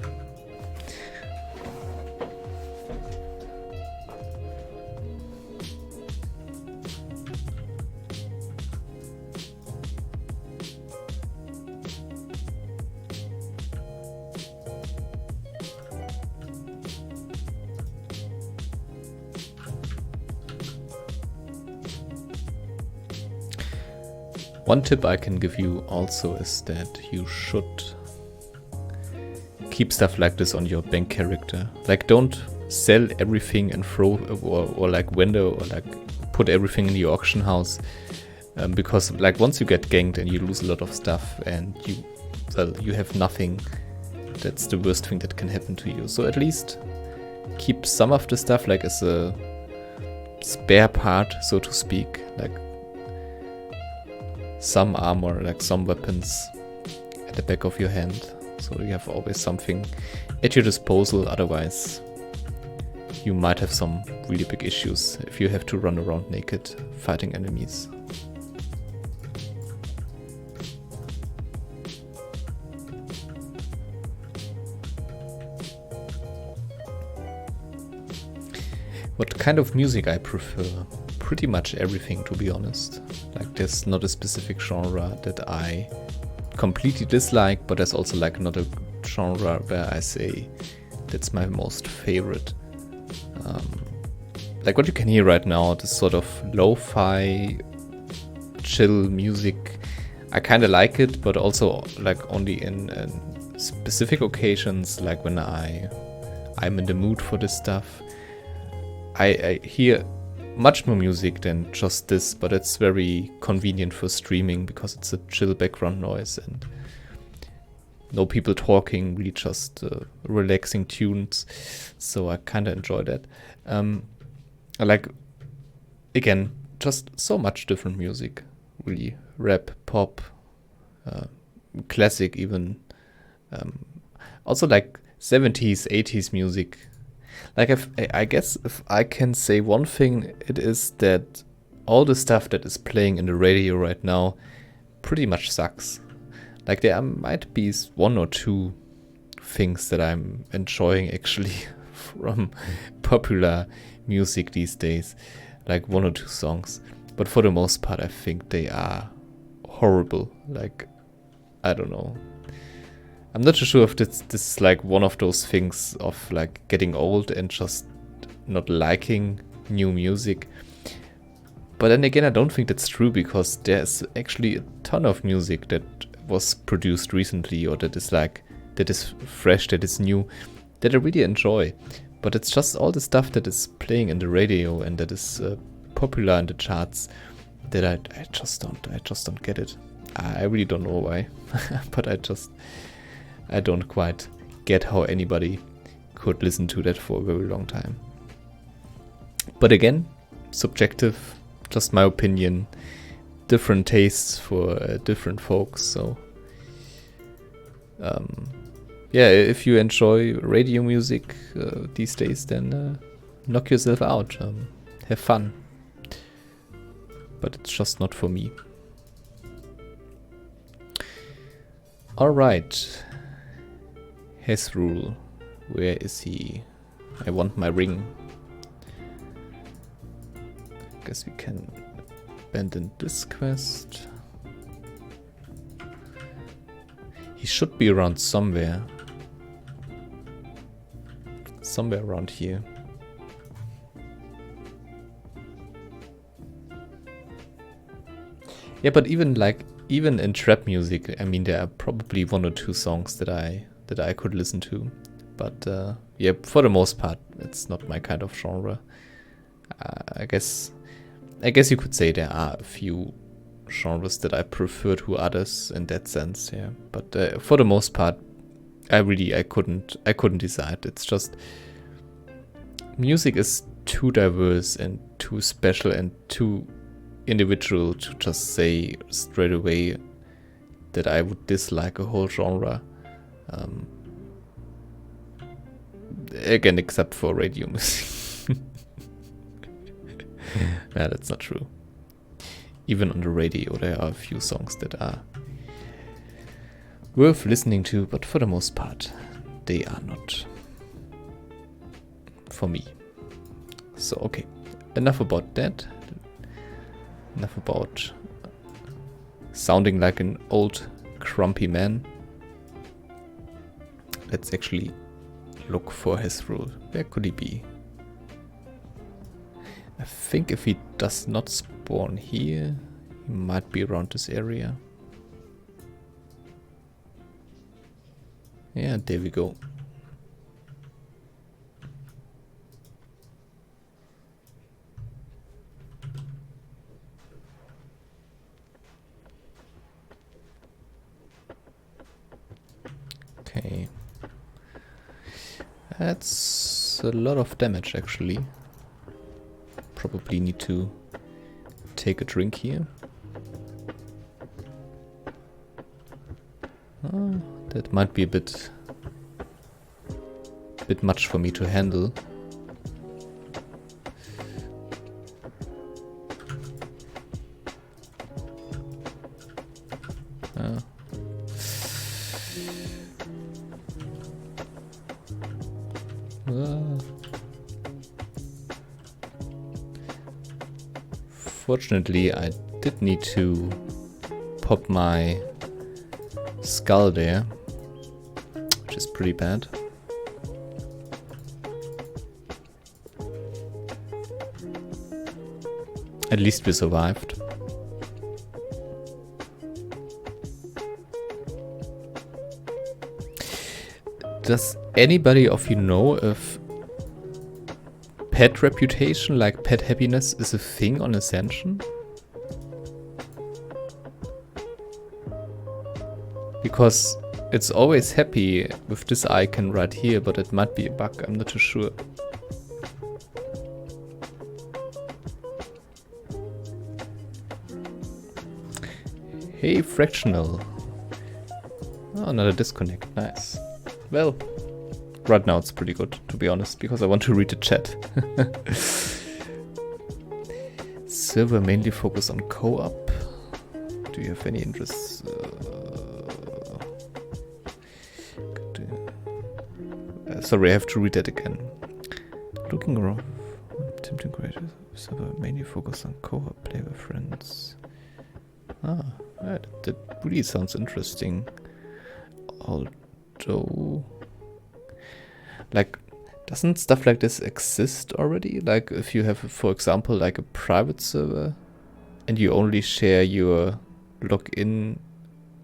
One tip I can give you also is that you should keep stuff like this on your bank character. Like, don't sell everything and throw or like vendor or like put everything in the auction house, because like once you get ganked and you lose a lot of stuff and you have nothing, that's the worst thing that can happen to you. So at least keep some of the stuff like as a spare part, so to speak, like some armor, like some weapons at the back of your hand, so you have always something at your disposal. Otherwise you might have some really big issues if you have to run around naked fighting enemies. What kind of music I prefer? Pretty much everything, to be honest. Like, there's not a specific genre that I completely dislike, but there's also like not a genre where I say that's my most favorite. Like what you can hear right now, this sort of lo-fi chill music, I kind of like it, but also like only in specific occasions, like when I'm in the mood for this stuff. I hear much more music than just this, but it's very convenient for streaming because it's a chill background noise and no people talking, really just relaxing tunes. So I kind of enjoy that. I like, again, just so much different music, really. Rap, pop, classic even. Also like 70s, 80s music. Like, I guess if I can say one thing, it is that all the stuff that is playing in the radio right now pretty much sucks. Like, there might be one or two things that I'm enjoying actually from popular music these days, like one or two songs. But for the most part, I think they are horrible. Like, I don't know. I'm not too sure if this is like one of those things of like getting old and just not liking new music. But then again, I don't think that's true, because there's actually a ton of music that was produced recently or that is fresh, that is new, that I really enjoy. But it's just all the stuff that is playing in the radio and that is popular in the charts that I just don't get it. I really don't know why, but I don't quite get how anybody could listen to that for a very long time. But again, subjective, just my opinion, different tastes for different folks. So yeah, if you enjoy radio music these days, then knock yourself out, have fun. But it's just not for me. Alright. Hezrul, where is he? I want my ring. Guess we can abandon this quest. He should be around somewhere. Somewhere around here. Yeah, but even in trap music, I mean, there are probably one or two songs that I could listen to. But yeah, for the most part, it's not my kind of genre. I guess you could say there are a few genres that I prefer to others in that sense, yeah. But for the most part, I couldn't decide. It's just music is too diverse and too special and too individual to just say straight away that I would dislike a whole genre. Again, except for radio music. Yeah, that's not true. Even on the radio, there are a few songs that are worth listening to, but for the most part, they are not for me. So, okay, enough about that. Enough about sounding like an old, grumpy man. Let's actually look for his rule. Where could he be? I think if he does not spawn here, he might be around this area. Yeah, there we go. Okay. That's a lot of damage actually. Probably need to take a drink here. Oh, that might be a bit much for me to handle. Fortunately, I did need to pop my skull there, which is pretty bad. At least we survived. Does anybody of you know if pet reputation, like pet happiness, is a thing on Ascension? Because it's always happy with this icon right here, but it might be a bug, I'm not too sure. Hey, fractional. Oh, another disconnect, nice. Well, right now it's pretty good, to be honest, because I want to read the chat. Server mainly focus on co-op. Do you have any interests? Sorry, I have to read that again. Looking around, attempting creators. Server mainly focus on co-op, play with friends. Ah, that really sounds interesting. Although, like, doesn't stuff like this exist already? Like, if you have, for example, like a private server and you only share your login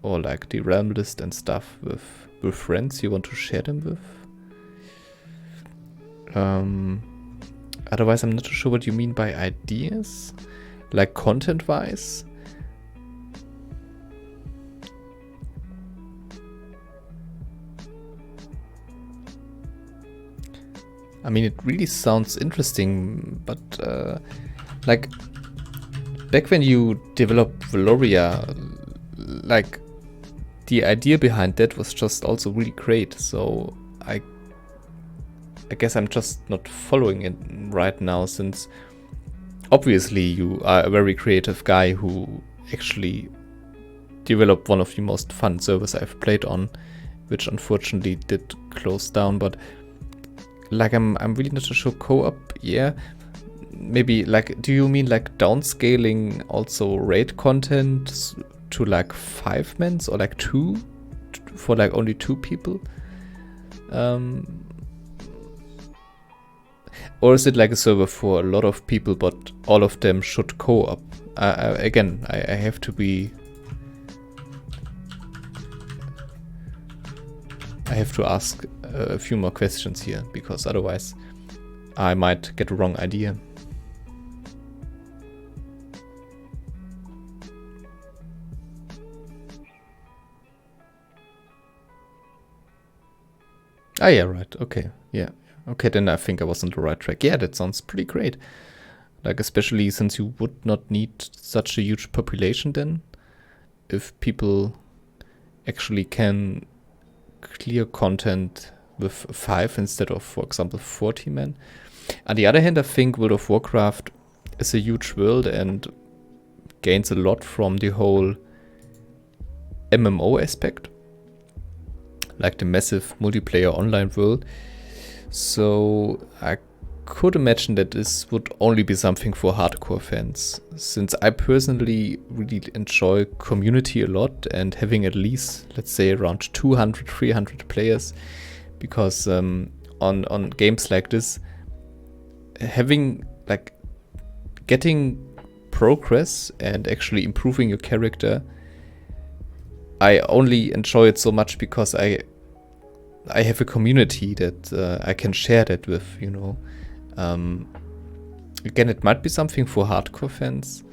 or like the realm list and stuff with friends you want to share them with. Otherwise, I'm not too sure what you mean by ideas, like content-wise. I mean, it really sounds interesting, but like back when you developed Valoria, like the idea behind that was just also really great. So I guess I'm just not following it right now, since obviously you are a very creative guy who actually developed one of the most fun servers I've played on, which unfortunately did close down. But like, I'm really not sure. Co-op, yeah, maybe. Like, do you mean like downscaling also raid content to like 5 mans or like 2 for like only 2 people? Or is it like a server for a lot of people, but all of them should co-op? Again, I have to be... I have to ask a few more questions here, because otherwise I might get a wrong idea. Ah, yeah, right. Okay, yeah. Okay, then I think I was on the right track. Yeah, that sounds pretty great. Like, especially since you would not need such a huge population then, if people actually can clear content with 5 instead of, for example, 40 men. On the other hand, I think World of Warcraft is a huge world and gains a lot from the whole MMO aspect, like the massive multiplayer online world. So I could imagine that this would only be something for hardcore fans, since I personally really enjoy community a lot and having at least, let's say, around 200, 300 players, because on games like this, having like getting progress and actually improving your character, I only enjoy it so much because I have a community that I can share that with, you know. Again, it might be something for hardcore fans,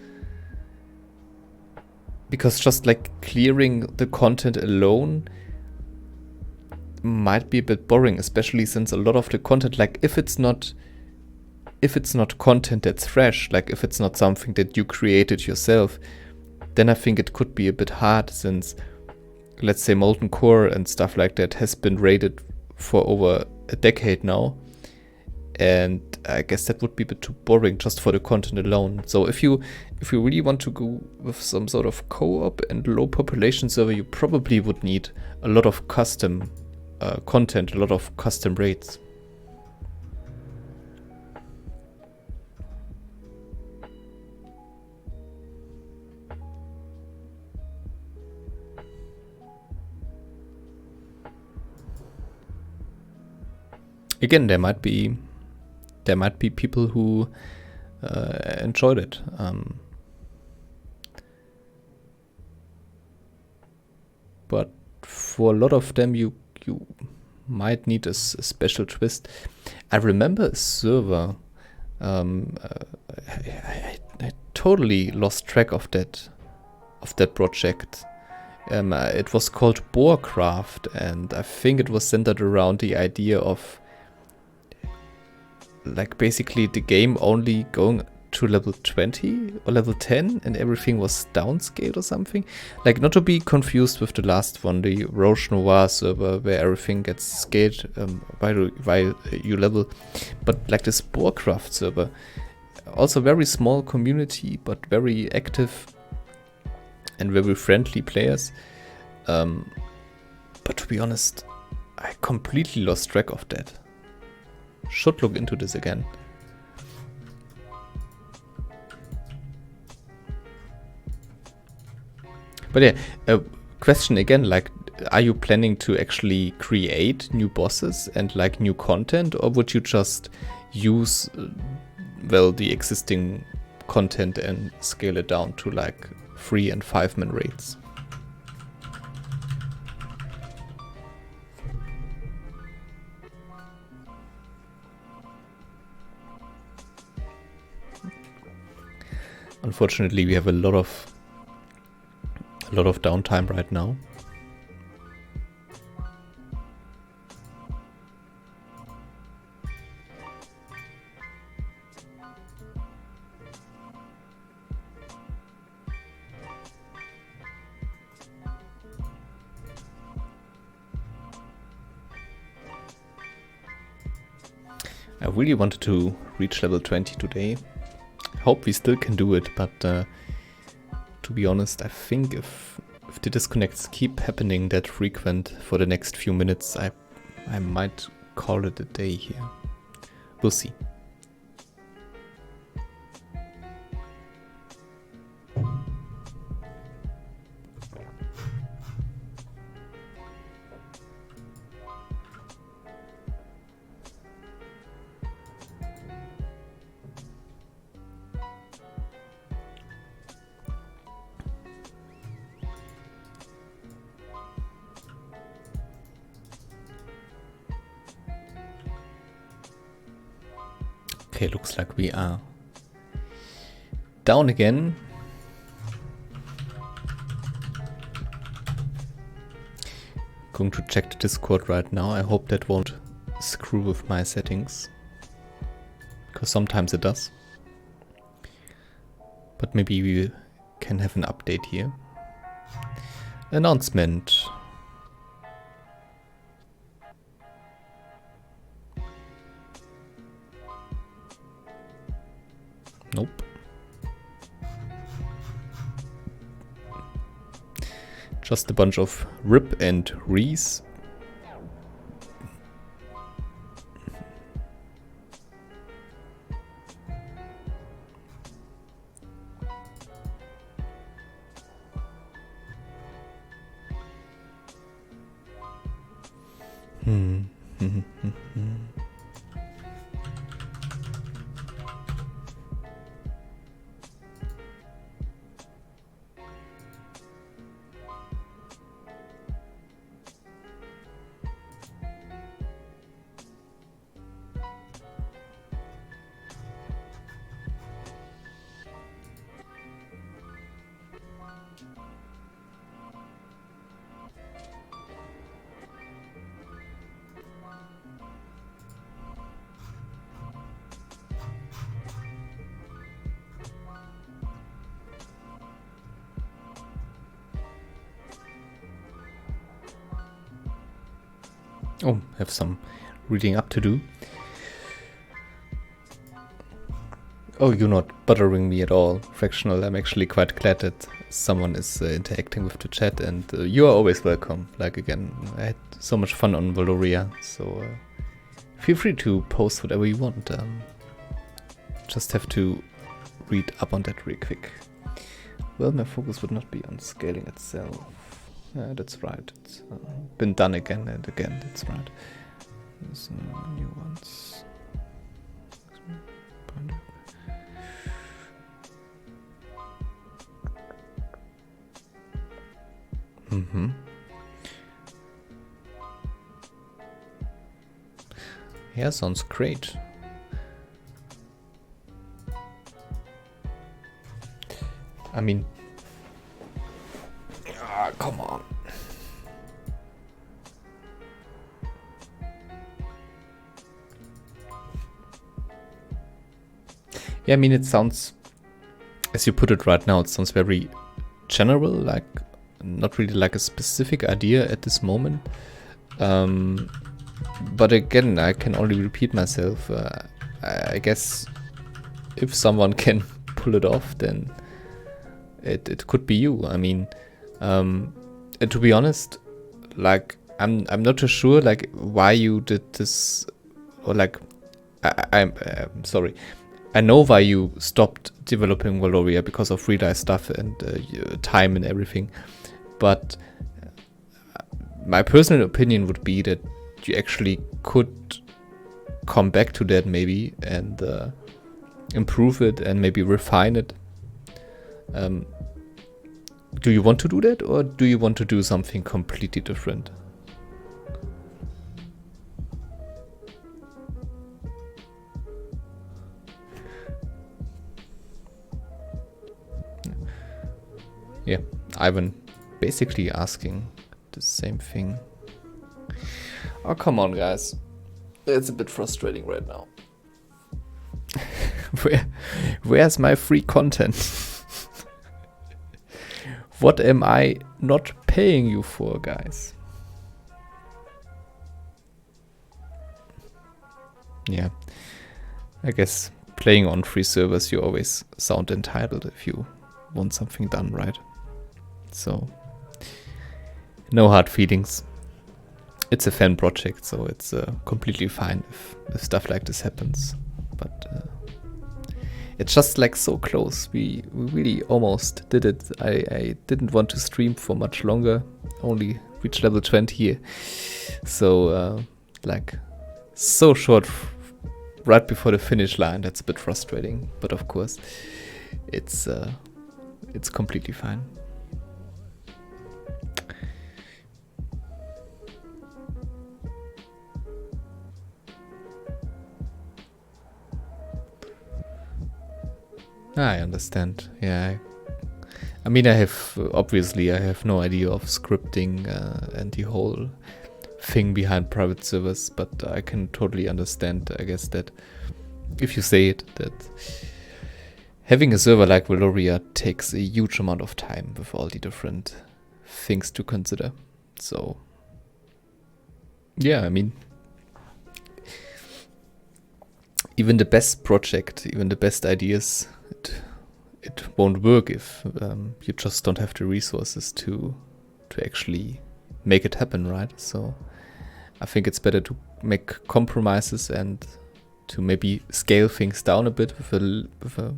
because just like clearing the content alone might be a bit boring, especially since a lot of the content, like if it's not content that's fresh, like if it's not something that you created yourself, then I think it could be a bit hard, since let's say Molten Core and stuff like that has been rated for over a decade now. And I guess that would be a bit too boring just for the content alone. So if you really want to go with some sort of co-op and low population server, you probably would need a lot of custom content, a lot of custom raids. Again, there might be people who enjoyed it. But for a lot of them, you might need a special twist. I remember a server. I totally lost track of that project. It was called Warcraft, and I think it was centered around the idea of like basically the game only going to level 20 or level 10 and everything was downscaled or something. Like, not to be confused with the last one, the Roche Noir server, where everything gets scaled while you level. But like this Warcraft server, also very small community, but very active and very friendly players. But to be honest, I completely lost track of that. Should look into this again. But yeah, a question again, like, are you planning to actually create new bosses and like new content, or would you just use well the existing content and scale it down to like 3 and 5 man raids? Unfortunately, we have a lot of downtime right now. I really wanted to reach level 20 today. Hope we still can do it, but to be honest, I think if the disconnects keep happening that frequent for the next few minutes, I might call it a day here. We'll see. Okay, looks like we are down again. Going to check the Discord right now. I hope that won't screw with my settings, because sometimes it does. But maybe we can have an update here. Announcement. Nope. Just a bunch of rip and rees. Oh, have some reading up to do. Oh, you're not bothering me at all, Fractional. I'm actually quite glad that someone is interacting with the chat, and you are always welcome. Like, again, I had so much fun on Valoria, so feel free to post whatever you want. Just have to read up on that real quick. Well, my focus would not be on scaling itself. Yeah, that's right. It's been done again and again. That's right. There's new ones. Yeah, sounds great. I mean, come on. Yeah, I mean, it sounds, as you put it right now, it sounds very general, like not really like a specific idea at this moment. But again, I can only repeat myself. I guess if someone can pull it off, then it could be you. I mean, to be honest, like I'm not too sure like why you did this, or like I'm sorry. I know why you stopped developing Valoria, because of real life stuff and time and everything. But my personal opinion would be that you actually could come back to that maybe and improve it and maybe refine it. Do you want to do that, or do you want to do something completely different? Yeah, Ivan basically asking the same thing. Oh, come on, guys. It's a bit frustrating right now. Where's my free content? What am I not paying you for, guys? Yeah, I guess playing on free servers, you always sound entitled if you want something done right. So, no hard feelings. It's a fan project, so it's completely fine if stuff like this happens. But it's just like so close. We really almost did it. I didn't want to stream for much longer. Only reached level 20 here. So like so short right before the finish line. That's a bit frustrating. But of course, it's completely fine. I understand. Yeah. I mean, I have no idea of scripting and the whole thing behind private servers, but I can totally understand, I guess, that if you say it, that having a server like Valoria takes a huge amount of time with all the different things to consider. So, yeah, I mean, even the best project, even the best ideas it won't work if you just don't have the resources to actually make it happen, right? So I think it's better to make compromises and to maybe scale things down a bit with a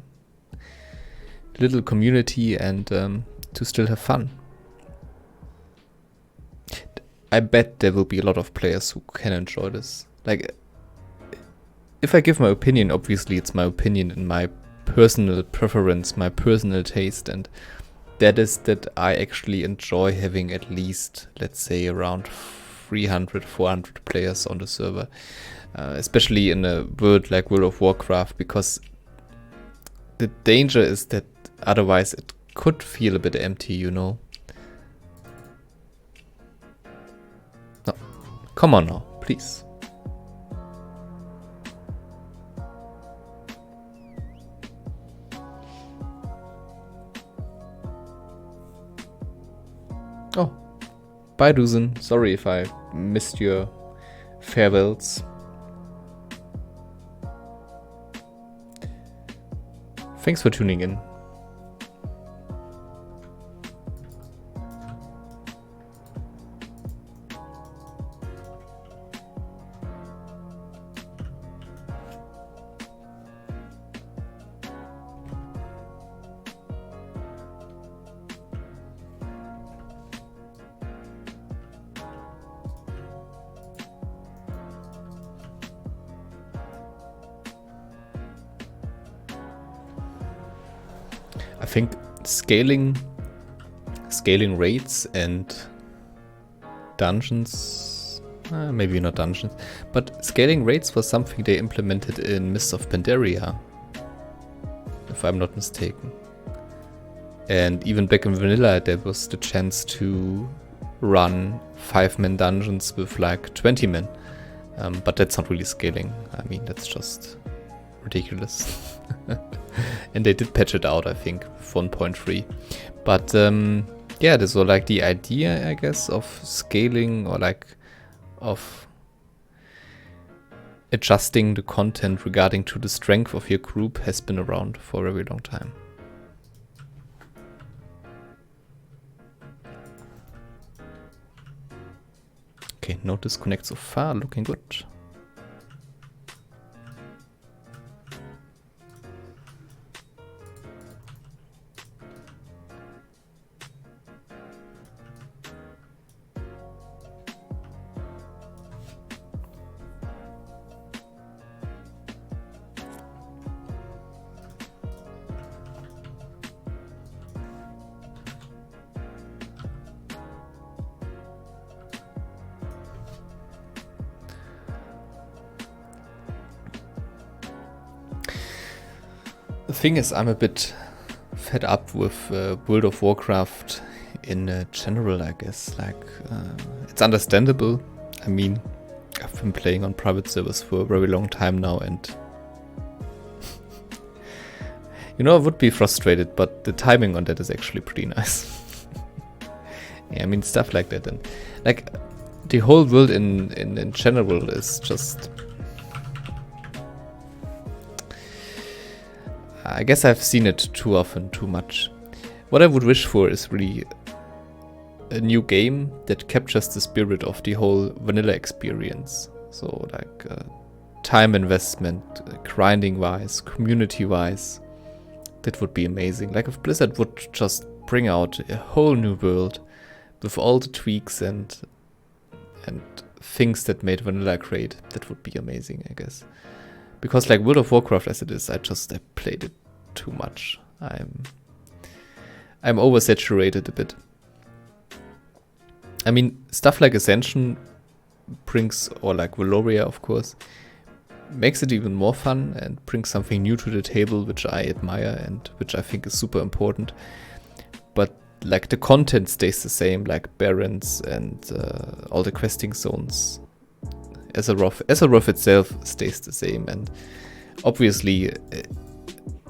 little community and to still have fun. I bet there will be a lot of players who can enjoy this. Like, if I give my opinion, obviously it's my opinion and my personal preference, my personal taste, and that is that I actually enjoy having at least, let's say, around 300, 400 players on the server, especially in a world like World of Warcraft, because the danger is that otherwise it could feel a bit empty, you know. No, come on now, please. Oh, bye Dusen. Sorry if I missed your farewells. Thanks for tuning in. I think scaling rates and dungeons, maybe not dungeons, but scaling rates was something they implemented in Mists of Pandaria, if I'm not mistaken. And even back in vanilla there was the chance to run 5-man dungeons with like 20 men, but that's not really scaling. I mean, that's just ridiculous. And they did patch it out, I think, 1.3. But yeah, this was like the idea, I guess, of scaling, or like of adjusting the content regarding to the strength of your group has been around for a very long time. Okay, no disconnect so far, looking good. The thing is, I'm a bit fed up with World of Warcraft in general, I guess. Like, it's understandable. I mean, I've been playing on private servers for a very long time now, and you know, I would be frustrated, but the timing on that is actually pretty nice. Yeah, I mean, stuff like that, and like the whole world in general is just, I guess I've seen it too often, too much. What I would wish for is really a new game that captures the spirit of the whole vanilla experience. So like time investment, grinding wise, community wise, that would be amazing. Like if Blizzard would just bring out a whole new world with all the tweaks and things that made vanilla great, that would be amazing, I guess. Because like World of Warcraft as it is, I played it too much. I'm oversaturated a bit. I mean, stuff like Ascension brings, or like Valoria, of course, makes it even more fun and brings something new to the table, which I admire and which I think is super important. But like the content stays the same, like Barrens and all the questing zones. Azeroth itself stays the same, and obviously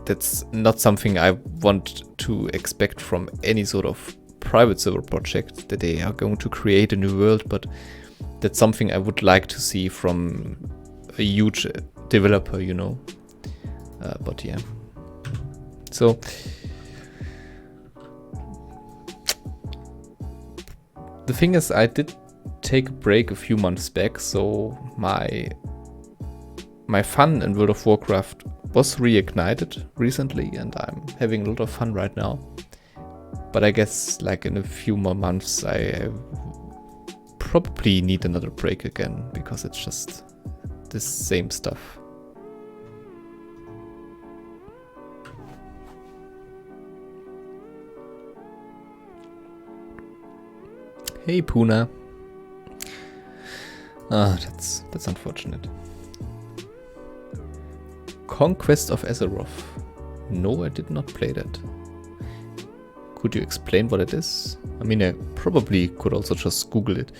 that's not something I want to expect from any sort of private server project, that they are going to create a new world, but that's something I would like to see from a huge developer, you know. But yeah. So The thing is, I did take a break a few months back, so my fun in World of Warcraft was reignited recently, and I'm having a lot of fun right now. But I guess like in a few more months I probably need another break again, because it's just the same stuff. Hey Puna. Ah, that's unfortunate. Conquest of Azeroth. No, I did not play that. Could you explain what it is? I mean, I probably could also just Google it.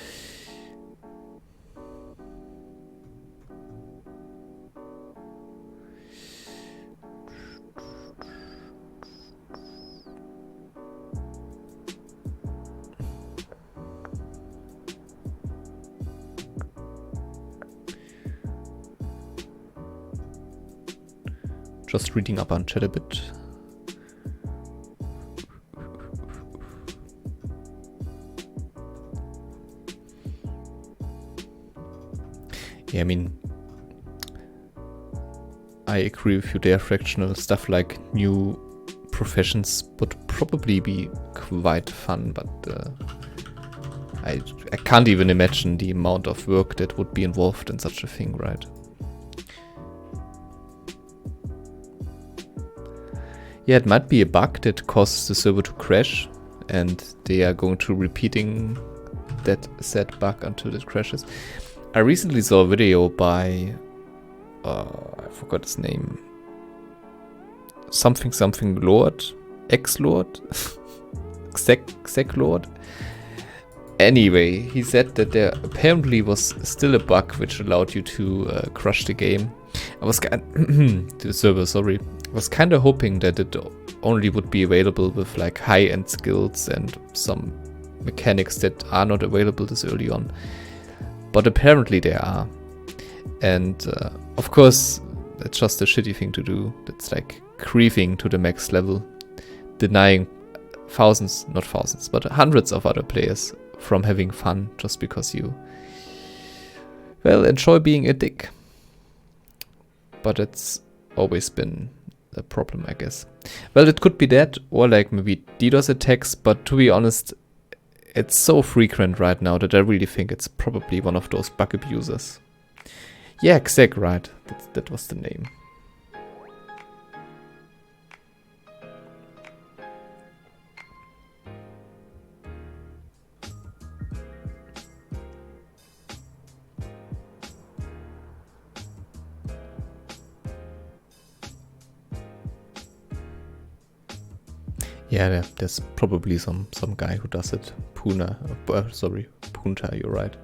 Just reading up on chat a bit. Yeah, I mean, I agree with you there. Fractional stuff like new professions would probably be quite fun, but I can't even imagine the amount of work that would be involved in such a thing, right? Yeah, it might be a bug that causes the server to crash, and they are going to repeating that said bug until it crashes. I recently saw a video by, I forgot his name, something Lord, ex-Lord, Exec Lord. Anyway, he said that there apparently was still a bug which allowed you to crush the game. I was the server, sorry. I was kind of hoping that it only would be available with like high-end skills and some mechanics that are not available this early on. But apparently they are. And of course, it's just a shitty thing to do. That's like griefing to the max level, denying thousands, not thousands, but hundreds of other players from having fun just because you, well, enjoy being a dick. But it's always been a problem, I guess. Well, it could be that, or like maybe DDoS attacks, but to be honest, it's so frequent right now that I really think it's probably one of those bug abusers. Yeah, Exec, right. That was the name. Yeah, there's probably some guy who does it. Puna, sorry, Punta, you're right.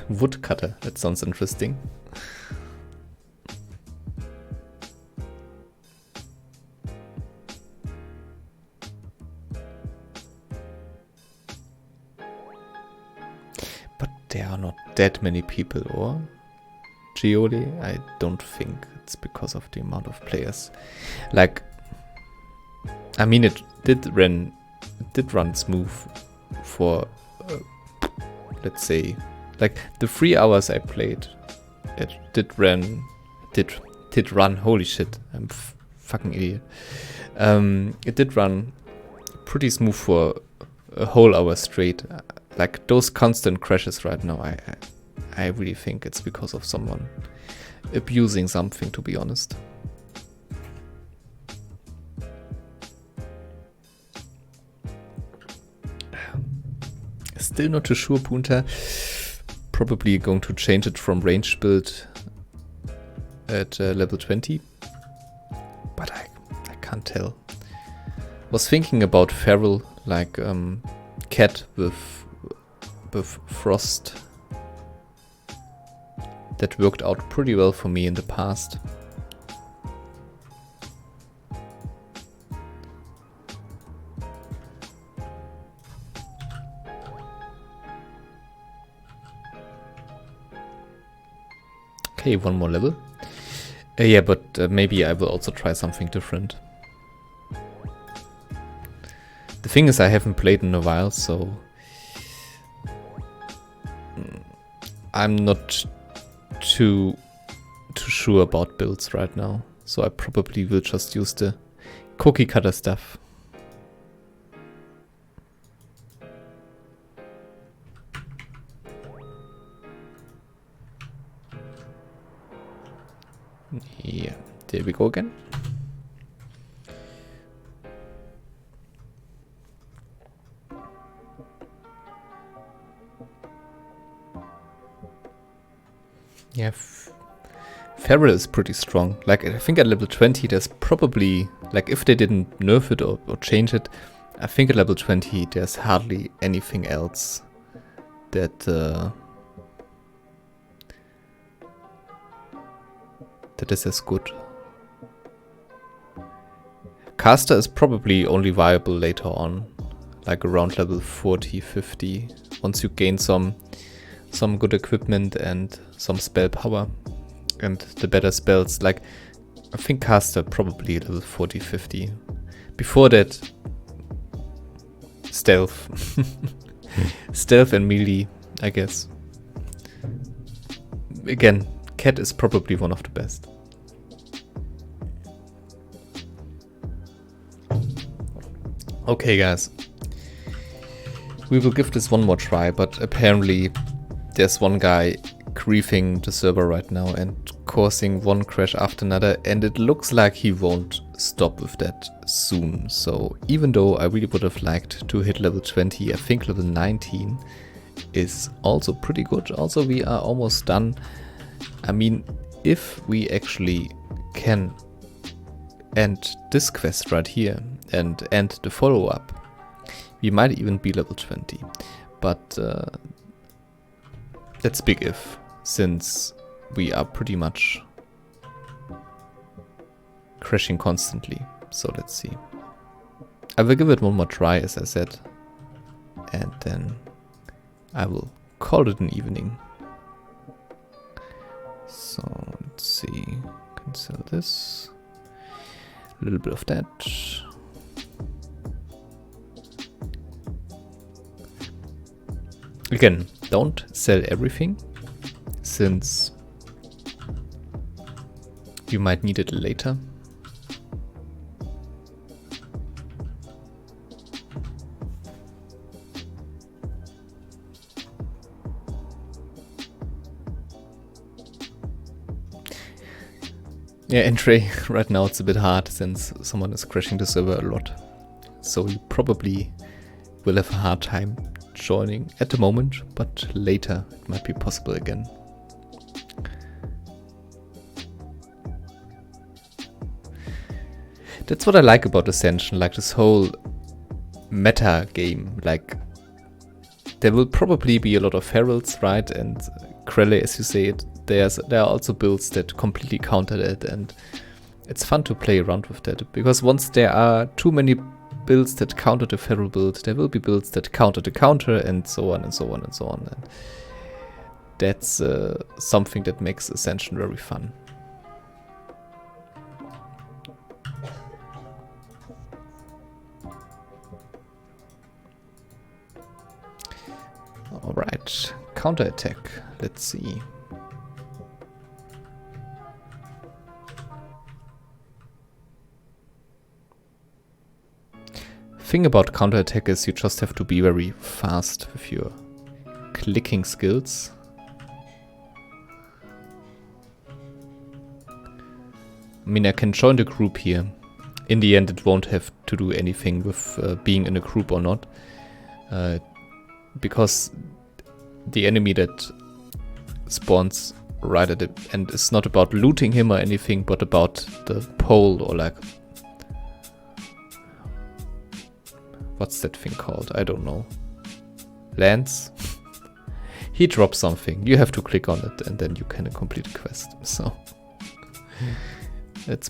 Woodcutter, that sounds interesting. There are not that many people, or Geoli? I don't think it's because of the amount of players. Like, I mean, it did run smooth for, let's say, like the 3 hours I played. It did run. Holy shit, I'm fucking idiot. It did run pretty smooth for a whole hour straight. Like those constant crashes right now, I really think it's because of someone abusing something, to be honest. Still not too sure, Punta. Probably going to change it from range build at level 20. But I can't tell. Was thinking about Feral, like cat with frost. That worked out pretty well for me in the past. Hey, one more level. Yeah, but maybe I will also try something different. The thing is, I haven't played in a while, so I'm not too sure about builds right now. So I probably will just use the cookie cutter stuff. Yeah, there we go again. Yeah, Feral is pretty strong. Like, I think at level 20 there's probably, like, if they didn't nerf it or change it, I think at level 20 there's hardly anything else that that is as good. Caster is probably only viable later on, like around level 40, 50, once you gain some good equipment and some spell power and the better spells. Like, I think Caster probably level 40, 50. Before that, stealth. Stealth and melee, I guess. Again, Cat is probably one of the best. Okay guys, we will give this one more try, but apparently there's one guy griefing the server right now and causing one crash after another, and it looks like he won't stop with that soon. So even though I really would have liked to hit level 20, I think level 19 is also pretty good. Also, we are almost done. I mean, if we actually can end this quest right here and end the follow-up, we might even be level 20. But that's big if, since we are pretty much crashing constantly. So let's see. I will give it one more try, as I said, and then I will call it an evening. So let's see, cancel this, a little bit of that. Again, don't sell everything, since you might need it later. Yeah, entry right now it's a bit hard since someone is crashing the server a lot. So you probably will have a hard time joining at the moment, but later it might be possible again. That's what I like about Ascension, like this whole meta game. Like, there will probably be a lot of heralds, right? And Krelle, as you say it, there are also builds that completely counter that, and it's fun to play around with that, because once there are too many builds that counter the feral build, there will be builds that counter the counter, and so on and so on and so on. And that's something that makes Ascension very fun. Alright, counterattack. Let's see. Thing about counterattack is you just have to be very fast with your clicking skills. I mean, I can join the group here. In the end, it won't have to do anything with being in a group or not. Because the enemy that spawns right at the end is not about looting him or anything, but about the pole, or like, what's that thing called? I don't know. Lance? He drops something. You have to click on it and then you can complete a quest. So it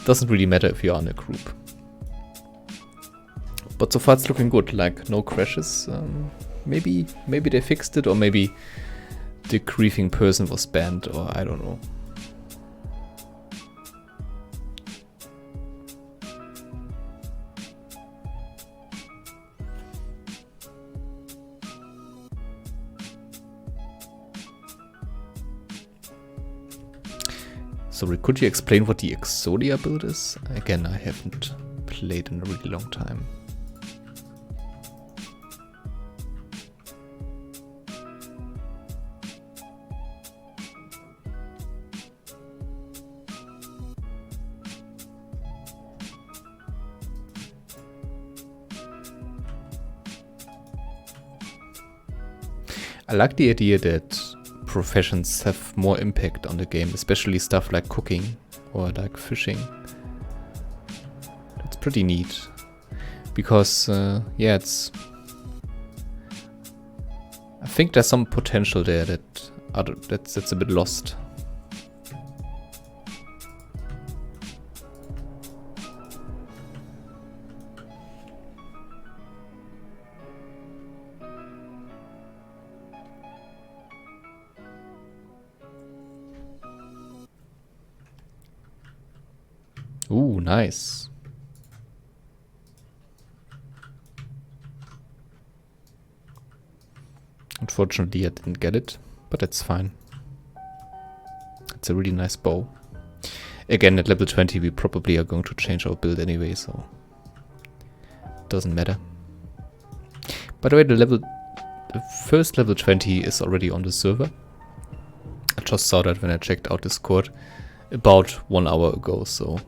doesn't really matter if you're in a group. But so far it's looking good, like no crashes. Maybe they fixed it, or maybe the grieving person was banned, or I don't know. Sorry, could you explain what the Exodia build is? Again, I haven't played in a really long time. I like the idea that professions have more impact on the game, especially stuff like cooking or like fishing. That's pretty neat, because yeah, it's. I think there's some potential there that's a bit lost. Ooh, nice. Unfortunately, I didn't get it, but that's fine. It's a really nice bow. Again, at level 20, we probably are going to change our build anyway, so it doesn't matter. By the way, the first level 20 is already on the server. I just saw that when I checked out Discord about 1 hour ago, so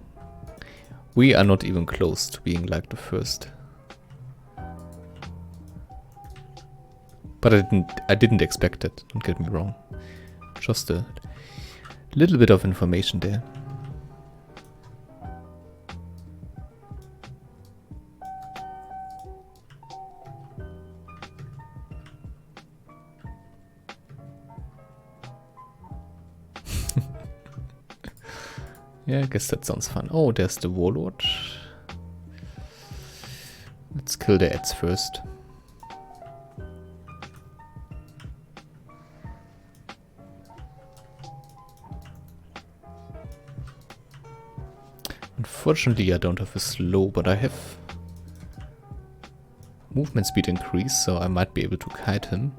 we are not even close to being like the first. But I didn't expect it, don't get me wrong. Just a little bit of information there. Yeah, I guess that sounds fun. Oh, there's the warlord. Let's kill the ads first. Unfortunately, I don't have a slow, but I have movement speed increase, so I might be able to kite him.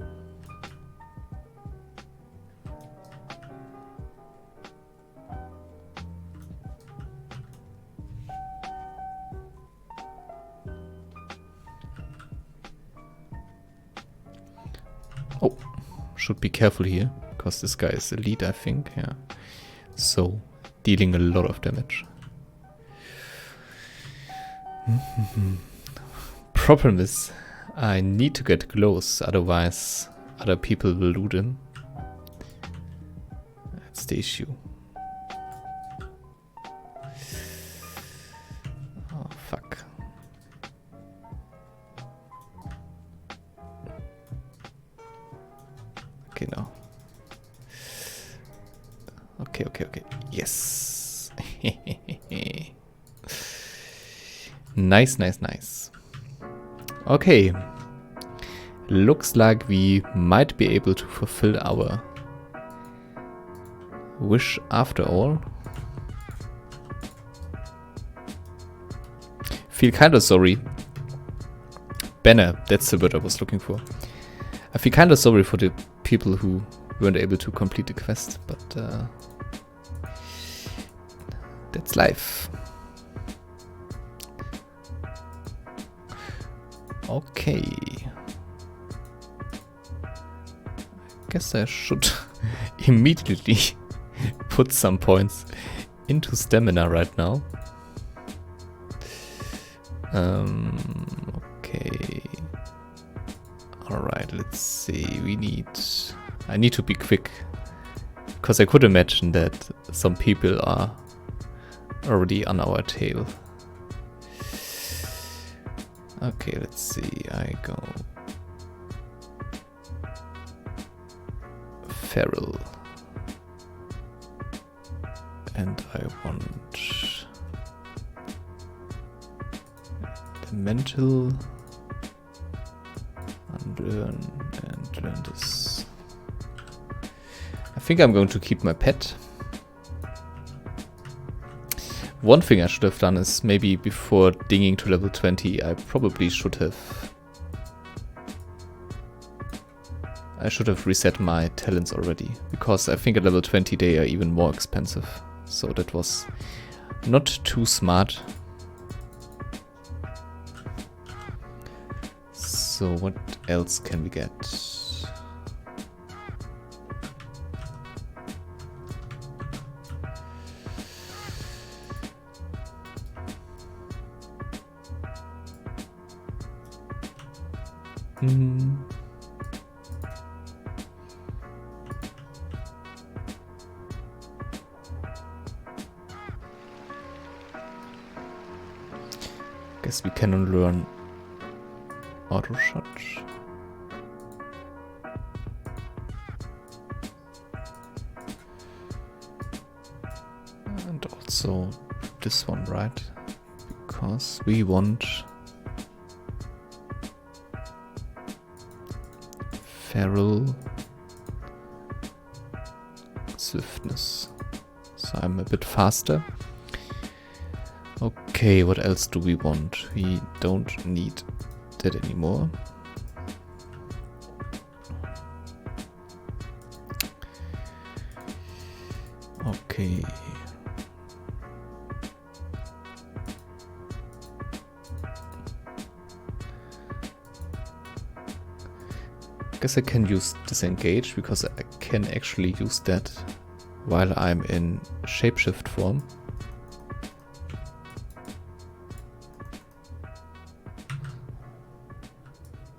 Oh, should be careful here, because this guy is elite, I think, yeah. So, dealing a lot of damage. Problem is, I need to get close, otherwise other people will loot him. That's the issue. Oh, fuck. Okay, now. Okay. Yes. Nice. Okay. Looks like we might be able to fulfill our wish after all. Feel kinda sorry. Banner, that's the word I was looking for. I feel kinda sorry for the people who weren't able to complete the quest, but that's life. Okay. I guess I should immediately put some points into stamina right now. Okay. Alright, let's see. I need to be quick, because I could imagine that some people are already on our tail. Okay, let's see. I go feral, and I want the mental, unlearn and learn this. think I'm going to keep my pet. One thing I should have done is maybe before dinging to level 20, I probably should have... reset my talents already, because I think at level 20 they are even more expensive. So that was not too smart. So what else can we get? Guess we can learn auto shot. And also this one, right? Because we want feral swiftness. So I'm a bit faster. Okay, what else do we want? We don't need that anymore. Okay. Guess I can use disengage because I can actually use that while I'm in shapeshift form.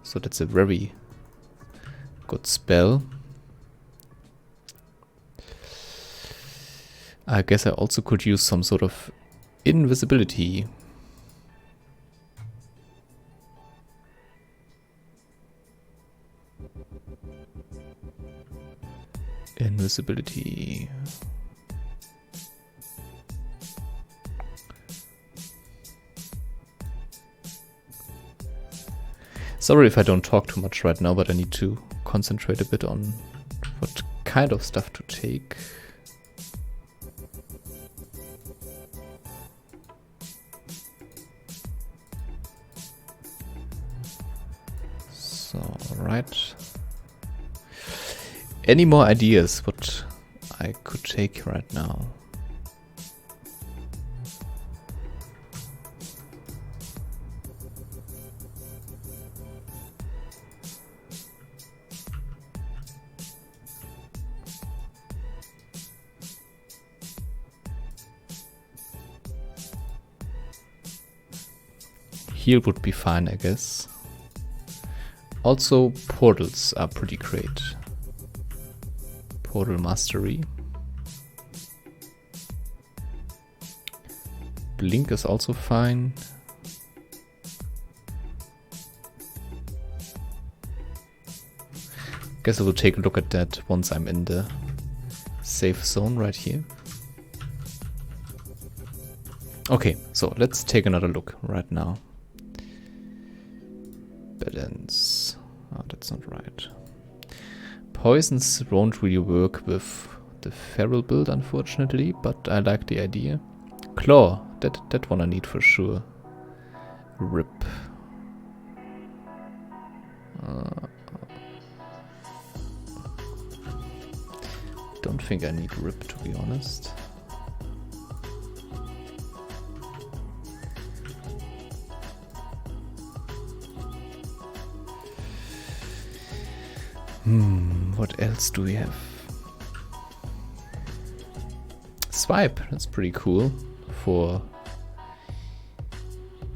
So that's a very good spell. I guess I also could use some sort of invisibility. Invisibility. Sorry if I don't talk too much right now, but I need to concentrate a bit on what kind of stuff to take. So, right. Any more ideas what I could take right now? Heal would be fine, I guess. Also, portals are pretty great. Portal mastery. Blink is also fine. Guess I will take a look at that once I'm in the safe zone right here. Okay, so let's take another look right now. Balance. Oh, that's not right. Poisons won't really work with the feral build, unfortunately, but I like the idea. Claw, that one I need for sure. Rip. Don't think I need rip, to be honest. What else do we have? Swipe, that's pretty cool for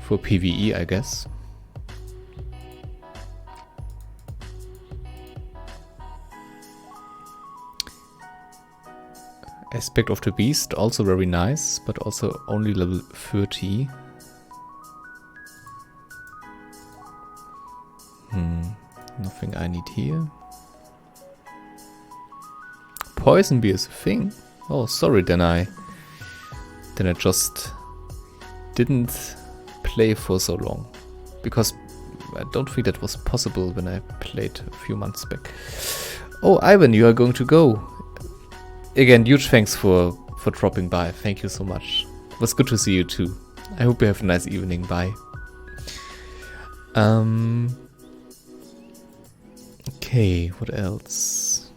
PvE, I guess. Aspect of the Beast, also very nice, but also only level 30. Nothing I need here. Poison Beer is a thing? Oh, sorry, then I just didn't play for so long. Because I don't think that was possible when I played a few months back. Oh, Ivan, you are going to go. again, huge thanks for dropping by. Thank you so much. It was good to see you too. I hope you have a nice evening. Bye. Okay, what else?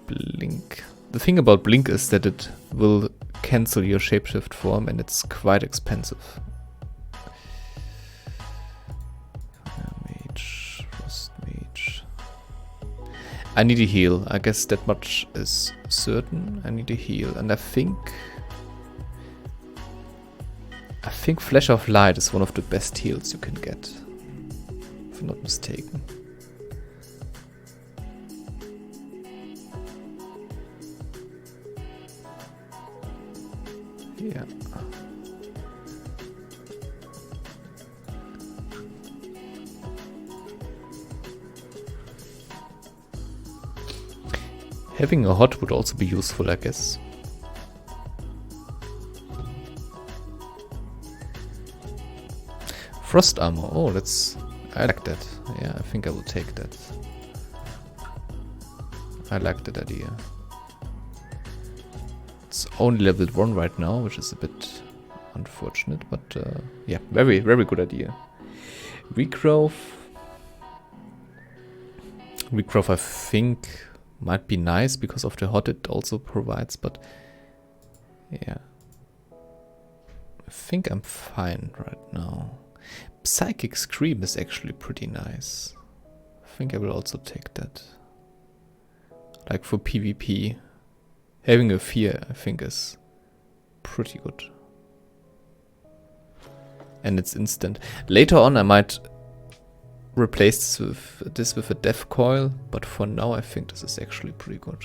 Blink. The thing about Blink is that it will cancel your shapeshift form and it's quite expensive. Mage, Frost Mage. I need a heal. I guess that much is certain. I need a heal, and I think Flash of Light is one of the best heals you can get, if I'm not mistaken. Yeah. Having a hot would also be useful, I guess. Frost armor. Oh, I like that. Yeah, I think I will take that. I like that idea. It's only leveled 1 right now, which is a bit unfortunate, but yeah, very, very good idea. Regrowth. Regrowth, I think, might be nice because of the hot it also provides, but yeah. I think I'm fine right now. Psychic Scream is actually pretty nice. I think I will also take that. Like for PvP. Having a fear, I think, is pretty good. And it's instant. Later on I might replace this with a Death Coil, but for now I think this is actually pretty good.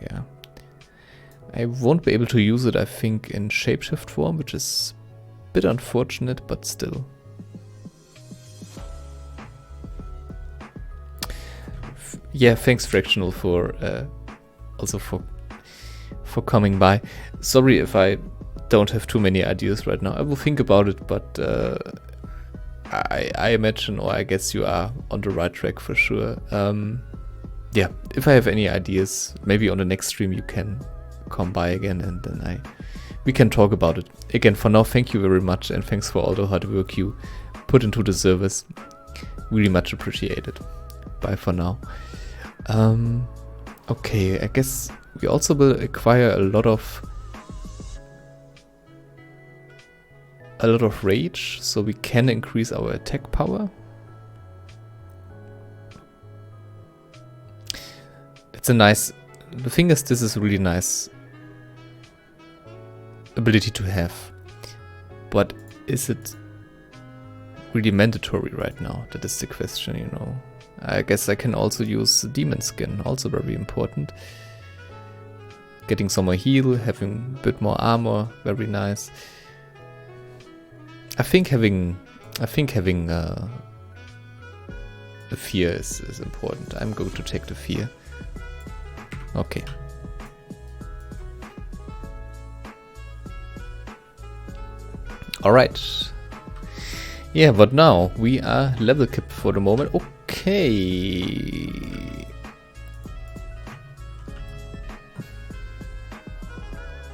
Yeah. I won't be able to use it, I think, in shapeshift form, which is a bit unfortunate, but still. Yeah, thanks Fractional for also for coming by. Sorry if I don't have too many ideas right now. I will think about it, but I imagine, or I guess you are on the right track for sure. Yeah, if I have any ideas, maybe on the next stream you can come by again and then we can talk about it. Again, for now, thank you very much, and thanks for all the hard work you put into the service. Really much appreciated. Bye for now. Okay, I guess we also will acquire a lot of rage, so we can increase our attack power. It's a nice... The thing is, this is a really nice ability to have. But is it really mandatory right now? That is the question, you know. I guess I can also use Demon Skin, also very important. Getting some more heal, having a bit more armor, very nice. I think having a fear is important. I'm going to take the fear. Okay. Alright. Yeah, but now we are level capped for the moment. Okay.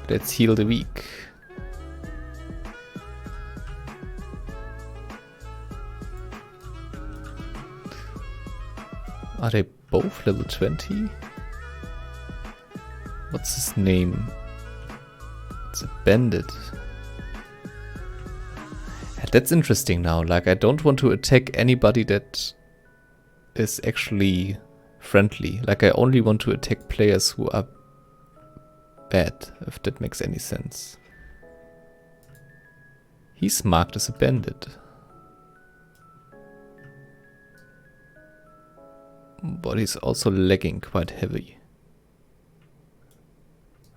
Let's heal the weak. Are they both level 20? What's his name? It's a bandit. That's interesting now. Like, I don't want to attack anybody that is actually friendly. Like, I only want to attack players who are bad, if that makes any sense. He's marked as a bandit. But he's also lagging quite heavy.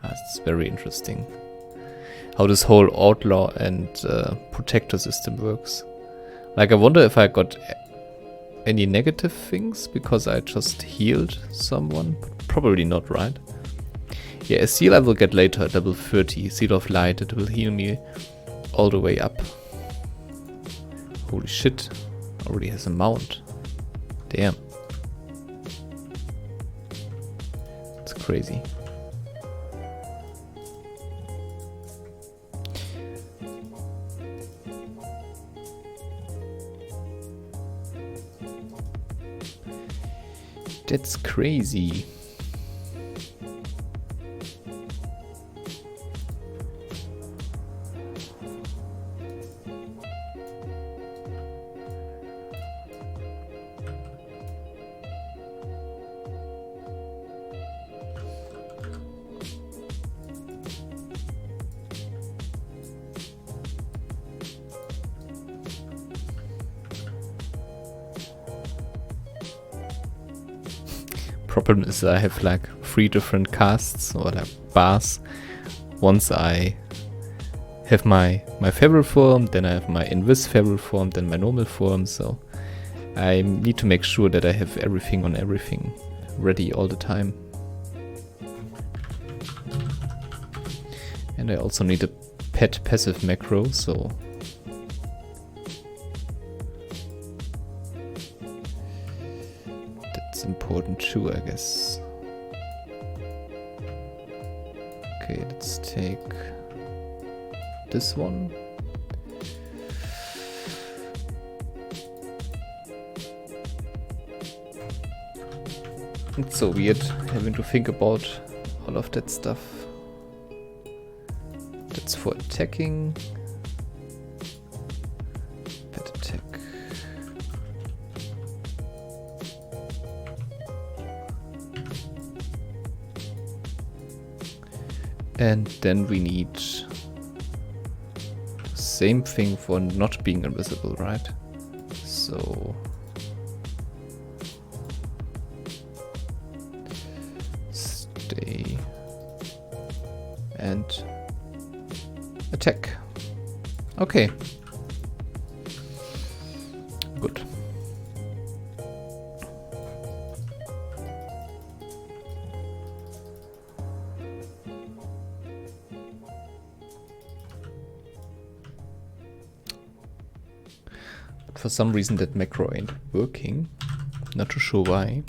That's very interesting. How this whole outlaw and protector system works. Like, I wonder if I got any negative things because I just healed someone. Probably not, right? Yeah, a seal I will get later at level 30. Seal of Light, it will heal me all the way up. Holy shit. Already has a mount. Damn. crazy. That's crazy. Problem is I have like 3 different casts or like bars. Once I have my favorite form, then I have my invis favorite form, then my normal form, so I need to make sure that I have everything on everything ready all the time. And I also need a pet passive macro, so important too, I guess. Okay, let's take this one. It's so weird having to think about all of that stuff. That's for attacking. Pet attack. And then we need the same thing for not being invisible, right? So stay and attack. Okay. Good. For some reason that macro ain't working. Not too sure why.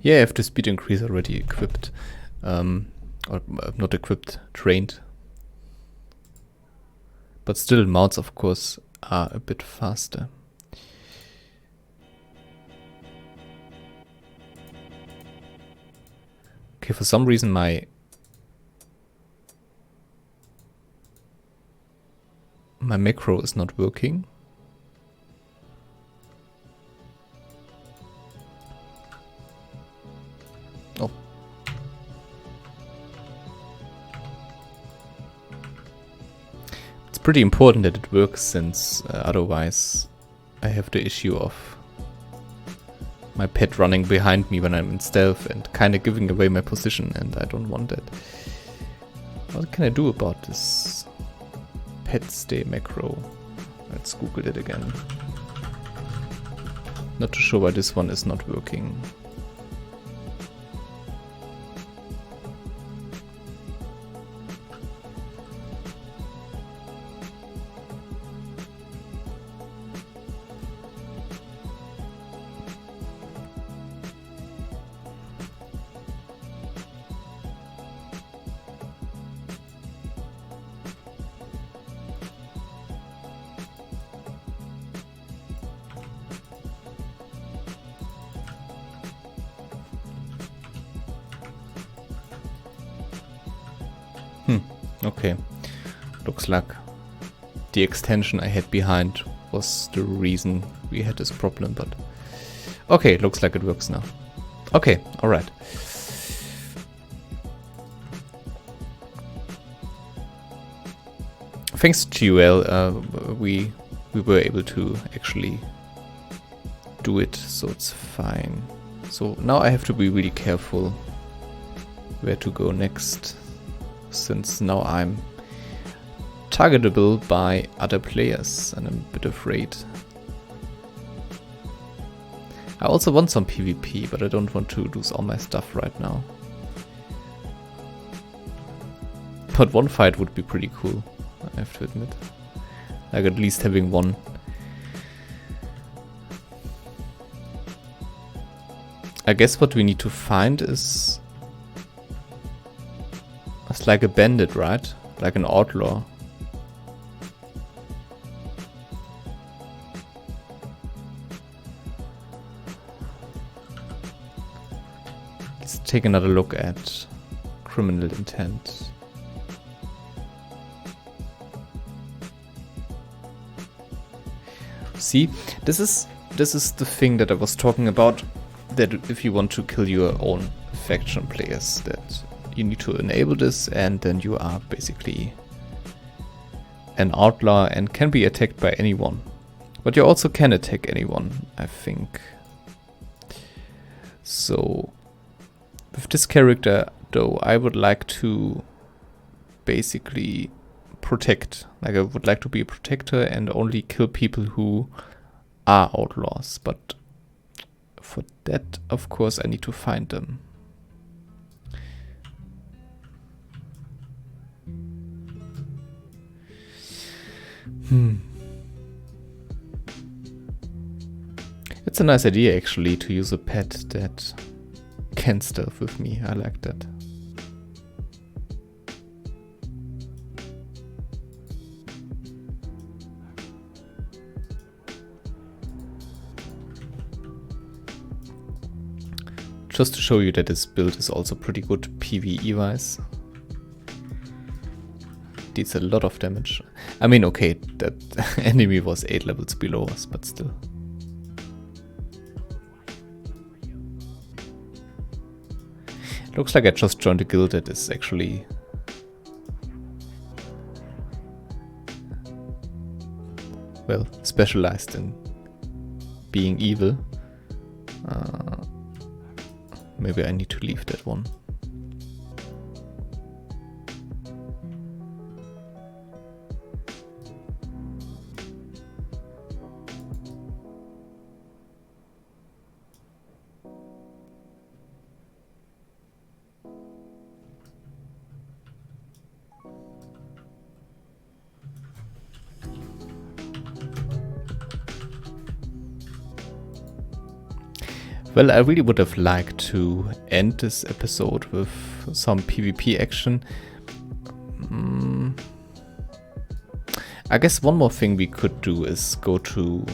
Yeah, I have the speed increase already equipped. Or not equipped, trained. But still mounts of course are a bit faster. Okay, for some reason my macro is not working. Oh. It's pretty important that it works, since otherwise I have the issue of my pet running behind me when I'm in stealth and kind of giving away my position, and I don't want that. What can I do about this pet stay macro? Let's Google it again. Not too sure why this one is not working. Okay, looks like the extension I had behind was the reason we had this problem, but okay, looks like it works now. Okay, alright. Thanks to GUL, we were able to actually do it, so it's fine. So now I have to be really careful where to go next, since now I'm targetable by other players and I'm a bit afraid. I also want some PvP, but I don't want to lose all my stuff right now. But one fight would be pretty cool, I have to admit. Like at least having one. I guess what we need to find is... It's like a bandit, right? Like an outlaw. Let's take another look at criminal intent. See, this is the thing that I was talking about, that if you want to kill your own faction players, that you need to enable this, and then you are basically an outlaw and can be attacked by anyone. But you also can attack anyone, I think. So with this character though, I would like to basically protect. Like, I would like to be a protector and only kill people who are outlaws. But for that, of course, I need to find them. It's a nice idea actually to use a pet that can stealth with me. I like that. Just to show you that this build is also pretty good PvE wise. Deals a lot of damage. I mean, okay, that enemy was 8 levels below us, but still. Looks like I just joined a guild that is actually well specialized in being evil. Maybe I need to leave that one. Well, I really would have liked to end this episode with some PvP action. I guess one more thing we could do is go to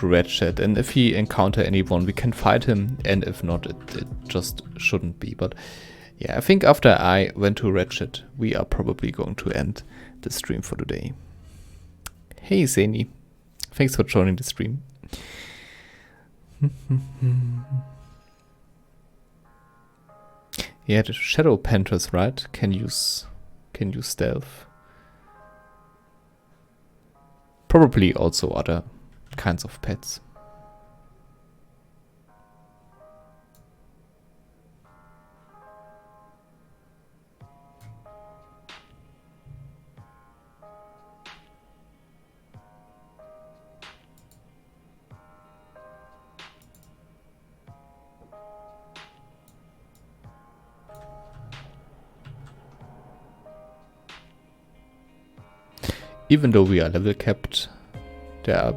Red Chat, and if we encounter anyone we can fight him, and if not it just shouldn't be. But yeah, I think after I went to Red Chat we are probably going to end the stream for today. Hey Zeni, thanks for joining the stream. Yeah, the Shadow Panthers, right? Can use stealth. Probably also other kinds of pets. Even though we are level capped, there are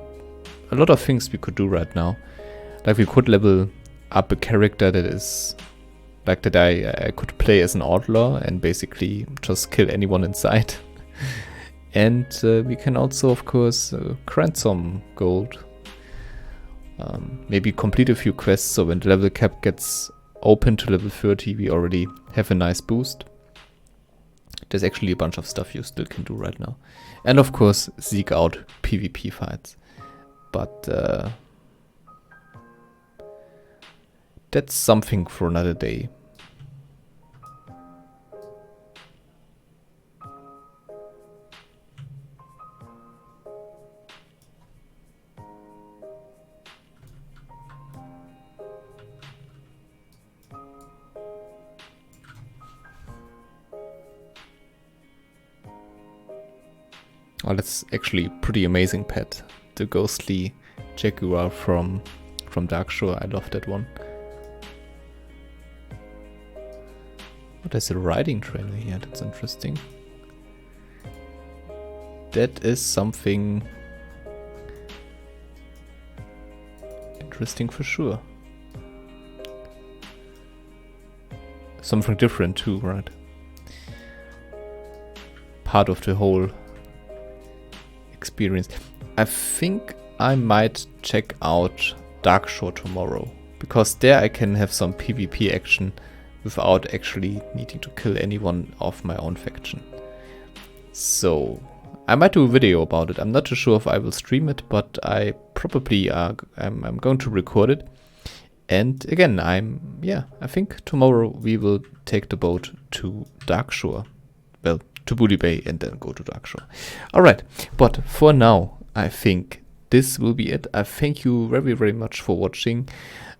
a lot of things we could do right now. Like, we could level up a character that is like that I could play as an outlaw and basically just kill anyone in sight. And we can also, of course, grind some gold. Maybe complete a few quests, so when the level cap gets open to level 30, we already have a nice boost. There's actually a bunch of stuff you still can do right now. And of course, seek out PvP fights. But that's something for another day. Oh, that's actually a pretty amazing pet. The ghostly jaguar from Darkshore. I love that one. Oh, there's a riding trailer here. That's interesting. That is something interesting for sure. something different too, right? Part of the whole experience. I think I might check out Darkshore tomorrow, because there I can have some PvP action without actually needing to kill anyone of my own faction. So I might do a video about it. I'm not too sure if I will stream it, but I probably I'm going to record it. And again, I think tomorrow we will take the boat to Darkshore. Well, to Bully Bay and then go to Darkshore. Alright, but for now, I think this will be it. I thank you very, very much for watching.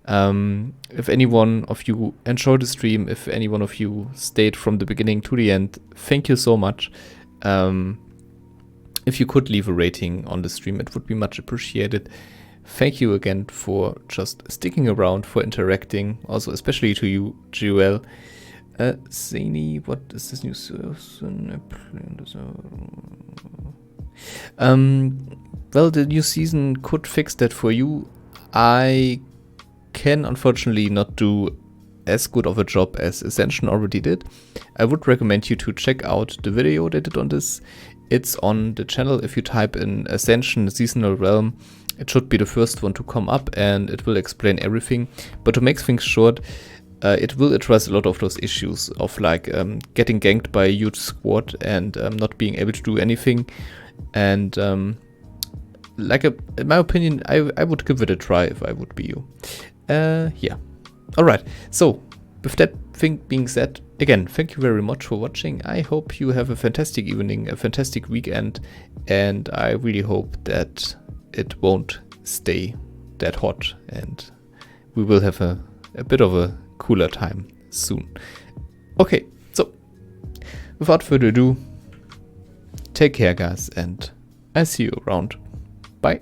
If any one of you enjoyed the stream, if any one of you stayed from the beginning to the end, thank you so much. If you could leave a rating on the stream, it would be much appreciated. Thank you again for just sticking around, for interacting. Also, especially to you, Joel. Zany, what is this new season? Well, the new season could fix that for you. I can unfortunately not do as good of a job as Ascension already did. I would recommend you to check out the video they did on this. It's on the channel. If you type in Ascension Seasonal Realm, it should be the first one to come up, and it will explain everything. But to make things short, it will address a lot of those issues of like getting ganked by a huge squad and not being able to do anything. And like in my opinion, I would give it a try if I would be you. Yeah. Alright, so with that thing being said, again, thank you very much for watching. I hope you have a fantastic evening, a fantastic weekend, and I really hope that it won't stay that hot and we will have a bit of a cooler time soon. Okay, so without further ado, take care guys, and I see you around. Bye.